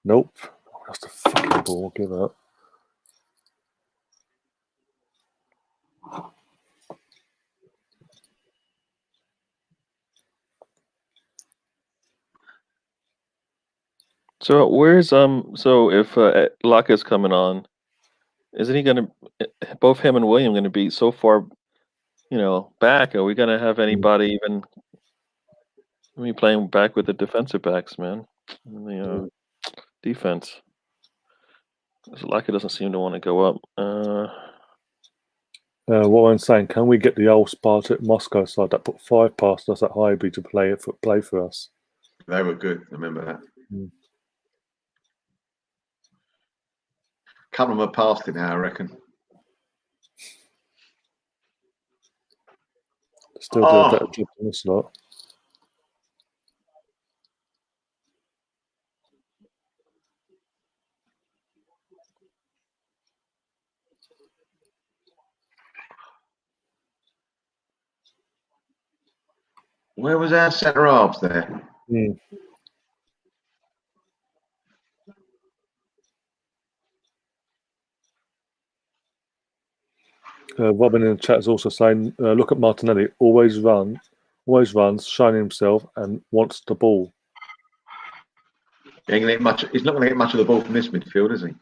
Nope. That's the fucking ball. Give up. So where's so if Laka's coming on, isn't he gonna both him and William gonna be so far, back? Are we gonna have anybody even playing back with the defensive backs, man? Defense. Laka doesn't seem to want to go up. What I'm saying, can we get the old Spartak Moscow side that put 5 past us at Highbury to play for us? They were good. I remember that. Couple of them are past it now, I reckon. Still do a better job than this lot. Where was our centre halves there? Robin in the chat is also saying, look at Martinelli, always runs, shining himself and wants the ball. He's not going to get much of the ball from this midfield, is he?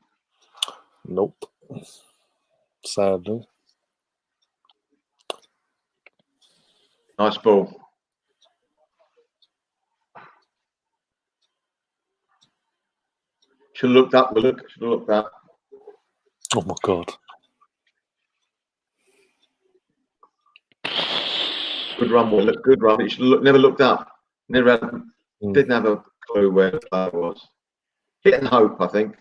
Nope. Sadly. Nice ball. Should have looked up, Willock. Should have looked up. Oh my God. Good run, Willock. Good run. You should have never looked up. Didn't have a clue where the player was. Hit and hope, I think.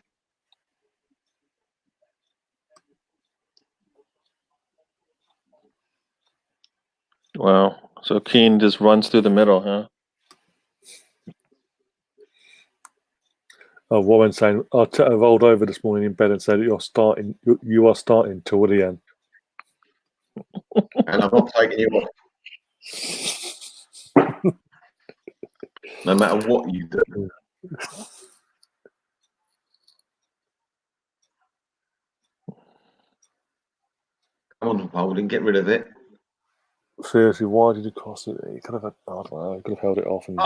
Wow. So Keane just runs through the middle, huh? Warren saying, Arteta rolled over this morning in bed and said, you are starting till the end. And I'm not taking you off. No matter what you do. Come on, Holding, get rid of it. Seriously, why did he cross it? He could have had, I don't know, he could have held it off and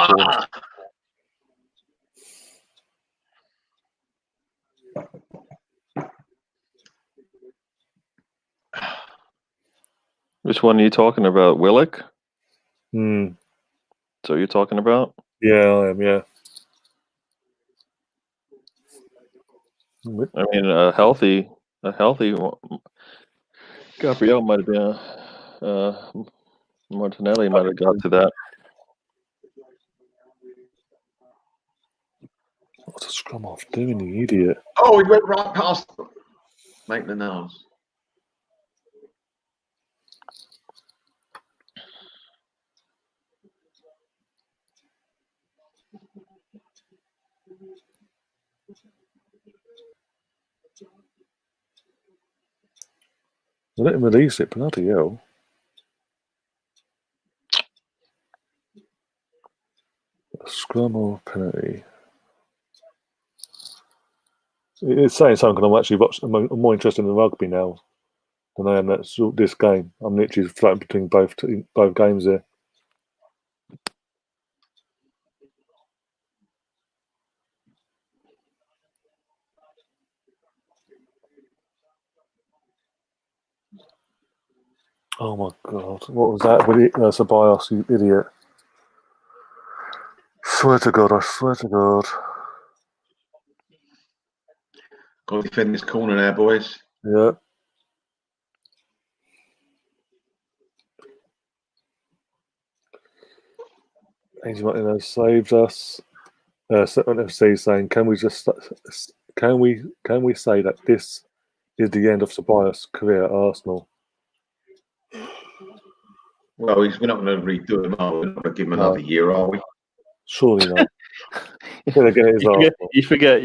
Which one are you talking about? Willock? So you're talking about? Yeah, I am, yeah. I mean, a healthy Gabriel might have been Martinelli might have got to that. What's a scrum half doing, you idiot? Oh, he went right past them. Make the nose. Let him release it, bloody hell. A scrum or penalty. It's saying something. I'm actually watching. I'm more interested in the rugby now than I am at this game. I'm literally floating between both games here. Oh my God! What was that? Ceballos, you idiot! Swear to God! I swear to God! Got to defend this corner now, boys. Yeah. Angel Martinez saved us. Settlement FC saying, can we say that this is the end of Ceballos' career at Arsenal? Well, we're not going to redo him, are we? We're not going to give him another year, are we? Surely not. You forget.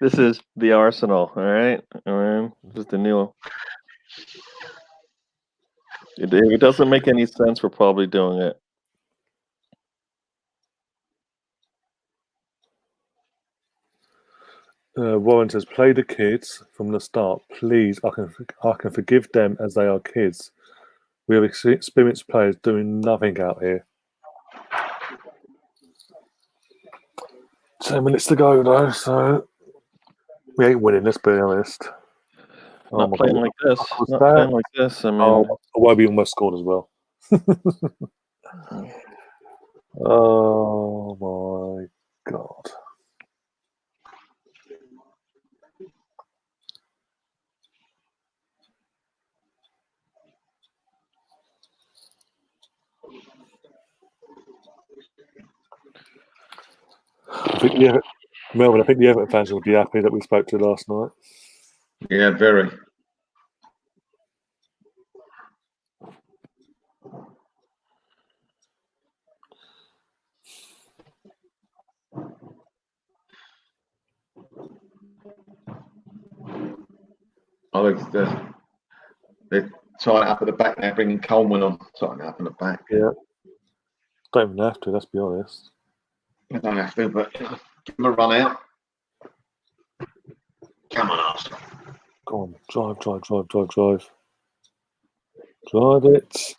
This is the Arsenal, all right? This is the new. If it doesn't make any sense, we're probably doing it. Warren says, play the kids from the start, please. I can forgive them as they are kids. We have experienced players doing nothing out here. 10 minutes to go though, so we ain't winning. Let's be honest. Not playing like this. Not playing like this. I mean, Wobie almost scored as well. Oh my god. Melvin, I think the Everton fans will be happy that we spoke to last night. Yeah, very. They're tying it up at the back now, bringing Coleman on, tying it up in the back. Yeah. Don't even have to, let's be honest. I don't have to, but give them a run out. Come on, Arsenal. Go on, drive. Drive it.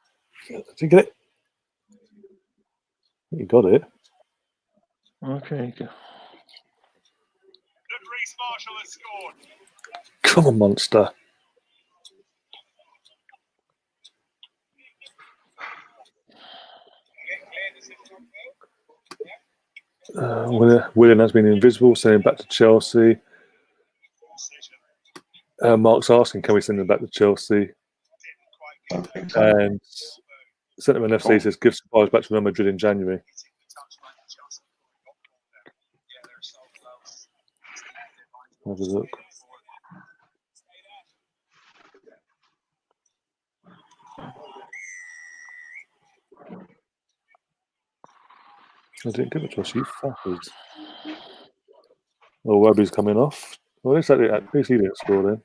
Did you get it? You got it. Okay. Marshall has scored. Come on, monster. Willian has been invisible, sending back to Chelsea. Mark's asking, can we send him back to Chelsea? So. And Sentiment FC says, give supplies back to Real Madrid in January. Have a look. I didn't give it to us, you fuckers. Oh, Webby's coming off. Well, at least he didn't score then.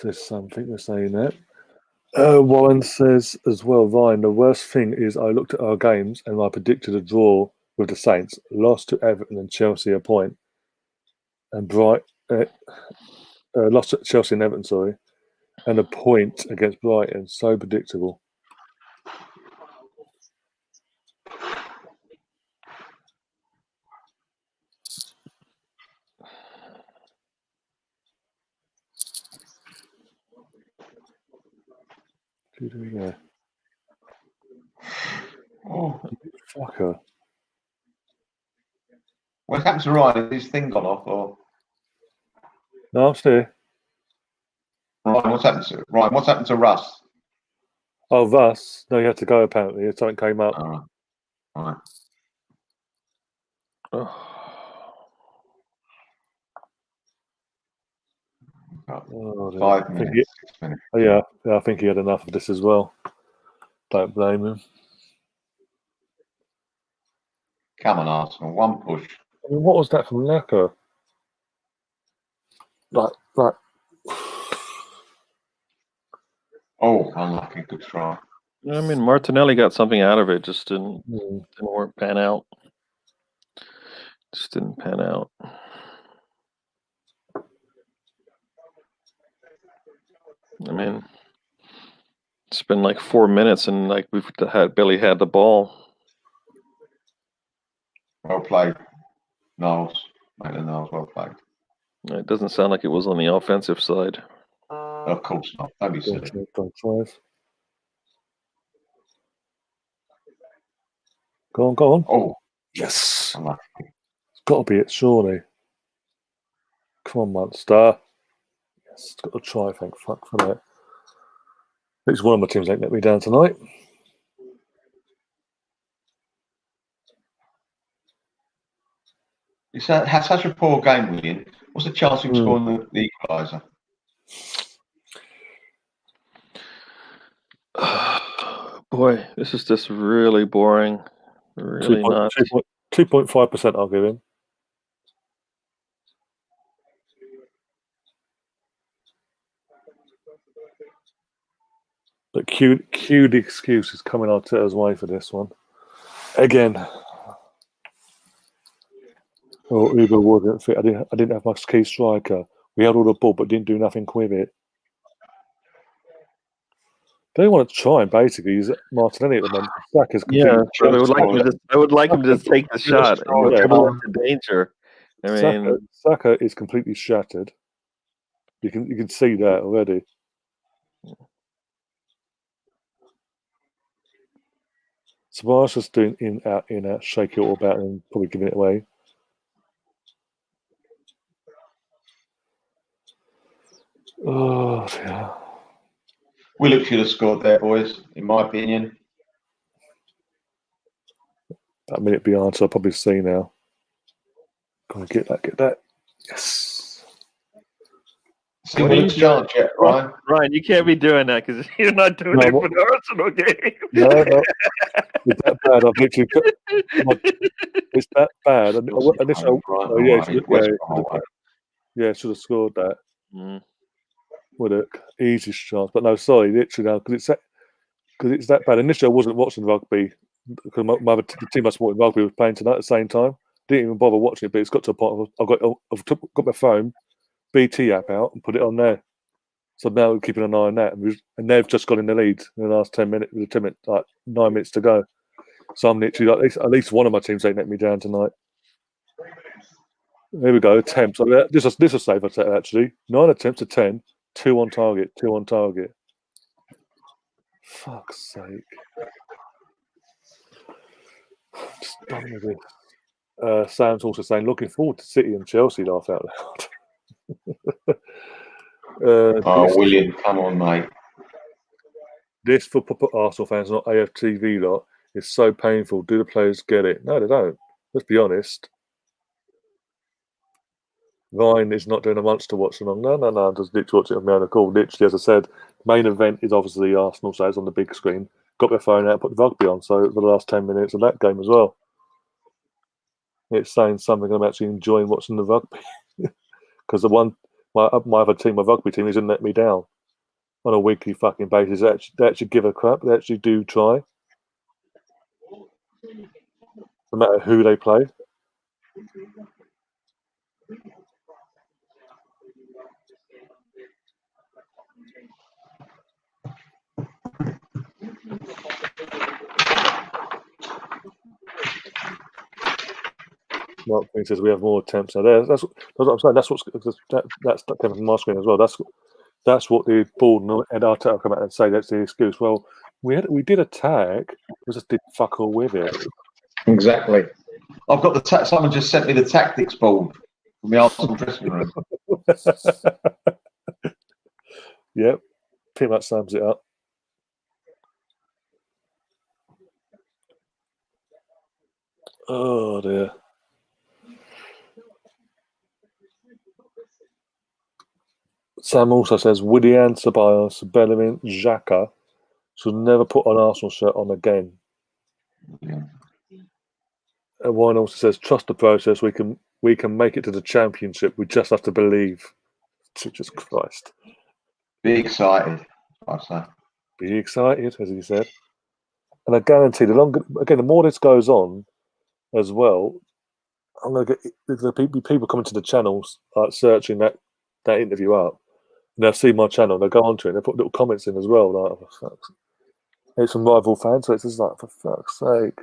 There's something they're saying there. Warren says as well, Ryan, the worst thing is I looked at our games and I predicted a draw with the Saints, lost to Everton and Chelsea a point, and lost to Chelsea and Everton, sorry, and a point against Brighton. So predictable. Who do we go? Oh, fucker. What happened to Ryan? Has his thing gone off? Or No, I'm still here. Ryan, what's happened to Russ? Oh, Russ? No, he had to go apparently. Something came up. All right. Oh, 5 minutes. 6 minutes. Yeah, I think he had enough of this as well. Don't blame him. Come on, Arsenal. One push. I mean, what was that from Laka? Like. Oh, unlucky. Good try. I mean, Martinelli got something out of it. Just didn't pan out. Just didn't pan out. I mean, it's been like 4 minutes, and like we've barely had the ball. Well played, Niles. Maitland Niles, well played. It doesn't sound like it was on the offensive side. Of course not. Don't be silly. Go on. Oh, yes. unlucky. Got to be it, surely. Come on, Munster. Yes, got to try, thank fuck for that. At least one of my teams ain't let me down tonight. It's had such a poor game, William. What's the chance of him scoring the equaliser? Boy, this is just really boring. Really not. 2.5% I'll give him. But cute excuse is coming Arteta's way for this one. Again. Oh, Uber wasn't fit. I didn't have my key striker. We had all the ball but didn't do nothing with it. They want to try and basically use Martinelli at the moment. Saka's completely I would like him to just take the shot and dribble into danger. I mean, Saka is completely shattered. You can see that already. Sabah's just doing in out, shake it all about and probably giving it away. Oh dear. Willock should have scored there, boys, in my opinion. That minute behind, so I'll probably see now. Gonna get that. Yes. See Willock's chance yet, Ryan? Ryan, you can't be doing that because you're not doing it for the Arsenal game. No. It's that bad. I've literally it's that bad. Should have scored that. With it, easiest chance, but no, sorry, literally now because it's that bad. Initially, I wasn't watching rugby because the team I supported rugby was playing tonight at the same time. Didn't even bother watching it, but it's got to a point I've got my phone, BT app out, and put it on there. So now we're keeping an eye on that, and they've just got in the lead in the last 10 minutes. Like 9 minutes to go. So I'm literally at least one of my teams ain't let me down tonight. Here we go. Attempts. This is a safe attempt actually. 9 attempts to 10. 2 on target. Fuck's sake. I'm just done with this. Sam's also saying, looking forward to City and Chelsea, laugh out loud. William, come on, mate. This for Arsenal fans, not AFTV lot, is so painful. Do the players get it? No, they don't. Let's be honest. Ryan is not doing a monster watch along. No. I'm just literally watching it on my own accord. Literally, as I said, main event is obviously Arsenal, so it's on the big screen. Got their phone out, put the rugby on, so for the last 10 minutes of that game as well. It's saying something I'm actually enjoying watching the rugby. Because my other team, my rugby team, isn't letting me down on a weekly fucking basis. They actually give a crap. They actually do try. No matter who they play. Mark Queen says we have more attempts. Now that's what I'm saying. That's that came from my screen as well. That's what the board and Arteta come out and say. That's the excuse. Well, we did attack. We just did fuck all with it. Exactly. I've got someone just sent me the tactics board from the Arsenal dressing room. Yep, pretty much sums it up. Oh dear. Sam also says Willian, Ceballos, Bellerin, Xhaka should never put an Arsenal shirt on again. Yeah. And Wine also says trust the process. We can make it to the championship. We just have to believe. Jesus Christ. Be excited, I'd say. Be excited, as he said. And I guarantee the more this goes on as well, I'm going to get the people coming to the channels searching that interview up. And they'll see my channel, they'll go onto it, and they'll put little comments in as well. Like, oh, for fuck's sake. It's from rival fans, so it's just like, for fuck's sake.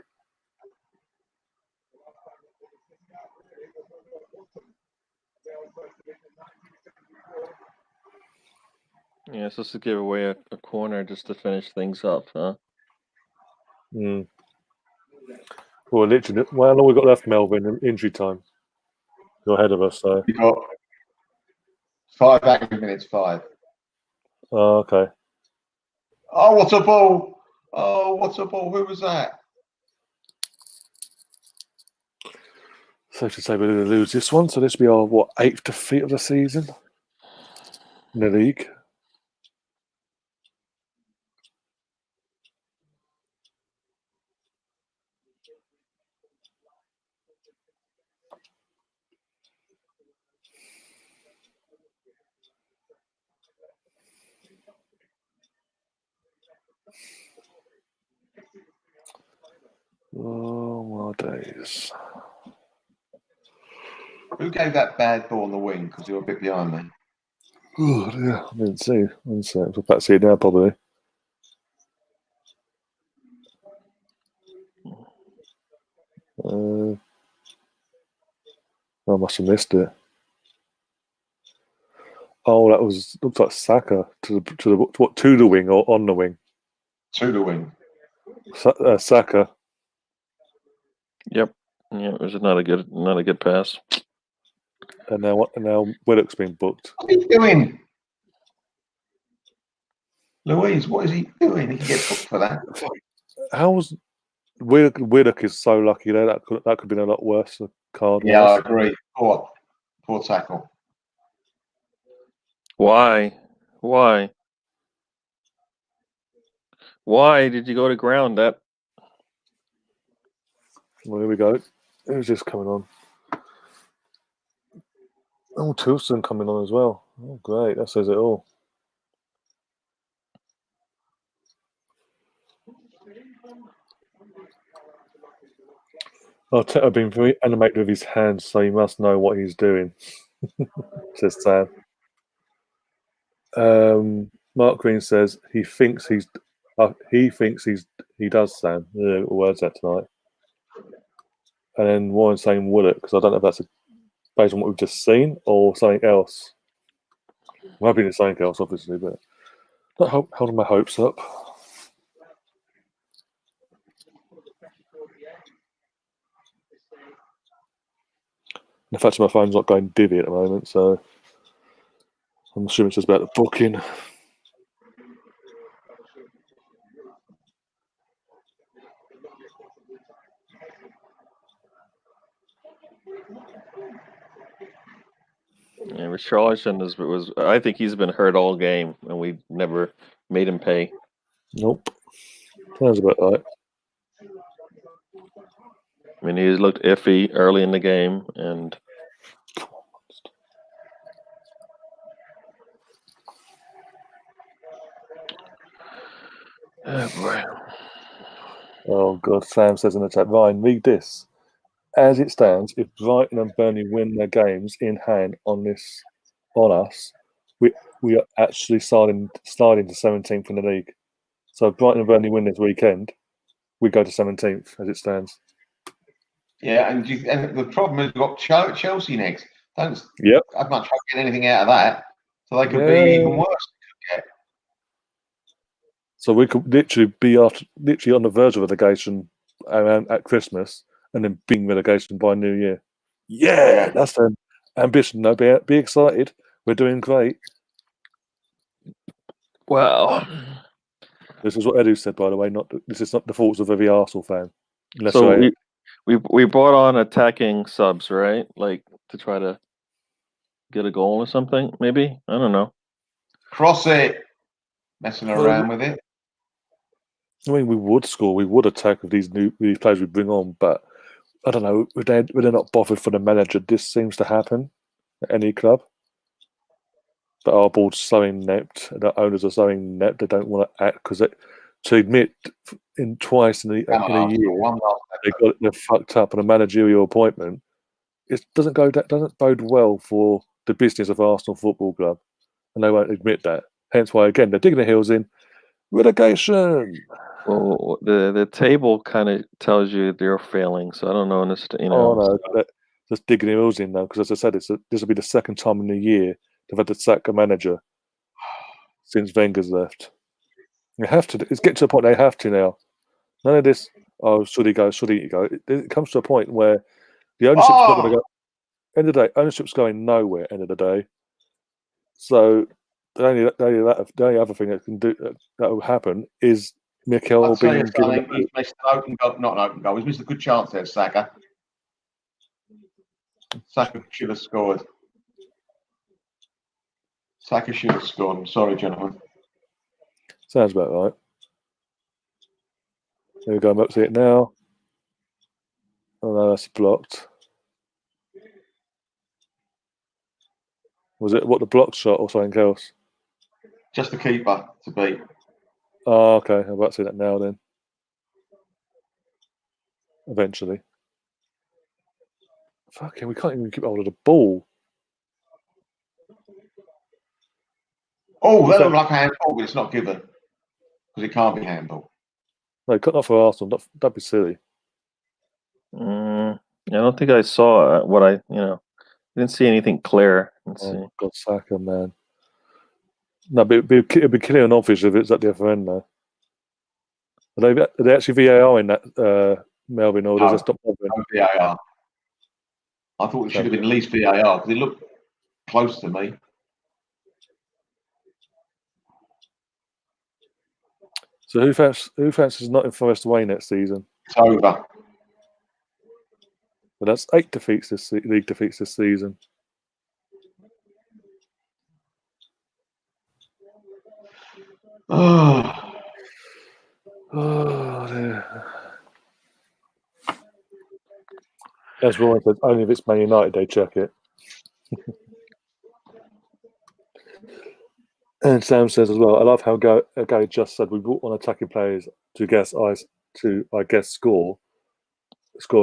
Yeah, it's just to give away a corner just to finish things up, huh? Well, literally, how long we got left, Melvin, in injury time? You're ahead of us, so. You got 5 active minutes, 5. Oh, okay. Oh, what a ball! Oh, what a ball! Who was that? So to say we're going to lose this one. So this will be our 8th defeat of the season in the league. Oh my days! Who gave that bad ball on the wing? Because you were a bit behind me. Oh yeah, I didn't see. We'll about to see it now, probably. I must have missed it. Oh, that looked like Saka to the wing or on the wing. To the wing. Saka. Yep. Yeah, it was not a good pass. And now Willock's been booked. What are you doing? Louise, what is he doing? He can get booked for that. How was Willock is so lucky there. That could have been a lot worse. The card. Yeah, I agree. Poor tackle. Why? Why did you go to ground? That. Well, here we go. Who's this coming on? Oh, Tilson coming on as well. Oh, great. That says it all. Arteta been very animated with his hands, so he must know what he's doing, says Sam. Mark Green says he thinks he does, Sam. Words that tonight. And then Warren saying Willock, because I don't know if that's based on what we've just seen or something else. I'm hoping it's something else, obviously, but not holding my hopes up. The fact my phone's not going divvy at the moment, so I'm assuming it's just about the booking. Yeah, Richarlison was. I think he's been hurt all game, and we never made him pay. Nope. Sounds about right. I mean, he looked iffy early in the game, and oh boy. Oh God, Sam says in the chat, Ryan, read this. As it stands, if Brighton and Burnley win their games in hand on us, we are actually sliding to 17th in the league. So if Brighton and Burnley win this weekend, we go to 17th as it stands. Yeah, and the problem is we've got Chelsea next. Don't have much hope getting anything out of that. So they could be even worse. So we could literally be literally on the verge of relegation at Christmas, and then being relegation by New Year. Yeah, that's an ambition. No, be excited. We're doing great. Well, this is what Edu said, by the way. This is not the faults of every Arsenal fan. So we brought on attacking subs, right? Like to try to get a goal or something. Maybe, I don't know. Cross it. Messing around with it. I mean, we would score, we would attack with these players we bring on, but I don't know. They're not bothered for the manager. This seems to happen at any club. But our board's so inept, the owners are so inept, they don't want to act because to admit twice in a year they're fucked up on a managerial appointment. It doesn't bode well for the business of Arsenal Football Club, and they won't admit that. Hence why, again, they're digging their heels in. Relegation. Well, the table kind of tells you they're failing, so I don't know. Oh no, just digging their heels in now because, as I said, this will be the second time in a year they've had to sack a manager since Wenger's left. You have to. It's getting to the point they have to now. None of this. Oh, should he go? Should he go? It comes to a point where the ownership's not going to go. end of the day, ownership's going nowhere. End of the day, so the only other thing that can do that will happen is Mikel being given. He's missed an open goal, not an open goal. He's missed a good chance there, Saka. Saka should have scored. Saka should have scored. I'm sorry, gentlemen. Sounds about right. There we go. I'm up to it now. Oh no, that's blocked. Was it what the blocked shot or something else? Just the keeper to beat. Oh, okay. I'm about to see that now then. Eventually. Fucking, we can't even keep hold of the ball. Oh, that looked like a handball, but it's not given. Because it can't be handball. No, not for Arsenal. That'd be silly. I don't think I saw what I didn't see anything clear. Let's see. God, Saka, man. No, but it'd be clear and obvious if it's at the other end, though. Are they actually VAR in that, Melvin, or does it stop no VAR. I thought it should have been at least VAR because it looked close to me. So who fancies Nottingham Forest away next season? It's over. But that's 8 defeats this league defeats this season. Oh, dear. As Ryan said, only if it's Man United they check it. And Sam says as well, I love how Gary just said we brought on attacking players to score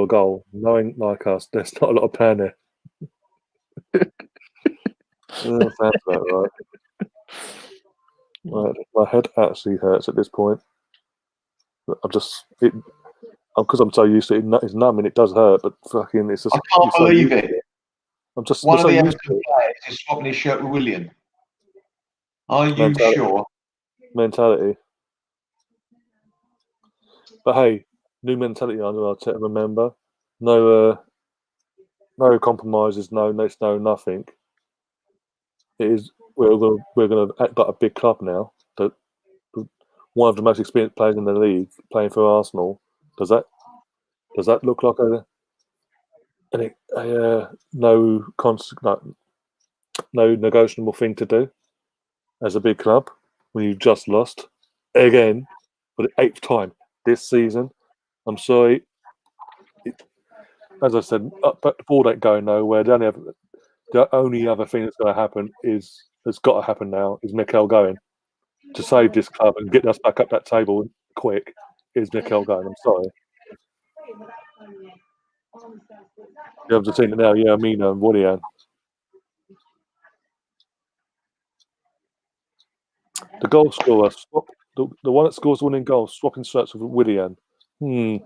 a goal. Knowing like us, there's not a lot of plan there. Sounds about right. My head actually hurts at this point. Because I'm so used to it. It's numb and it does hurt, but fucking, it's just. I can't believe it. I'm just. One of the Everton players is swapping his shirt with Willian. Are you sure? Mentality. But hey, new mentality under Arteta. Remember, no compromises, no nothing. It is we're going to act like a big club now. That one of the most experienced players in the league playing for Arsenal. Does that look like no negotiable thing to do as a big club when you just lost again for the 8th time this season? I'm sorry. As I said, but the ball ain't going nowhere. The only other thing that's going to happen that's got to happen now is Mikel going to save this club and get us back up that table quick. Is Mikel going? I'm sorry. You haven't seen it now, yeah, Amina and Willian. The goal scorer, the one that scores the winning goal, swapping shirts with Willian. I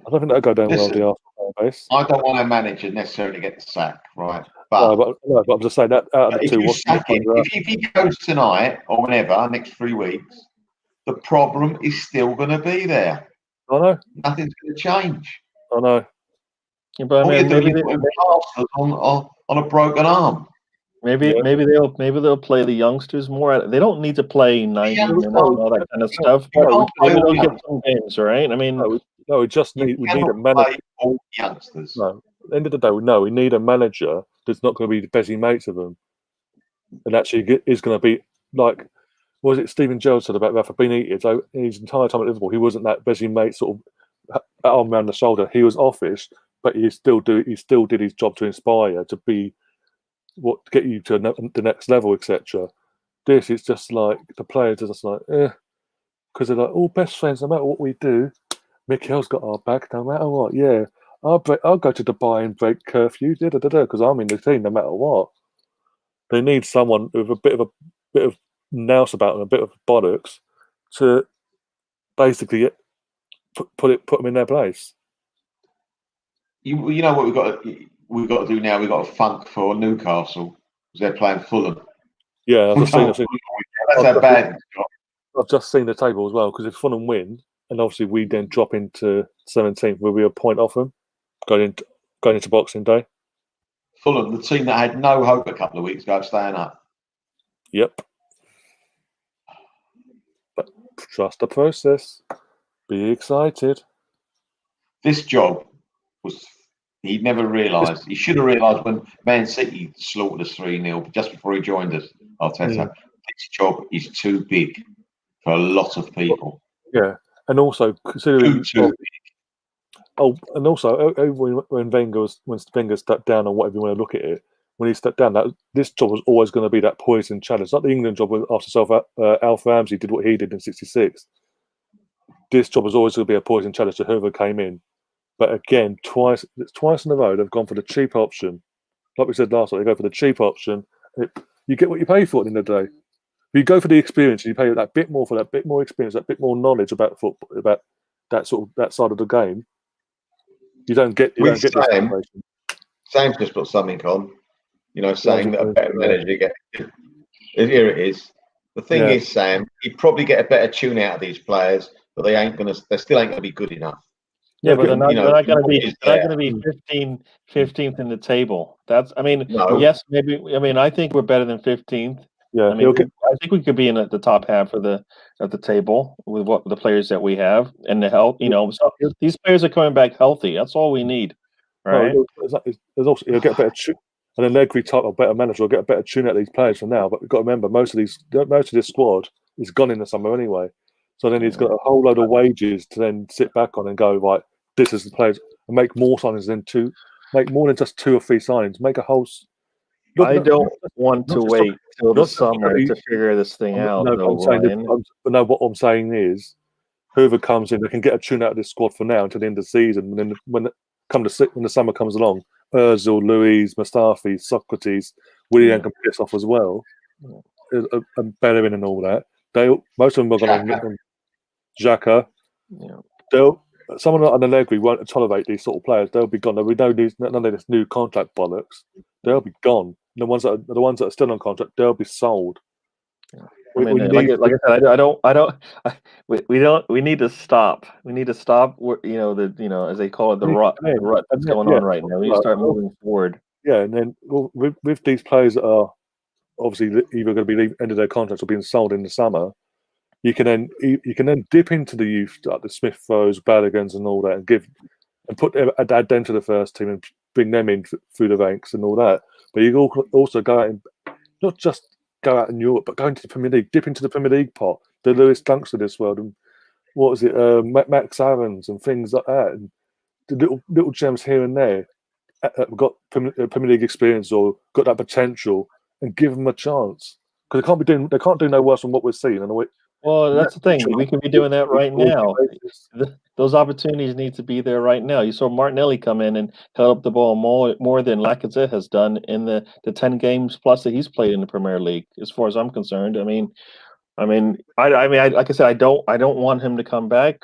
don't think that'll go down well with the Arsenal base. I don't want a manager necessarily to get the sack, right? But I'm just saying that out of the two, if he goes tonight or whenever, next 3 weeks, the problem is still going to be there. I know. Nothing's going to change. I know. Yeah, but maybe on a broken arm. Maybe they'll play the youngsters more. They don't need to play 90 minutes and all that kind of stuff. Maybe they'll get some games, right? I mean, no, we need a manager. All youngsters. No, at the end of the day, we need a manager that's not going to be busy mates of them, and actually is going to be like, what was it Stephen Gerrard said about Rafa Benitez? So his entire time at Liverpool, he wasn't that busy mate sort of arm around the shoulder. He was office, but he still did his job to inspire, to be to get you to the next level, etc. This is just like the players are just like, because they're like all best friends. No matter what we do, Mikel's got our back. No matter what, yeah. I'll go to Dubai and break curfew, because I'm in the team no matter what. They need someone with a bit of nous about them, a bit of bollocks, to basically put them in their place. You know what we've got to do now? We've got to funk for Newcastle because they're playing Fulham. Yeah, that's how bad. I've just seen the table as well, because if Fulham win, and obviously we then drop into 17th, we'll be a point off them going into Boxing Day. Fulham, the team that had no hope a couple of weeks ago, staying up. Yep. But trust the process. Be excited. This job was, he never realised. He should have realised when Man City slaughtered us 3-0 just before he joined us, Arteta. This job is too big for a lot of people. Yeah. And also, considering. Too big. Oh, and also, when Wenger stepped down, or whatever you want to look at it, when he stepped down, this job was always going to be that poison challenge. Like the England job after Alf Ramsey did what he did in '66. This job was always going to be a poison challenge to whoever came in. But again, twice in a row, they've gone for the cheap option. Like we said last week, they go for the cheap option. You get what you pay for at the end of the day. If you go for the experience, and you pay that bit more for that bit more experience, that bit more knowledge about football, about that side of the game. You don't get this situation. Sam's just put something on, saying that a better manager get. Here it is. The thing is, Sam, you probably get a better tune out of these players, but they still ain't gonna be good enough. Yeah, but they're not going to be 15th in the table. Yes, maybe. I mean, I think we're better than 15th. Yeah, I think we could be in the top half of the table with the players that we have and the health. So these players are coming back healthy. That's all we need, right? There's also you'll get a better and then Negri type of better manager will get a better tune out of these players from now. But we've got to remember most of this squad is gone in the summer anyway. So then he's got a whole load of wages to then sit back on and go, right, this is the players, and make more signings make more than just 2 or 3 signings. Make a whole. I don't want to wait till the summer to figure this thing out. What I'm saying is, whoever comes in, they can get a tune out of this squad for now until the end of the season. And then when the summer comes along, Ozil, Luiz, Mustafi, Socrates, Willian can piss off as well, and Bellerin and all that. Most of them are going to get Xhaka. Someone like Allegri won't tolerate these sort of players. They'll be gone. There'll be none of this new contract bollocks. They'll be gone. The ones that are still on contract, they'll be sold. Like I said, we need to stop. We need to stop. As they call it, the rut that's going on right now. We need to start moving forward. Yeah, and then with these players that are obviously either going to be end of their contracts or being sold in the summer, you can then dip into the youth, like the Smith Rowes, Balligans, and all that, and add them to the first team and bring them in through the ranks and all that. But you also go out and not just go out in Europe, but go into the Premier League, dip into the Premier League pot, the Lewis Dunks of this world, and what was it, Max Aarons and things like that, and the little gems here and there that have got Premier League experience or got that potential, and give them a chance because they can't do no worse than what we're seeing. Well, that's the thing. We can be doing that right now. Those opportunities need to be there right now. You saw Martinelli come in and held up the ball more than Lacazette has done in the 10 games plus that he's played in the Premier League. As far as I'm concerned, I mean, like I said, I don't want him to come back,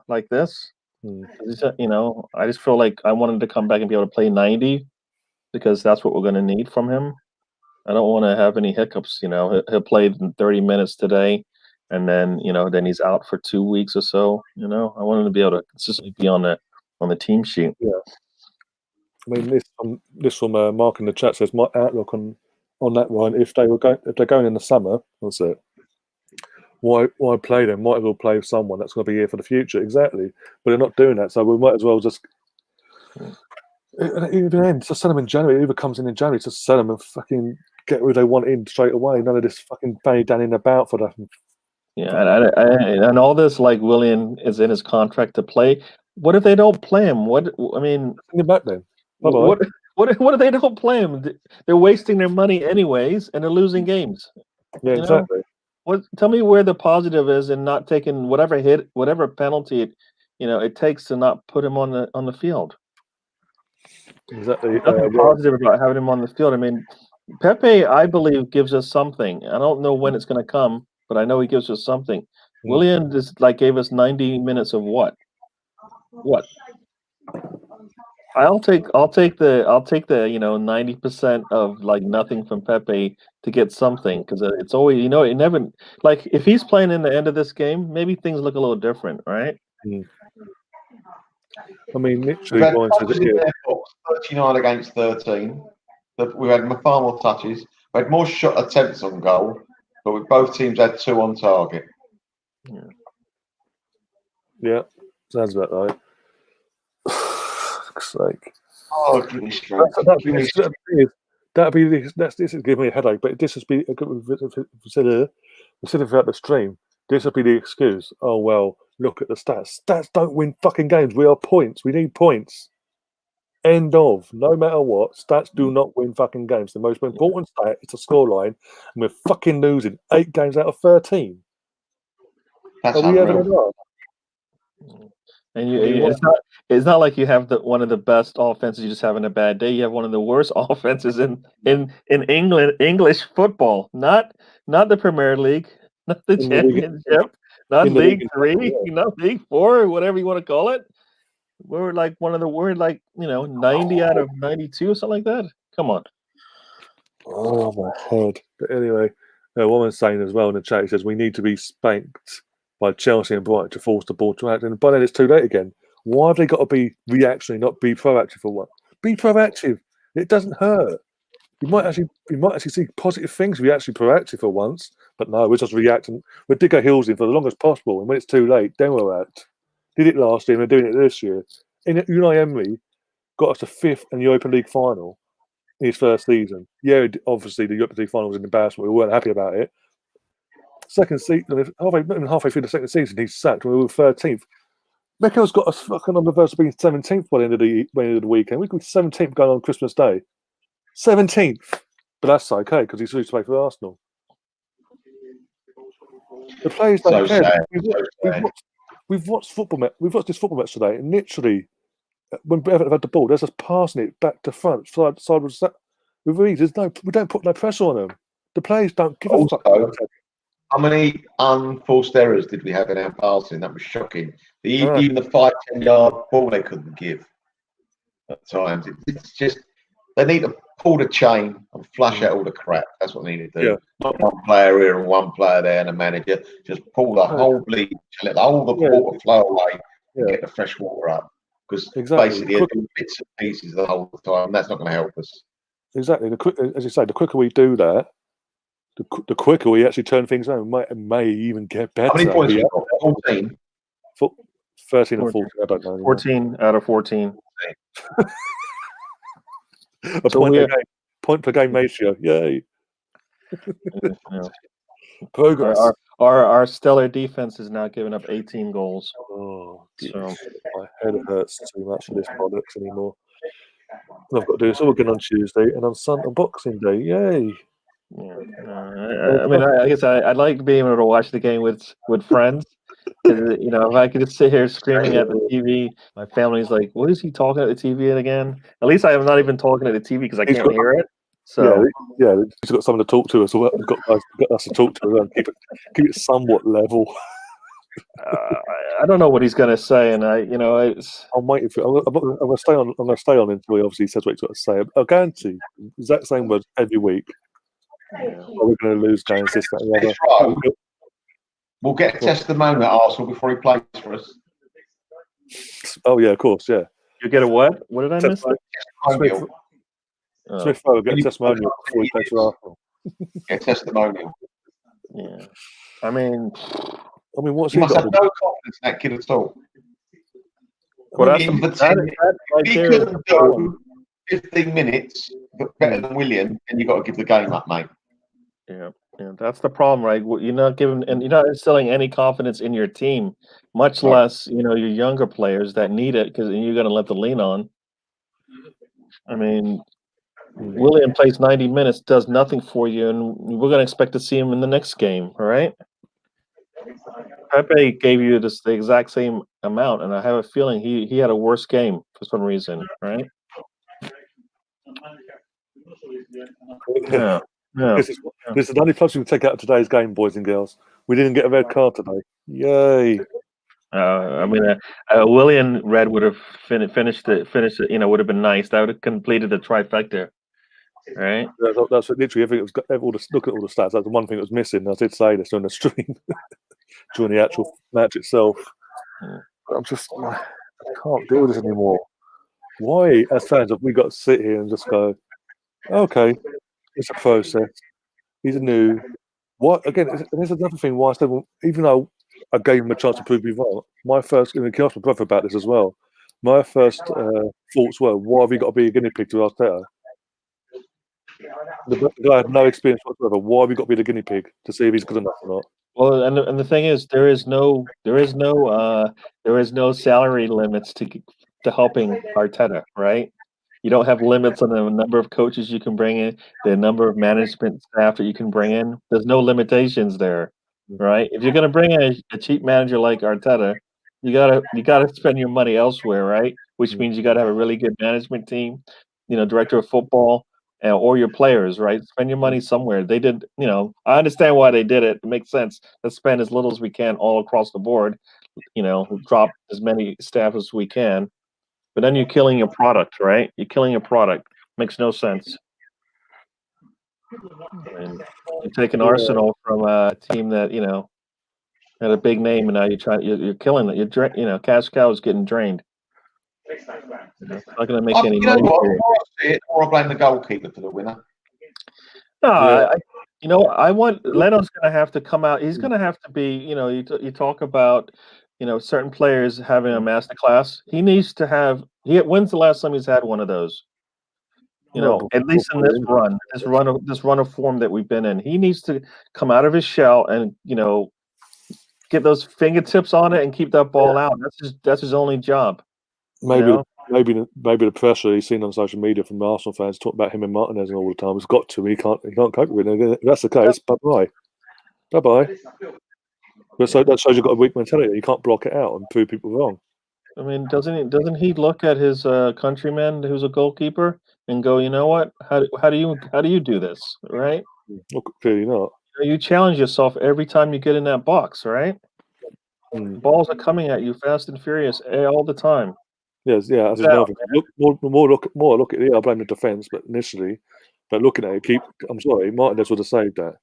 like this. I just feel like I want him to come back and be able to play 90 because that's what we're going to need from him. I don't want to have any hiccups. He'll play 30 minutes today, and then then he's out for 2 weeks or so. I want him to be able to consistently be on the team sheet. Yeah, I mean this from Mark in the chat says my outlook on that one. If they're going in the summer, what's it? Why play them? Might as well play someone that's going to be here for the future. Exactly, but they're not doing that, so we might as well just. Even then, just sell them in January. Whoever comes in January, just sell them and fucking get who they want in straight away. None of this fucking danny about for that. Yeah, and all this like Willian is in his contract to play. What if they don't play him? Think about them. What if they don't play him? They're wasting their money anyways, and they're losing games. Yeah, exactly. Tell me where the positive is in not taking whatever penalty it takes to not put him on the field. Exactly. Nothing positive about having him on the field. I mean, Pepe, I believe, gives us something. I don't know when it's going to come, but I know he gives us something. Willian just gave us 90 minutes of what? What? I'll take the 90% of nothing from Pepe to get something because it's always it never if he's playing in the end of this game, maybe things look a little different, right? I mean, We've literally, had going to touches the in their box, 39 against 13. We've had far more touches. We had more shot attempts on goal, but both teams had 2 on target. Yeah, sounds about right. Fuck's sake. Oh, give me straight. This is giving me a headache, but this has been we said throughout the stream. This will be the excuse. Oh well, look at the stats. Stats don't win fucking games. We are points. We need points. End of. No matter what, stats do not win fucking games. The most important stat is the scoreline, and we're fucking losing 8 games out of 13. That's are we having unreal. enough? And it's not like you have one of the best offenses. You're just having a bad day. You have one of the worst offenses in England, English football. Not the Premier League, not the Championship, not League 3, not League 4, whatever you want to call it. We're like 90 out of 92 or something like that. Come on. Oh my head. But anyway, a woman's saying as well in the chat, he says we need to be spanked by Chelsea and Brighton to force the ball to act. And by then it's too late again. Why have they got to be reactionary, not be proactive for what? Be proactive. It doesn't hurt. You might actually see positive things if you're actually proactive for once. But no, we're just reacting. We'll dig our heels in for the longest possible. And when it's too late, then we'll act. Did it last year and we're doing it this year. Unai Emery got us to 5th in the Europa League final in his first season. Yeah, obviously the Europa League final was an embarrassment. We weren't happy about it. Second season, halfway through the second season, he's sacked. We were 13th. Mikel's got us fucking on the verge of being 17th by the end of the weekend. We could be 17th going on Christmas Day. 17th. But that's okay because he's used to play for Arsenal. The players don't care. We've watched football. We've watched this football match today, and literally, when Everton had the ball, they're just passing it back to front, side. We don't put no pressure on them. The players don't give a fuck. How many unforced errors did we have in our passing? That was shocking. Even the 5-10 yard ball they couldn't give at times. It's just they need to pull the chain and flush out all the crap. That's what they need to do. Yeah. Not one player here and one player there and a manager. Just pull the whole bleed, let all the water flow away and get the fresh water up. Because basically they're doing bits and pieces the whole time. That's not going to help us. Exactly. As you say, the quicker we do that, the quicker we actually turn things around. It may even get better. How many points have you got? 14? 13 or 14, I don't know. 14 out of 14. A point per game ratio. Yay. Progress. Our stellar defense is now giving up 18 goals. Oh, so my head hurts too much for this bollocks anymore. And I've got to do this all again on Tuesday and on Sunday, Boxing Day. Yay. Yeah. I mean, I guess I'd like being able to watch the game with friends. If I could just sit here screaming at the TV, my family's like, "What is he talking at the TV again?" At least I am not even talking at the TV because I can't hear it. So yeah, he's got someone to talk to us. We've got us to talk to and keep it somewhat level. I don't know what he's going to say, and I'm waiting for. I'm going to stay on. I'm going to stay on until he obviously says what he's got to say. I'll guarantee exact same words every week. We're going to lose games this, that, and the other. We'll get a testimonial at Arsenal before he plays for us. Oh yeah, of course, yeah. You get a what? What did I miss? Smith Rowe will get a testimonial before he plays for Arsenal. Get a testimonial. Yeah. I mean, what's he he must got? have no confidence in that kid at all. Well, he couldn't do 15 minutes better than William, and you've got to give the game up, mate. Yeah, that's the problem, right? You're not instilling any confidence in your team, much less your younger players that need it because you're going to let the lean on. I mean, William plays 90 minutes, does nothing for you, and we're going to expect to see him in the next game, all right? Pepe gave you the exact same amount, and I have a feeling he had a worse game for some reason, right? Yeah. This is the only plus we can take out of today's game, boys and girls. We didn't get a red card today. Yay! William Red would have finished it. Would have been nice. That would have completed the trifecta, right? That's literally everything. Look at all the stats. That's the one thing that was missing. I did say this on the stream during the actual match itself. I'm just can't deal with this anymore. Why, as fans, have we got to sit here and just go, okay, it's a process. He's new. What again? There's another thing. Why I said, well, even though I gave him a chance to prove me wrong, my first, and I can ask my brother about this as well. My first thoughts were, why have you got to be a guinea pig to Arteta? The guy had no experience whatsoever. Why have you got to be the guinea pig to see if he's good enough or not? Well, and the thing is, there is no salary limits to helping Arteta, right? You don't have limits on the number of coaches you can bring in, the number of management staff that you can bring in. There's no limitations there, right? If you're going to bring in a cheap manager like Arteta, you gotta spend your money elsewhere, right? Which means you got to have a really good management team, director of football, or your players, right? Spend your money somewhere. They did, I understand why they did it. It makes sense. Let's spend as little as we can all across the board. Drop as many staff as we can. But then you're killing your product, right? You're killing your product. Makes no sense. And you take an Arsenal from a team that had a big name, and now you're killing it. Cash cow is getting drained. It's not going to make any money. Or I blame the goalkeeper for the winner. No, I want Leno's going to have to come out. He's going to have to be. You talk about. Certain players having a master class. He needs to have. When's the last time he's had one of those? At least in this run of form that we've been in, he needs to come out of his shell and get those fingertips on it and keep that ball out. That's his only job. Maybe the pressure he's seen on social media from the Arsenal fans talking about him and Martinez all the time has got to him. He can't cope with it. If that's the case, bye bye. But so that shows you've got a weak mentality. You can't block it out and prove people wrong. I mean, doesn't he look at his countryman who's a goalkeeper and go, you know what? How do you do this, right? Well, clearly not. You challenge yourself every time you get in that box, right? Balls are coming at you fast and furious all the time. Yes, yeah. That's another thing. Look at it. I blame the defence, but looking at it, I'm sorry, Martinez would have saved that.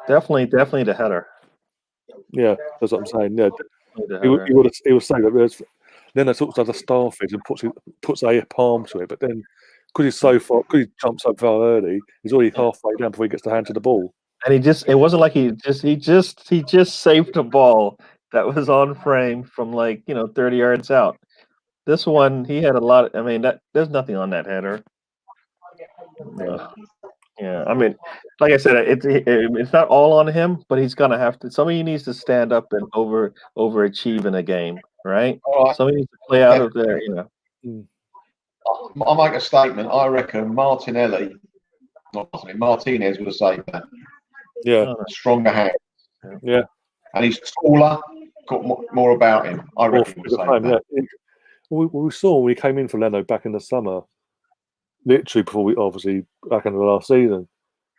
Definitely the header. Yeah, that's what I'm saying. Yeah, he would say that. Then they talks like a starfish and puts a palm to it, but then because he jumps so far early, he's already halfway down before he gets the hand to the ball. And it wasn't like he just saved a ball that was on frame from 30 yards out. This one, he had a lot. There's nothing on that header. Yeah, I mean, like I said, it's not all on him, but he's gonna have to. Somebody needs to stand up and overachieve in a game, right? Somebody needs to play out of there. I'll make a statement. I reckon Martinez would have saved that. Yeah, stronger hand. Yeah, and he's taller, got more about him. I reckon he would have saved that. Yeah. We saw when we came in for Leno back in the summer, literally before we obviously back in the last season.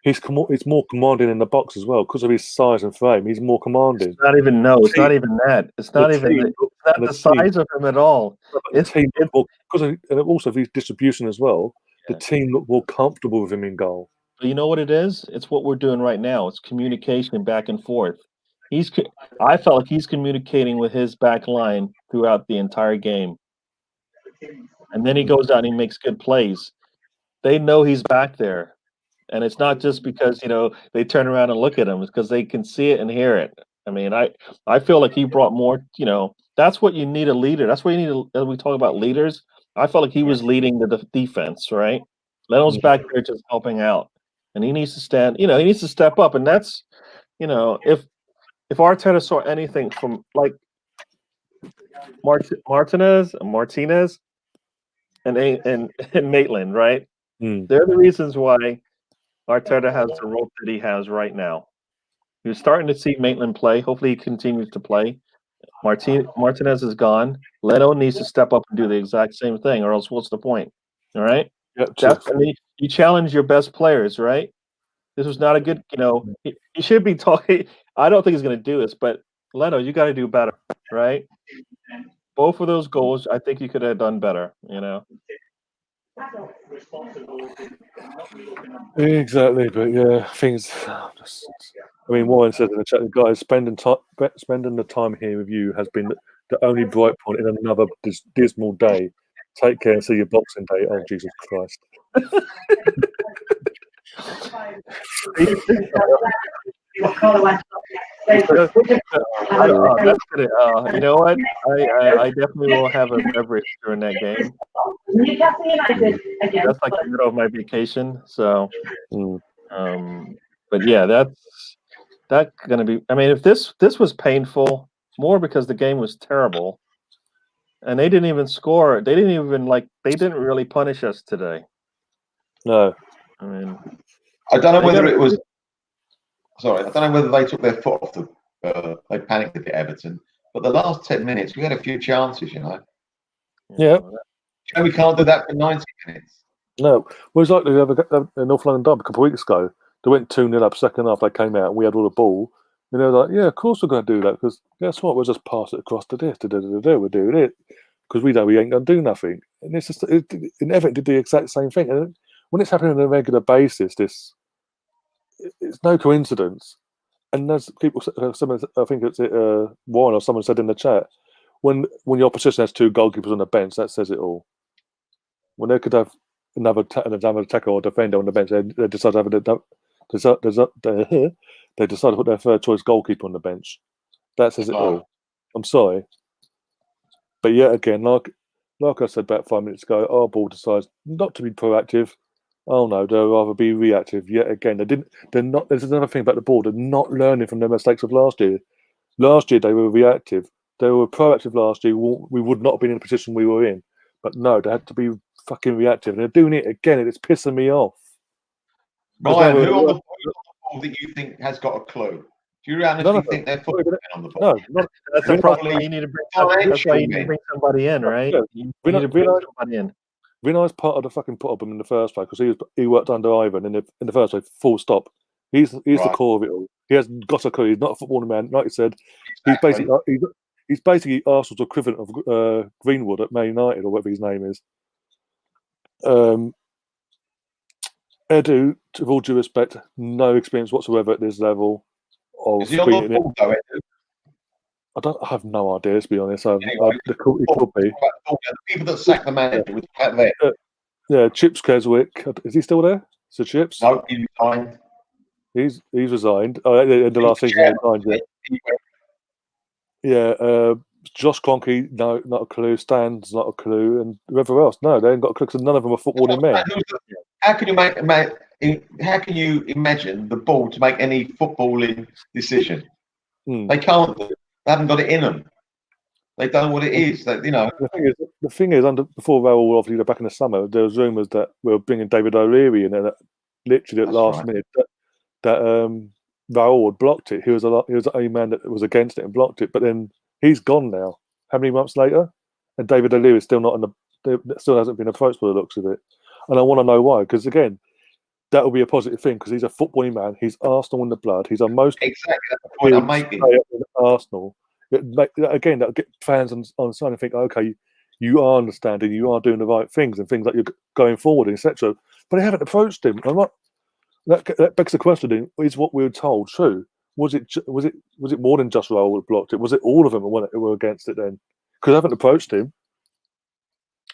He's more commanding in the box as well because of his size and frame. He's more commanding. It's not even that. It's not the size of him at all. Also his distribution as well. Yeah. The team look more comfortable with him in goal. But you know what it is? It's what we're doing right now. It's communication back and forth. I felt like he's communicating with his back line throughout the entire game. And then he goes out and he makes good plays. They know he's back there. And it's not just because, they turn around and look at him. It's because they can see it and hear it. I mean, I feel like he brought more, that's what you need a leader. That's what you need as we talk about leaders. I felt like he was leading the defense, right? Leno's back there just helping out. And he needs to stand, he needs to step up. And that's, if Arteta saw anything from like Martinez and Maitland, right? They're the reasons why Arteta has the rope that he has right now. You're starting to see Maitland play. Hopefully he continues to play. Martinez is gone. Leno needs to step up and do the exact same thing, or else what's the point? All right? You challenge your best players, right? This was not a good, he should be talking. I don't think he's going to do this, but Leno, you got to do better, right? Both of those goals, I think you could have done better, Exactly, but yeah, things. Warren said in the chat, guys, spending the time here with you has been the only bright point in another dismal day. Take care and see you Boxing Day. Oh, Jesus Christ. That's good. You know what? I definitely will have a beverage during that game. That's like the middle of my vacation. So, but yeah, that's gonna be. I mean, if this was painful, more because the game was terrible, and they didn't even score. They didn't even they didn't really punish us today. No. I mean, I don't know whether it was. Sorry, I don't know whether they took their foot off the. They panicked at Everton, but the last 10 minutes we had a few chances. Yeah. And we can't do that for 90 minutes. No. Well, it's like the North London Derby a couple of weeks ago. They went 2-0 up second half. They came out and we had all the ball. And they were like, yeah, of course we're going to do that because guess what? We'll just pass it across to this. We're doing it because we know we ain't going to do nothing. And it's just, Everton did the exact same thing. And when it's happening on a regular basis, it's no coincidence. And as people, someone, I think it's Warren or someone said in the chat, when your opposition has two goalkeepers on the bench, that says it all. When they could have another attacker or defender on the bench, they decide to they decide to put their third choice goalkeeper on the bench. That says it all. I'm sorry, but yet again, like I said about 5 minutes ago, our board decides not to be proactive. Oh no, they'll rather be reactive. Yet again, they're not. There's another thing about the board. They're not learning from their mistakes of last year. Last year they were reactive. They were proactive last year. We would not have been in the position we were in. But no, they had to be fucking reactive. And they're doing it again, and it's pissing me off. Ryan, who on the board that you think has got a clue? Do you honestly think they're footballing on the board? No, that's a problem. You need to bring somebody in, right? Yeah. You need to bring somebody in. Vinay's part of the fucking problem in the first place because he worked under Ivan in the first place. Full stop. He's the core of it all. He hasn't got a clue. He's not a footballing man. Like you said, Exactly. he's basically Arsenal's equivalent of Greenwood at Man United or whatever his name is. Edu, with all due respect, no experience whatsoever at this level. Is he on the board though, Edu? I have no idea, to be honest. It could be. The people that sacked the manager was back there. Yeah, Chips Keswick. Is he still there? So Chips? No, he resigned. He's resigned. Oh, in the last season, he resigned. Yeah. Josh Kroenke, no, not a clue. Stan's not a clue, and whoever else, no, they ain't got a clue because none of them are footballing men. How can you imagine the board to make any footballing decision? They can't. They haven't got it in them. They don't know what it is. The thing is, before Raoul, obviously, back in the summer, there was rumours that we were bringing David O'Leary in, and literally at last minute, that Raoul had blocked it. He was the only man that was against it and blocked it. But then he's gone now. How many months later? And David O'Leary is still not still hasn't been approached by the looks of it. And I want to know why, because again, that will be a positive thing because he's a footballing man. He's Arsenal in the blood. He's our most exactly that's the point I'm making. Arsenal. Again, that'll get fans on side and think, okay, you are understanding, you are doing the right things and things like you're going forward, etc. But they haven't approached him. That begs the question: is what we were told true? Was it more than just Raoul that blocked it? Was it all of them who were against it then? Because they haven't approached him.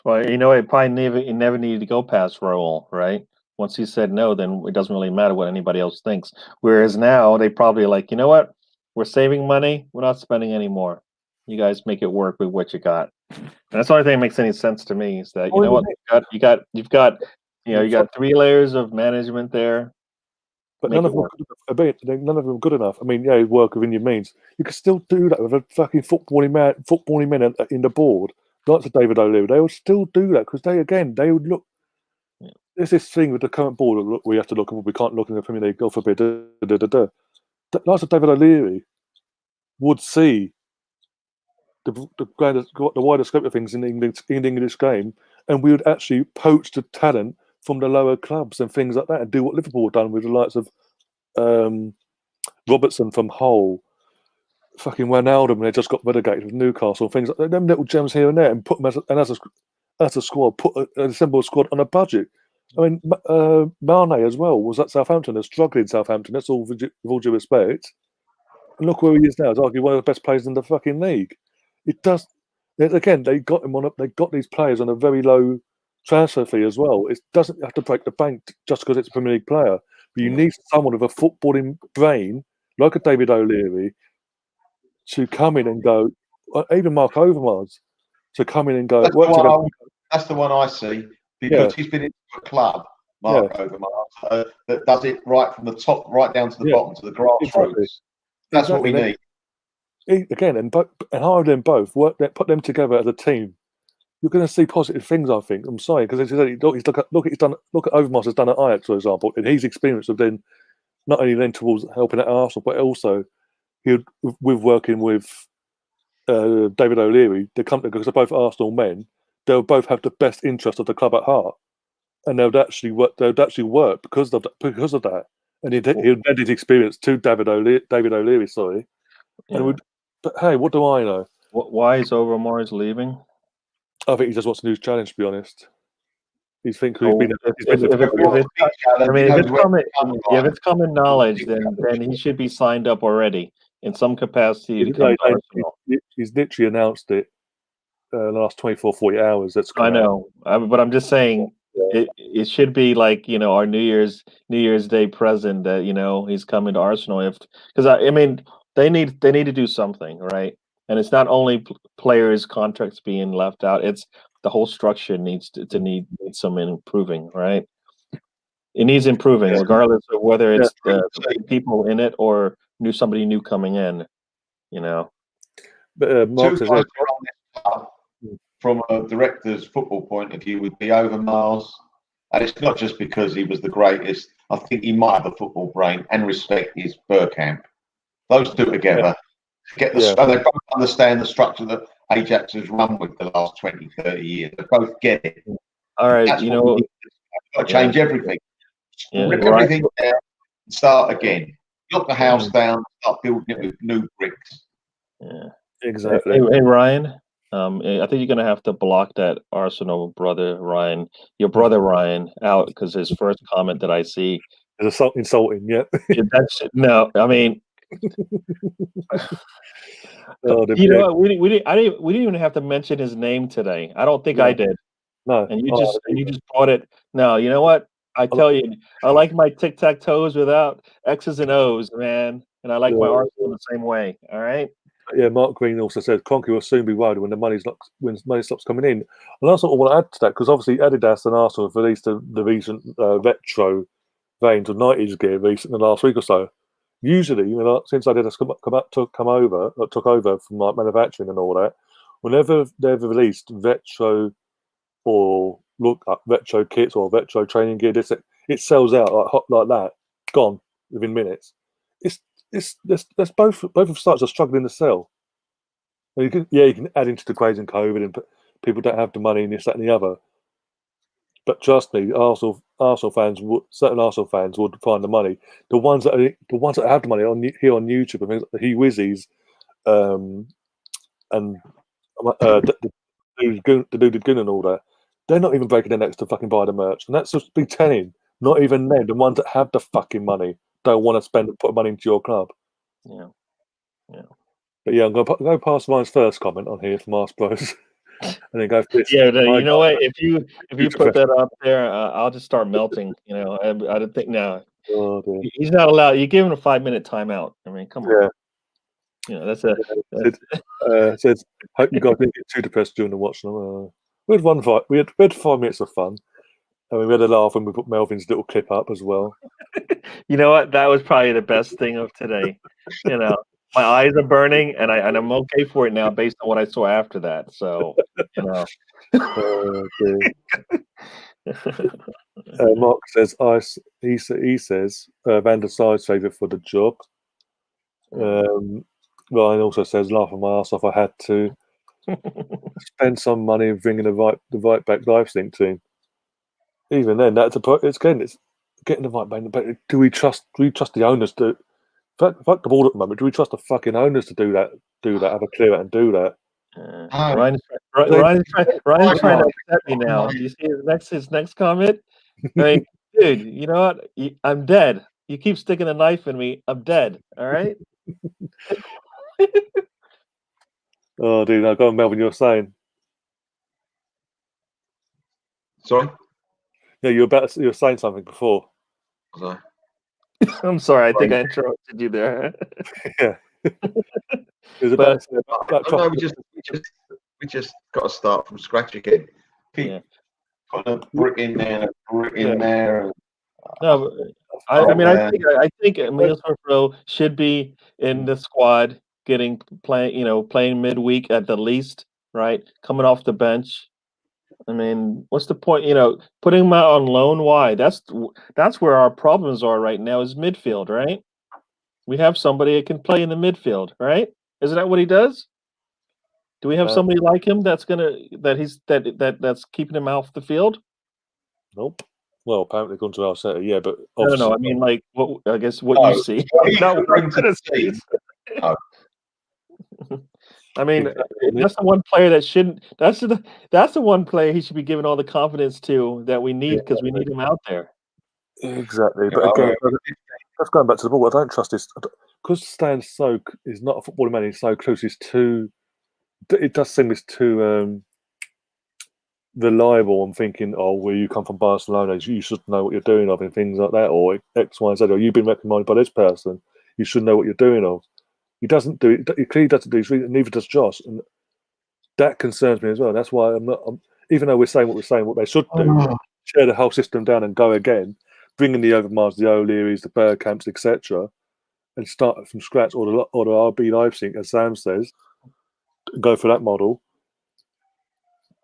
Well, it probably never needed to go past Raoul, right? Once he said no, then it doesn't really matter what anybody else thinks. Whereas now they probably like, you know what? We're saving money. We're not spending any more. You guys make it work with what you got. And that's the only thing that makes any sense to me is that you've got 3 layers of management there. But none of them are good enough. I mean, yeah, work within your means. You can still do that with a fucking footballing men in the board, like to David O'Leary. They would still do that because they would look. Yeah. There's this thing with the current board. Look, we have to look. We can't look in the Premier League. God forbid. Like to David O'Leary would see the wider scope of things in the English game, and we would actually poach the talent from the lower clubs and things like that, and do what Liverpool have done with the likes of Robertson from Hull, fucking Wijnaldum when they just got relegated with Newcastle, things like that. Them little gems here and there, and put them as a squad, assemble a squad on a budget. I mean, Mane as well was at Southampton, a struggling Southampton. That's all with all due respect. And look where he is now. He's arguably one of the best players in the fucking league. It does. Again, they got him on. They got these players on a very low transfer fee as well. It doesn't have to break the bank just because it's a Premier League player. But you need someone with a footballing brain, like a David O'Leary, to come in and go. Even Mark Overmars to come in and go. That's the one I see because he's been into a club, Mark Overmars, that does it right from the top, right down to the bottom, to the grassroots. Exactly. That's what we need. Again, and hire them both. Put them together as a team. You're going to see positive things, I think. I'm sorry, because look at Overmars has done at Ajax, for example, and his experience of then not only then towards helping at Arsenal, but also with working with David O'Leary, the company, because they're both Arsenal men, they'll both have the best interest of the club at heart, and they'll actually work because of that. And he lent his experience to David O'Leary, sorry. Yeah. But hey, what do I know? Why is Overmars leaving? I think he just wants a new challenge, to be honest. He's been. If it's common knowledge, then he should be signed up already in some capacity to come to Arsenal. He's literally announced it the last 24, 40 hours. I know, but I'm just saying it should be like our New Year's Day present that he's coming to Arsenal. Because I mean they need to do something, right? And it's not only players' contracts being left out; it's the whole structure needs to need some improving, right? It needs improving, regardless of whether it's the people in it or somebody new coming in. But Mark says from a director's football point of view would be Overmars, and it's not just because he was the greatest. I think he might have a football brain and respect his Bergkamp. Those two together they both understand the structure that Ajax has run with the last 20, 30 years. They both get it. All right, got to change everything. Rip everything down and start again. Knock the house down, start building it with new bricks. Yeah, exactly. Hey Ryan, I think you're going to have to block that Arsenal your brother Ryan, out because his first comment that I see is insulting. Yeah, no. I mean, you know what? We didn't even have to mention his name today. I don't think I did. No, and you just brought it. No, you know what? I tell you, I like my tic-tac-toes without X's and O's, man, and I like my Arsenal the same way. All right. Yeah, Mark Green also said Kroenke will soon be worried when money stops coming in. And I sort of want to add to that because obviously Adidas and Arsenal have released the recent retro range of 90s gear in the last week or so. Usually, since Adidas took over from like manufacturing and all that, whenever they've released retro or retro kits or retro training gear, it sells out like that, gone within minutes. That's both of sides are struggling to sell. And you can add into the craze and COVID, and people don't have the money and this, that, and the other. But trust me, certain Arsenal fans would find the money. The ones that have the money here on YouTube, and things like the Whizzies, and the dude Gun and all that, they're not even breaking their necks to fucking buy the merch, and that's just Big Ten. Not even them. The ones that have the fucking money don't want to put money into your club. Yeah. But yeah, I'm going to go past Ryan's first comment on here from Mars Bros, and then go for this. Yeah, you know what? If you put that up there, I'll just start melting. I don't think now. Oh, he's not allowed. You give him a 5-minute timeout. I mean, come on. That's says, hope you guys didn't get too depressed during the watch. We had 5 minutes of fun. And we had a laugh when we put Melvin's little clip up as well. You know what? That was probably the best thing of today. My eyes are burning, and I'm okay for it now based on what I saw after that. So, Mark says, he says Van der Sar's favourite for the job. Ryan also says, laughing my ass off, I had to spend some money bringing the right back live sync team. Even then, it's getting the right back. But do we trust the owners to fuck the ball at the moment? Do we trust the fucking owners to do that? Have a clear out and do that? Ryan's trying to upset me now. Do you see his next comment? I mean, dude, you know what? I'm dead. You keep sticking a knife in me. I'm dead. All right. Oh, dude, no, go on, Melvin. You're saying. Sorry. Yeah, you were saying something before. Was I'm sorry. I think I interrupted you there. Yeah. But no, we just got to start from scratch again. Keep putting a brick in there, No, I think Emil Smith-Rowe should be in the squad, playing midweek at the least, right? Coming off the bench. I mean, what's the point? Putting him out on loan. Why? That's where our problems are right now. Is midfield, right? We have somebody that can play in the midfield, right? Isn't that what he does? Do we have somebody like him that's that's keeping him off the field? Nope. Well, apparently according to Arteta, yeah, but no. I mean, like, what you see. Not what I'm to see. I mean, that's the one player that shouldn't. That's the one player he should be giving all the confidence to that we need, because we need him out there. Exactly, but again, that's going back to the ball. I don't trust this because Stan is not a footballer man. He's so close. He's too. It does seem it's too reliable. I'm thinking, oh, well, you come from Barcelona, you should know what you're doing of, and things like that, or X, Y, Z, or you've been recommended by this person, you should know what you're doing of. He doesn't do it. He clearly doesn't do it. Neither does Josh, and that concerns me as well. That's why even though we're saying what they should do, share the whole system down and go again, bringing the Overmars, the O'Learys, the Bergkamps, etc., and start from scratch, or the RB Leipzig, as Sam says, go for that model.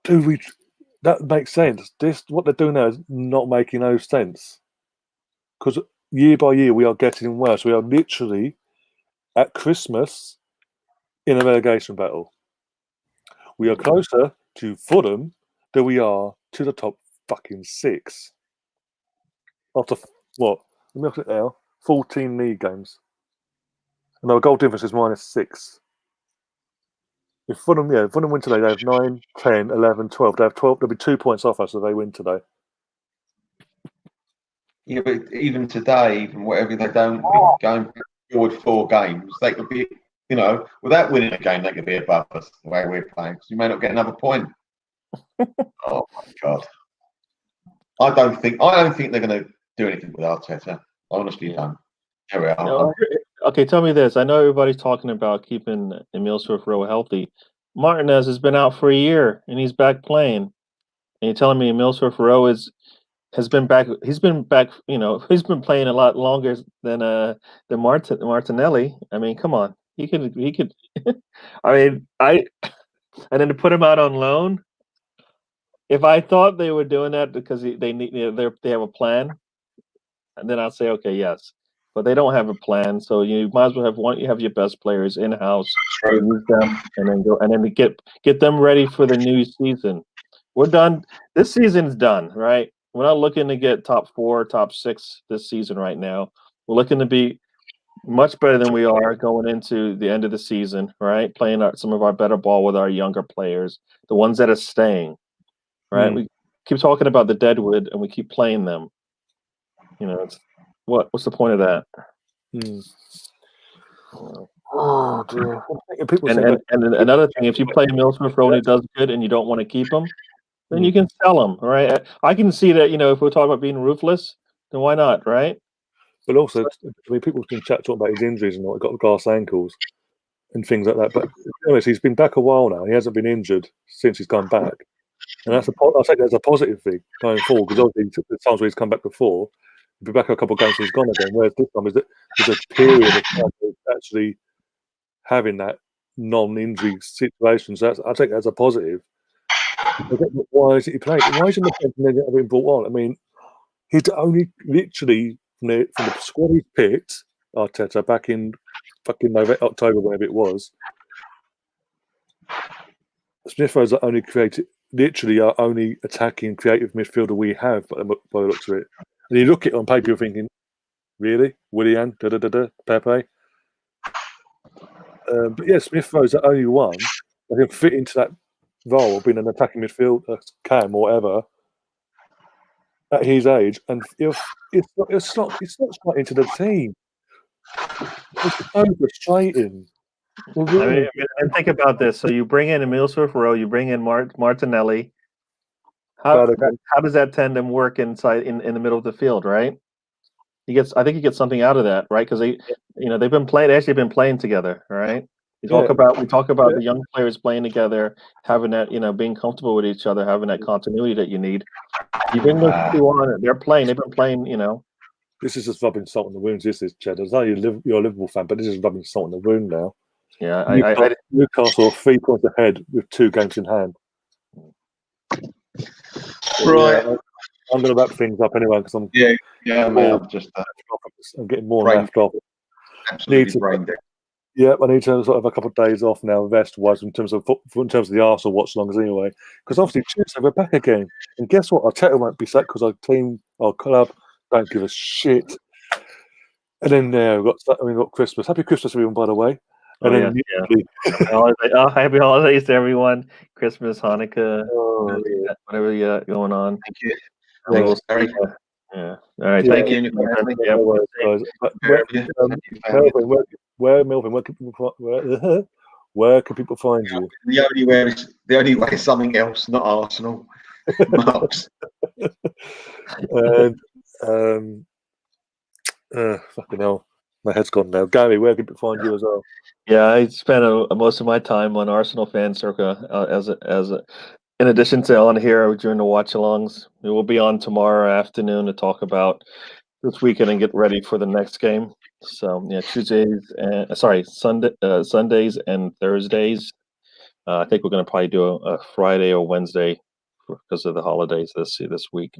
That makes sense. What they're doing now is not making no sense, because year by year we are getting worse. We are literally at Christmas in a relegation battle. We are closer to Fulham than we are to the top fucking 6. After what? Let me look at it now. 14 league games. And our goal difference is -6. If Fulham win today, they have 9, 10, 11, 12. They have 12. There'll be 2 points off us if they win today. Yeah, but even today, even whatever they don't going forward 4 games, they could be, without winning a game, they could be above us the way we're playing. So you may not get another point. Oh my God! I don't think they're going to do anything with Arteta. I honestly don't. Here we are. Okay, tell me this. I know everybody's talking about keeping Emil Smith-Rowe healthy. Martinez has been out for a year and he's back playing. And you're telling me Emil Smith-Rowe has been back. He's been back. He's been playing a lot longer than Martinelli. I mean, come on. He could. I mean, and then to put him out on loan. If I thought they were doing that because they have a plan, and then I'd say, okay, yes. But they don't have a plan, so you might as well have your best players in house, use them, and then get them ready for the new season. We're done. This season's done, right? We're not looking to get top 4, top 6 this season right now. We're looking to be much better than we are going into the end of the season, right? Playing some of our better ball with our younger players, the ones that are staying, right? We keep talking about the Deadwood, and we keep playing them. What's the point of that? Oh dear. And another thing, if you play Emil Smith-Rowe and he does good and you don't want to keep him, then you can sell him, right? I can see that, if we're talking about being ruthless, then why not, right? But also, people can talk about his injuries and what, got glass ankles and things like that. But to be honest, he's been back a while now. He hasn't been injured since he's come back. And I'll say that's a positive thing going forward, because obviously the times where he's come back before, he'll be back a couple of games and he's gone again. Whereas this time there's a period of time of actually having that non-injury situation. So I think that's a positive. Why is he playing? Why isn't the being brought on? I mean, he'd only literally from the squad he picked, Arteta, back in fucking October, whenever it was. Smith-Rowe's literally our only attacking creative midfielder we have by the looks of it. And you look at it on paper, you're thinking, really? Willian, Pepe? But yeah, Smith-Rowe's the only one that can fit into that role of being an attacking midfielder, Cam or whatever, at his age, and it's not straight into the team. It's so frustrating. mean, and think about this. So you bring in Emile Smith-Rowe, you bring in Martinelli. How does that tandem work inside in the middle of the field, right? I think he gets something out of that, right? Because they've been playing. They actually been playing together, right? We talk about the young players playing together, having that, being comfortable with each other, having that continuity that you need. You bring those two on, they're playing. They've been playing, This is just rubbing salt in the wounds. This is, Chad. I know you're a Liverpool fan, but this is rubbing salt in the wound now. Yeah, Newcastle are 3 points ahead with 2 games in hand. Right. Yeah, I'm going to wrap things up anyway because I'm I'm getting more left off. Absolutely brain dead. Yeah, I need to sort of have a couple of days off now, rest-wise, in terms of the Arsenal watch-alongs anyway. Because obviously Tuesday we're back again, and guess what? Our title won't be set because our club don't give a shit. And then we've got Christmas. Happy Christmas, everyone, by the way. And happy holidays to everyone. Christmas, Hanukkah, whatever you got going on. Thank you. Yeah. All right. Thank you. Where can people find you? The only way is something else, not Arsenal. Marks. And fucking hell, my head's gone now. Gary, where can people find you as well? Yeah, I spent most of my time on Arsenal Fan Circa in addition to on here during the watch-alongs. We will be on tomorrow afternoon to talk about this weekend and get ready for the next game. So yeah, Sundays and Thursdays. I think we're going to probably do a Friday or Wednesday because of the holidays this week.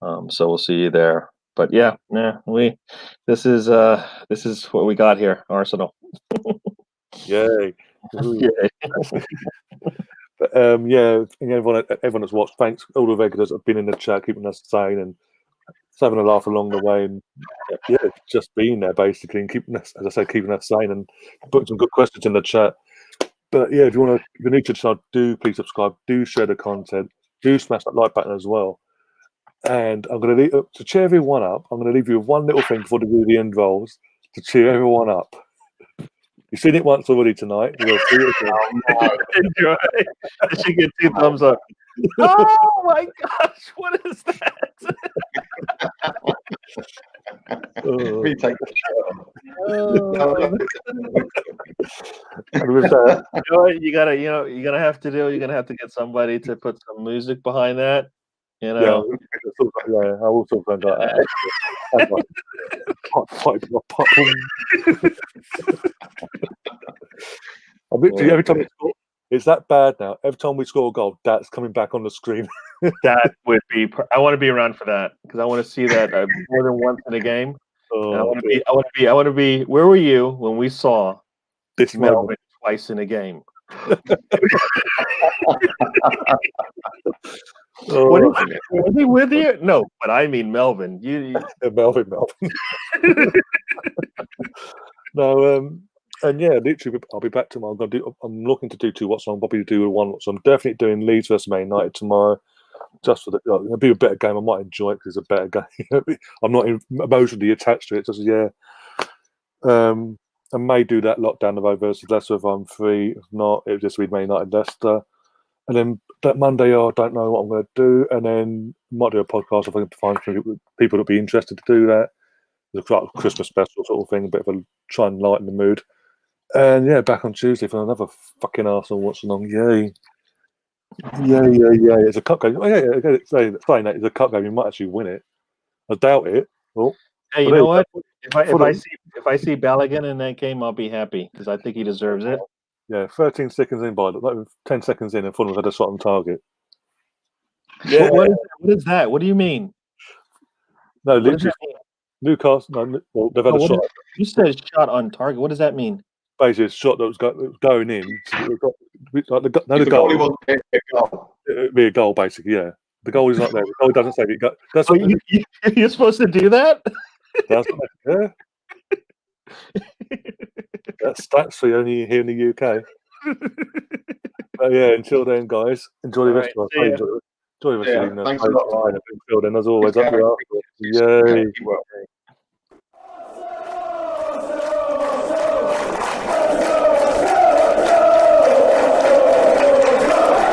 So we'll see you there. But this is what we got here, Arsenal. Yay! Yay! But everyone that's watched, thanks all the regulars that have been in the chat, keeping us sane and having a laugh along the way, and just being there basically, and keeping us, as I say, keeping us sane and putting some good questions in the chat. But yeah, if you're new to the channel, do please subscribe, do share the content, do smash that like button as well. And I'm going to cheer everyone up. I'm going to leave you with one little thing before they do the end rolls to cheer everyone up. You've seen it once already tonight. You'll see it again. Enjoy. I should get 2 thumbs up. Oh my gosh, what is that? Me take the You know what you're gonna have to do? You're gonna have to get somebody to put some music behind that. I also found that. Every time we score, it's that bad now. Every time we score a goal, that's coming back on the screen. That would be. I want to be around for that because I want to see that more than once in a game. I want to be. Where were you when we saw this Melvin twice in a game? Was he with you? No, but I mean Melvin. Melvin. No, and yeah, literally, I'll be back tomorrow. I'm looking to do 2 watch-along. Probably do 1 watch-along. I'm definitely doing Leeds versus Man United tomorrow. Just for it'll be a better game. I might enjoy it because it's a better game. I'm not emotionally attached to it. Just I may do that lot down the road versus Leicester if I'm free. If not, it'll just be Man United Leicester. And then that Monday, I don't know what I'm going to do. And then I might do a podcast if I can find people that'll be interested to do that. It's like a Christmas special sort of thing, a bit of a try and lighten the mood. And yeah, back on Tuesday for another fucking Arsenal watch-along. Yay. It's a cup game. Saying that it's a cup game, you might actually win it. I doubt it. Well, hey, you know what? If I see Balogun in that game, I'll be happy because I think he deserves it. Yeah, 13 seconds in, by 10 seconds in, and Fulham had a shot on target. Yeah, what is that? What do you mean? No, literally, Newcastle. No, well, they've had a shot. You said shot on target. What does that mean? Basically, a shot that was going in. The goal won't get a goal. It'd be a goal, basically. Yeah, the goal is not there. The goal doesn't say it. That's you're supposed to do that. Yeah. That's stats for you only here in the UK. Yeah, until then, guys, enjoy the rest of our day. Enjoy the rest of the evening. Thanks a lot, Ryan. Until then, as always, up the Arsenal. Yay.